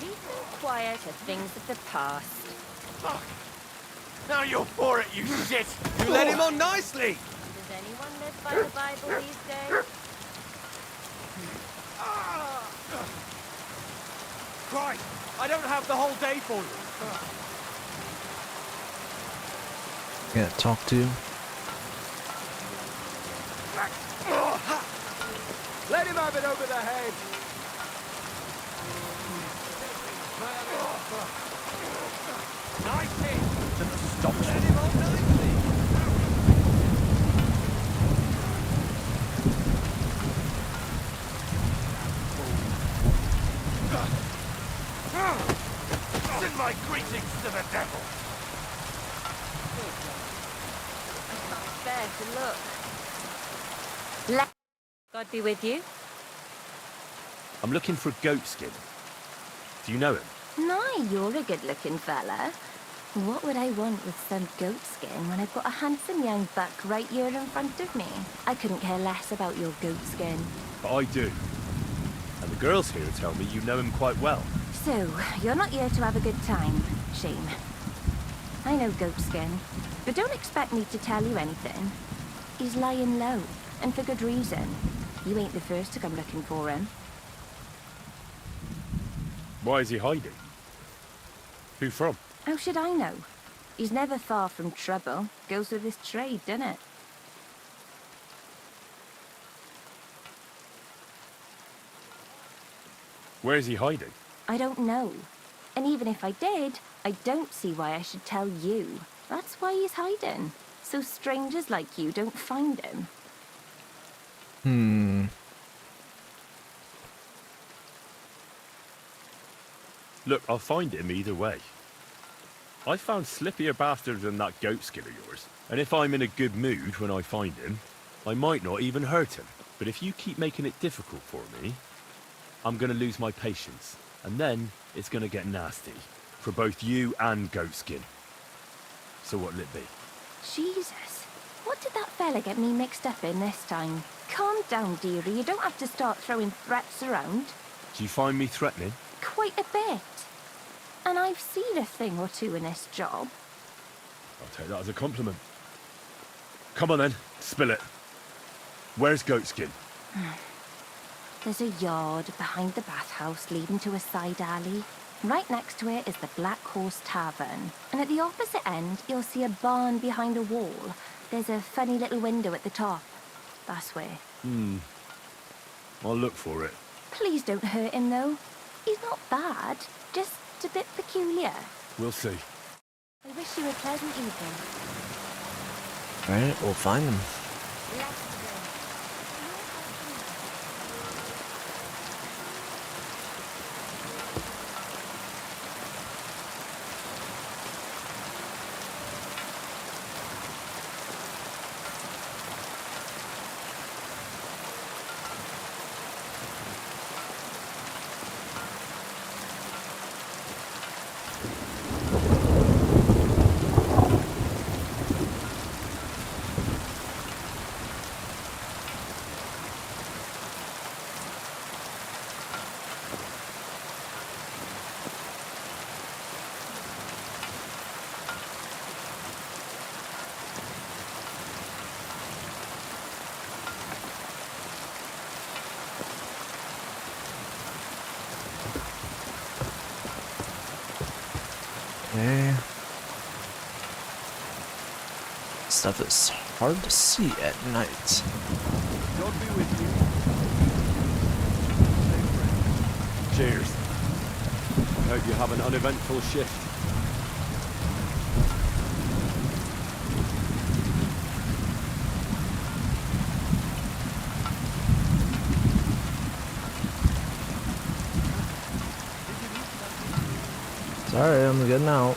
F: Keep quiet are things of the past.
N: Fuck! Now you're for it, you shit! You led him on nicely!
F: Does anyone live by the Bible these days?
N: Christ! I don't have the whole day for you.
A: Can't talk to.
N: Let him have it over the head! Nice hit! Stop! Let him on nicely! Send my greetings to the devil!
F: It's not fair to look. God be with you.
I: I'm looking for Goatskin. Do you know him?
F: No, you're a good-looking fella. What would I want with some goat skin when I've got a handsome young buck right here in front of me? I couldn't care less about your goat skin.
I: But I do. And the girls here tell me you know him quite well.
F: So, you're not here to have a good time. Shame. I know goat skin, but don't expect me to tell you anything. He's lying low, and for good reason. You ain't the first to come looking for him.
I: Why is he hiding? Who from?
F: How should I know? He's never far from trouble. Goes with his trade, doesn't it?
I: Where is he hiding?
F: I don't know. And even if I did, I don't see why I should tell you. That's why he's hiding. So strangers like you don't find him.
I: Look, I'll find him either way. I found slippier bastards than that Goatskin of yours. And if I'm in a good mood when I find him, I might not even hurt him. But if you keep making it difficult for me, I'm gonna lose my patience. And then it's gonna get nasty. For both you and Goatskin. So what'll it be?
F: Jesus. What did that fella get me mixed up in this time? Calm down, dearie. You don't have to start throwing threats around.
I: Do you find me threatening?
F: Quite a bit. And I've seen a thing or two in this job.
I: I'll take that as a compliment. Come on then, spill it. Where's Goatskin?
F: There's a yard behind the bathhouse leading to a side alley. Right next to it is the Black Horse Tavern. And at the opposite end, you'll see a barn behind a wall. There's a funny little window at the top. That's where.
I: I'll look for it.
F: Please don't hurt him, though. He's not bad, just a bit peculiar.
I: We'll see.
F: I wish you a pleasant evening.
A: Alright, we'll find them. Stuff is hard to see at night.
I: God be with you. Cheers. Hope you have an uneventful shift.
A: Sorry, I'm getting out.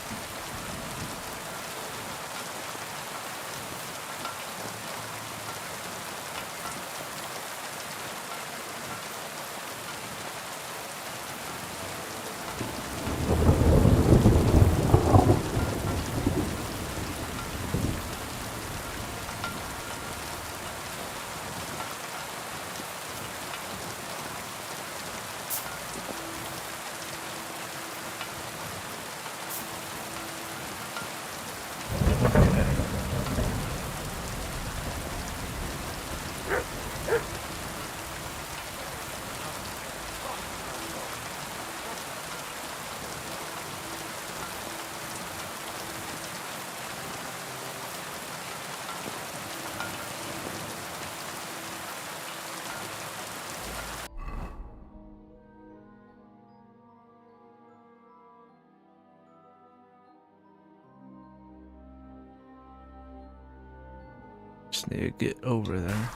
A: Just need to get over there.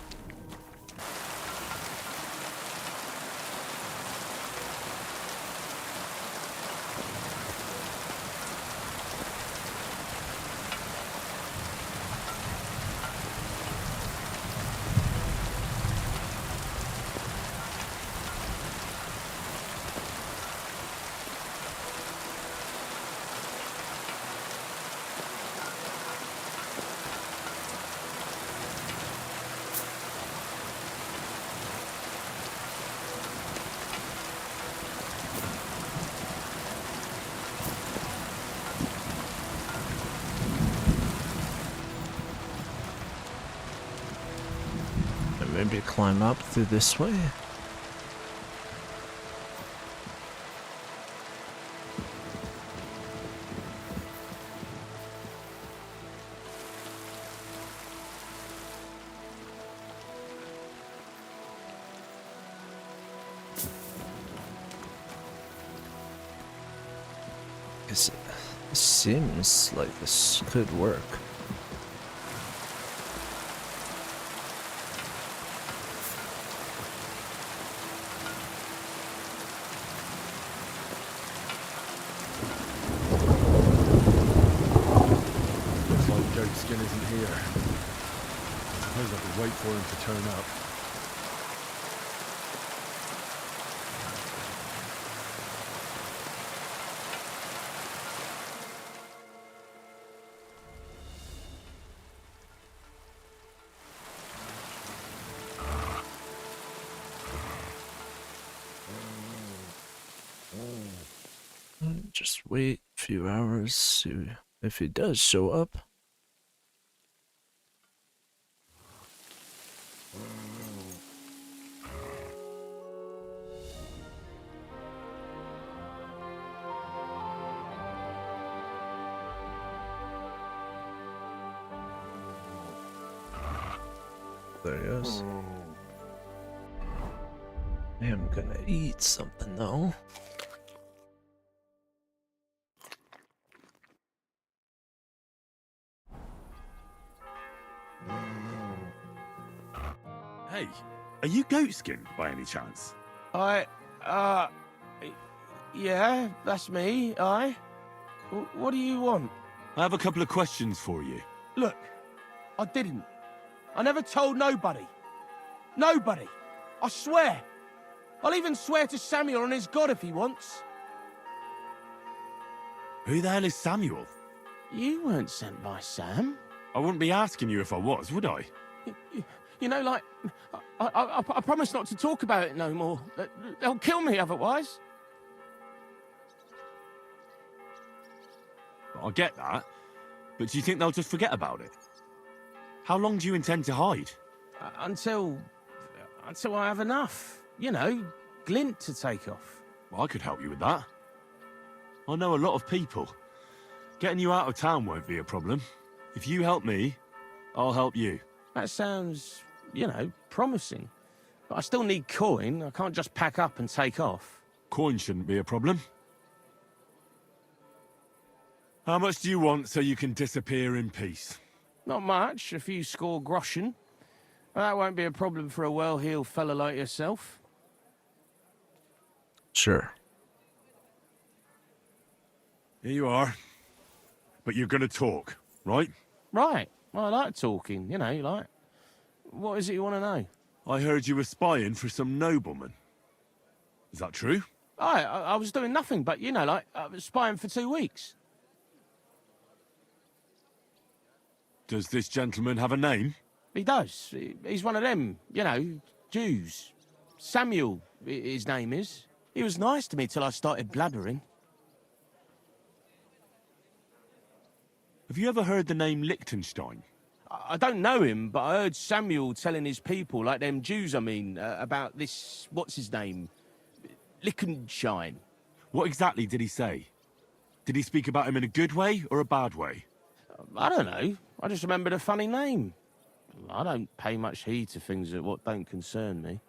A: Maybe climb up through this way. It seems like this could work.
I: Skin isn't here. I suppose I could wait for him to turn up.
A: Just wait a few hours, see if he does show up. There he is. I am gonna eat something though.
I: Hey, are you goatskin by any chance?
Q: Yeah, that's me, What do you want?
I: I have a couple of questions for you.
Q: Look, I didn't. I never told nobody. Nobody. I swear. I'll even swear to Samuel and his God if he wants.
I: Who the hell is Samuel?
Q: You weren't sent by Sam.
I: I wouldn't be asking you if I was, would I?
Q: You know, like, I promise not to talk about it no more. They'll kill me otherwise.
I: I get that, but do you think they'll just forget about it? How long do you intend to hide?
Q: Until I have enough. You know, glint to take off.
I: Well, I could help you with that. I know a lot of people. Getting you out of town won't be a problem. If you help me, I'll help you.
Q: That sounds, promising. But I still need coin. I can't just pack up and take off.
I: Coin shouldn't be a problem. How much do you want so you can disappear in peace?
Q: Not much, a few score groschen. That won't be a problem for a well-heeled fella like yourself.
A: Sure.
I: Here you are. But you're gonna talk, right?
Q: Right. Well, I like talking, like... What is it you want to know?
I: I heard you were spying for some nobleman. Is that true?
Q: I was doing nothing but, I was spying for 2 weeks.
I: Does this gentleman have a name?
Q: He does. He's one of them, Jews. Samuel, his name is. He was nice to me till I started blabbering.
I: Have you ever heard the name Liechtenstein?
Q: I don't know him, but I heard Samuel telling his people, like them Jews, about this, what's his name? Liechtenstein.
I: What exactly did he say? Did he speak about him in a good way or a bad way?
Q: I don't know. I just remembered a funny name. I don't pay much heed to things that what don't concern me.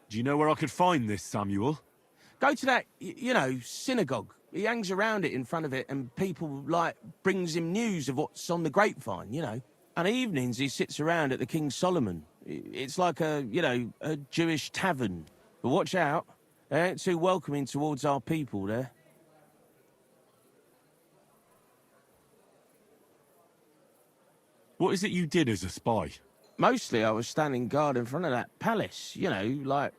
I: Do you know where I could find this Samuel?
Q: Go to that, synagogue. He hangs around it in front of it, and people, brings him news of what's on the grapevine, And evenings he sits around at the King Solomon. It's like a Jewish tavern. But watch out. They ain't too welcoming towards our people there.
I: What is it you did as a spy?
Q: Mostly I was standing guard in front of that palace, like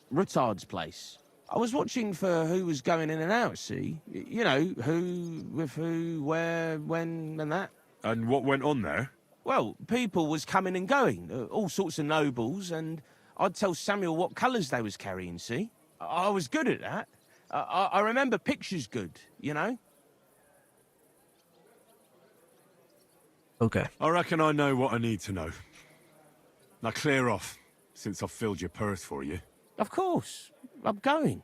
Q: Rutard's place. I was watching for who was going in and out, see? Who, with who, where, when, and that.
I: And what went on there?
Q: Well, people was coming and going, all sorts of nobles, and I'd tell Samuel what colours they was carrying, see? I was good at that. I remember pictures good,
A: Okay.
I: I reckon I know what I need to know. Now clear off, since I've filled your purse for you.
Q: Of course. I'm going.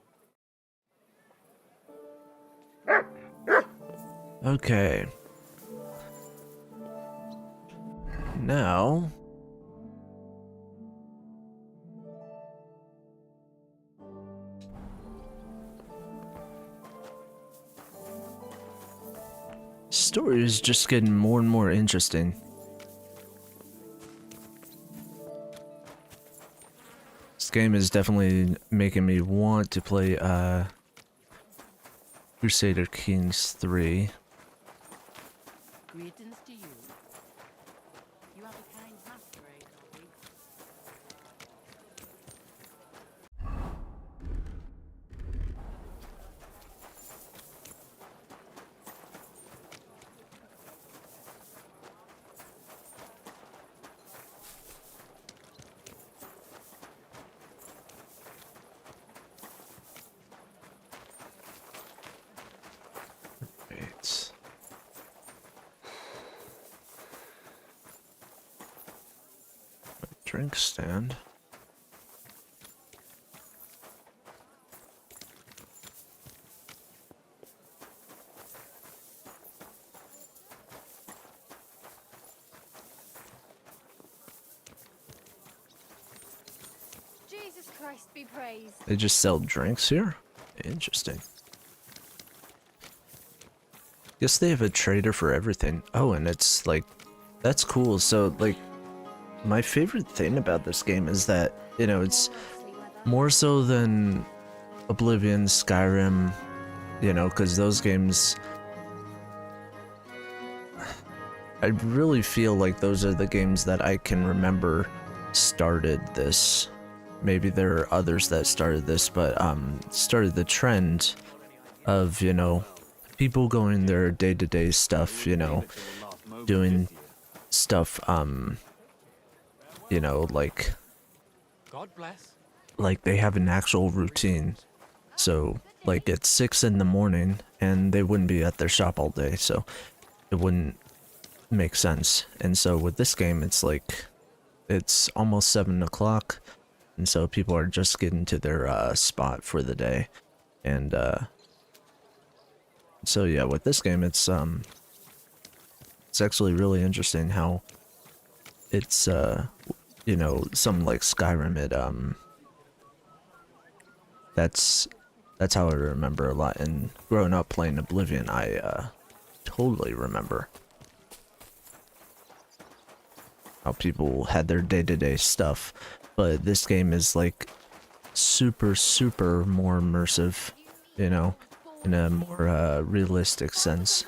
A: Okay. Now... story is just getting more and more interesting. This game is definitely making me want to play Crusader Kings 3.
D: Greetings to you. You have a kind masquerade, don't you?
A: Right. Drink stand.
L: Jesus Christ be praised.
A: They just sell drinks here? Interesting. Guess they have a trader for everything. Oh, and it's like, that's cool. So like, my favorite thing about this game is that, it's more so than Oblivion, Skyrim, because those games, I really feel like those are the games that I can remember started this. Maybe there are others that started this, but started the trend of, people going their day-to-day stuff, doing stuff, like,
R: God bless.
A: like they have an actual routine. So, like, it's 6 in the morning, and they wouldn't be at their shop all day, so it wouldn't make sense. And so with this game, it's like, it's almost 7 o'clock, and so people are just getting to their spot for the day. And So yeah, with this game, it's actually really interesting how it's you know, something like Skyrim. That's how I remember a lot. And growing up playing Oblivion, I totally remember how people had their day-to-day stuff, but this game is like super more immersive, you know, in a more realistic sense.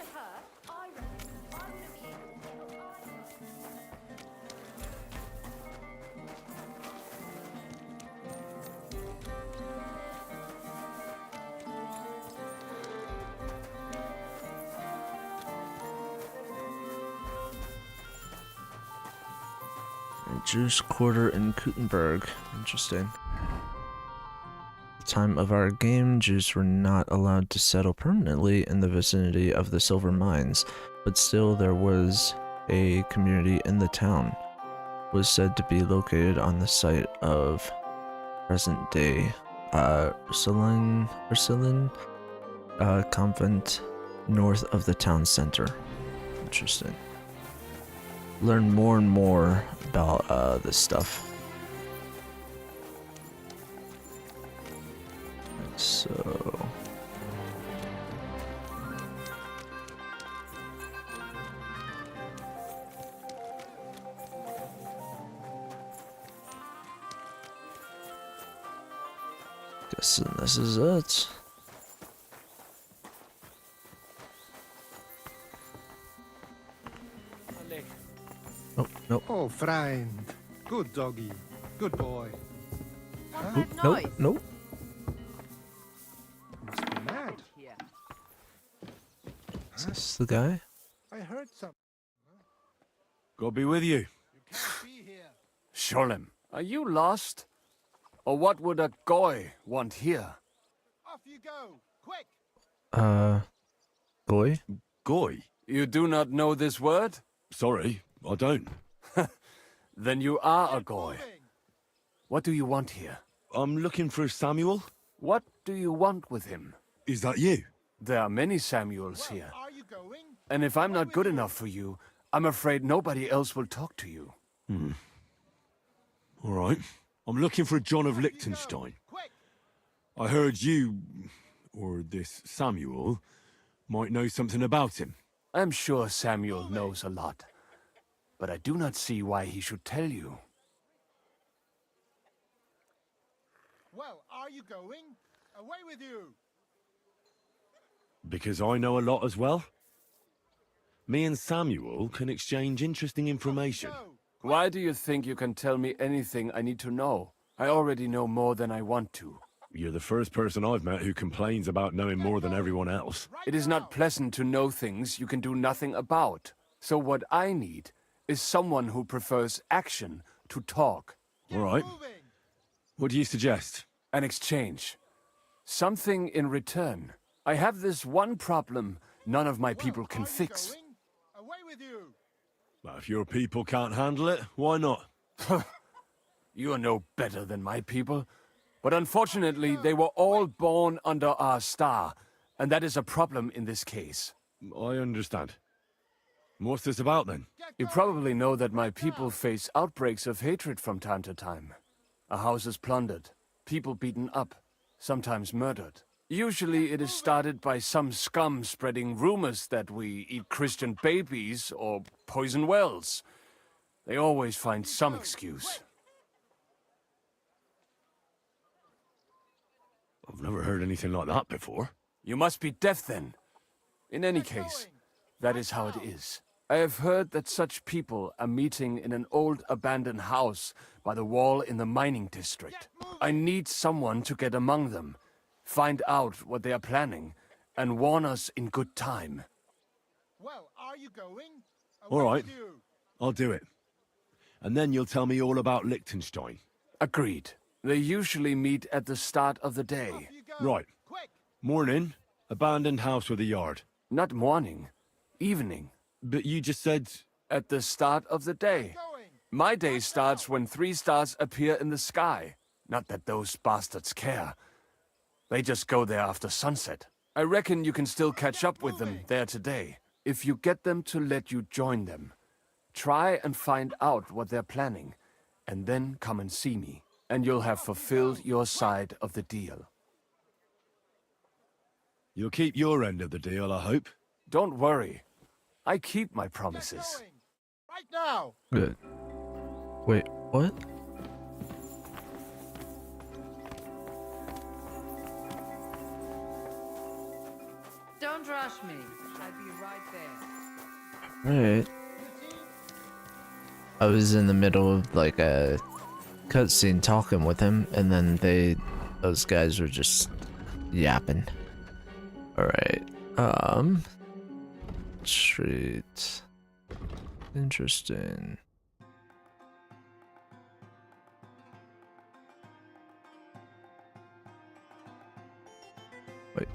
A: Jews quarter in Kuttenberg. Interesting. At the time of our game, Jews were not allowed to settle permanently in the vicinity of the silver mines, but still there was a community in the town. It was said to be located on the site of present-day Ursuline convent north of the town center. Interesting. Learn more and more about this stuff. So guessing this is it. Oh, nope.
T: Oh, friend. Good doggy. Good boy.
A: Nope, nope.
T: Must be mad.
A: Is this the guy?
T: I heard something.
I: God be with you.
O: Sholem, are you lost? Or what would a goy want here?
T: Off you go. Quick.
A: Goy?
I: Goy?
O: You do not know this word?
I: Sorry, I don't.
O: Then you are a goy. What do you want here?
I: I'm looking for Samuel.
O: What do you want with him?
I: Is that you?
O: There are many Samuels here. And if I'm not good enough for you, I'm afraid nobody else will talk to you.
I: All right. I'm looking for John of Liechtenstein. I heard you, or this Samuel, might know something about him.
O: I'm sure Samuel knows a lot, but I do not see why he should tell you.
T: Well, are you going? Away with you.
I: Because I know a lot as well. Me and Samuel can exchange interesting information.
O: Why do you think you can tell me anything I need to know? I already know more than I want to.
I: You're the first person I've met who complains about knowing more than everyone else.
O: It is not pleasant to know things you can do nothing about. So what I need is someone who prefers action to talk.
I: All right. What do you suggest?
O: An exchange. Something in return. I have this one problem none of my people can fix.
T: Away with you.
I: Well, if your people can't handle it, why not?
O: You are no better than my people. But unfortunately, they were all born under our star, and that is a problem in this case.
I: I understand. What's this about, then?
O: You probably know that my people face outbreaks of hatred from time to time. A house is plundered, people beaten up, sometimes murdered. Usually it is started by some scum spreading rumors that we eat Christian babies or poison wells. They always find some excuse.
I: I've never heard anything like that before.
O: You must be deaf then. In any case, that is how it is. I have heard that such people are meeting in an old abandoned house by the wall in the mining district. I need someone to get among them, find out what they are planning, and warn us in good time.
T: Well, are you going?
I: All right, I'll do it. And then you'll tell me all about Liechtenstein.
O: Agreed. They usually meet at the start of the day.
I: Right. Morning, abandoned house with a yard.
O: Not morning, evening.
I: But you just said...
O: At the start of the day. My day starts when 3 stars appear in the sky. Not that those bastards care. They just go there after sunset.
C: I reckon you can still catch up with them there today, if you get them to let you join them. Try and find out what they're planning, and then come and see me, and you'll have fulfilled your side of the deal.
I: You'll keep your end of the deal, I hope.
C: Don't worry. I keep my promises.
T: Right now!
A: Good. Wait, what?
D: Don't rush me. I'll be right there.
A: Alright. I was in the middle of like a cutscene talking with him, and then those guys were just yapping. Alright. Street. Interesting. Wait.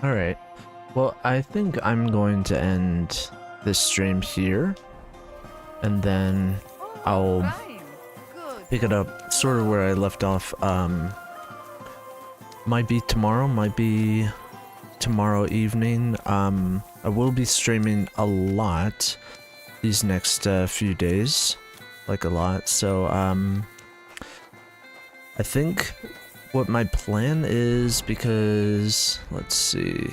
A: Alright, well, I think I'm going to end this stream here, and then I'll pick it up sort of where I left off. Might be tomorrow evening. I will be streaming a lot these next few days, like a lot, so I think what my plan is, because let's see,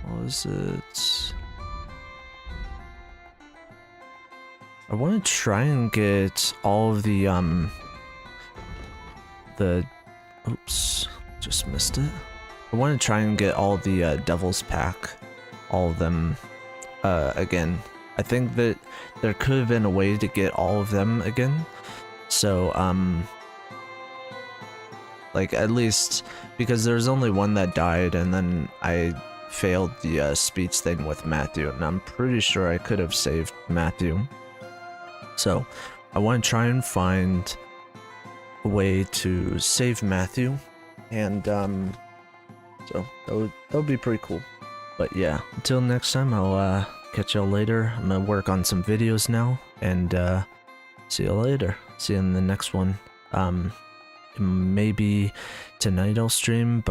A: what was it? I want to try and get all of the oops, just missed it. I want to try and get all the Devil's Pack, all of them again. I think that there could have been a way to get all of them again. So, like, at least, because there's only one that died, and then I failed the speech thing with Matthew, and I'm pretty sure I could have saved Matthew. So, I want to try and find a way to save Matthew, and, so, that would be pretty cool. But yeah, until next time, I'll, catch y'all later. I'm gonna work on some videos now, and see you later. See you in the next one. Maybe tonight I'll stream, but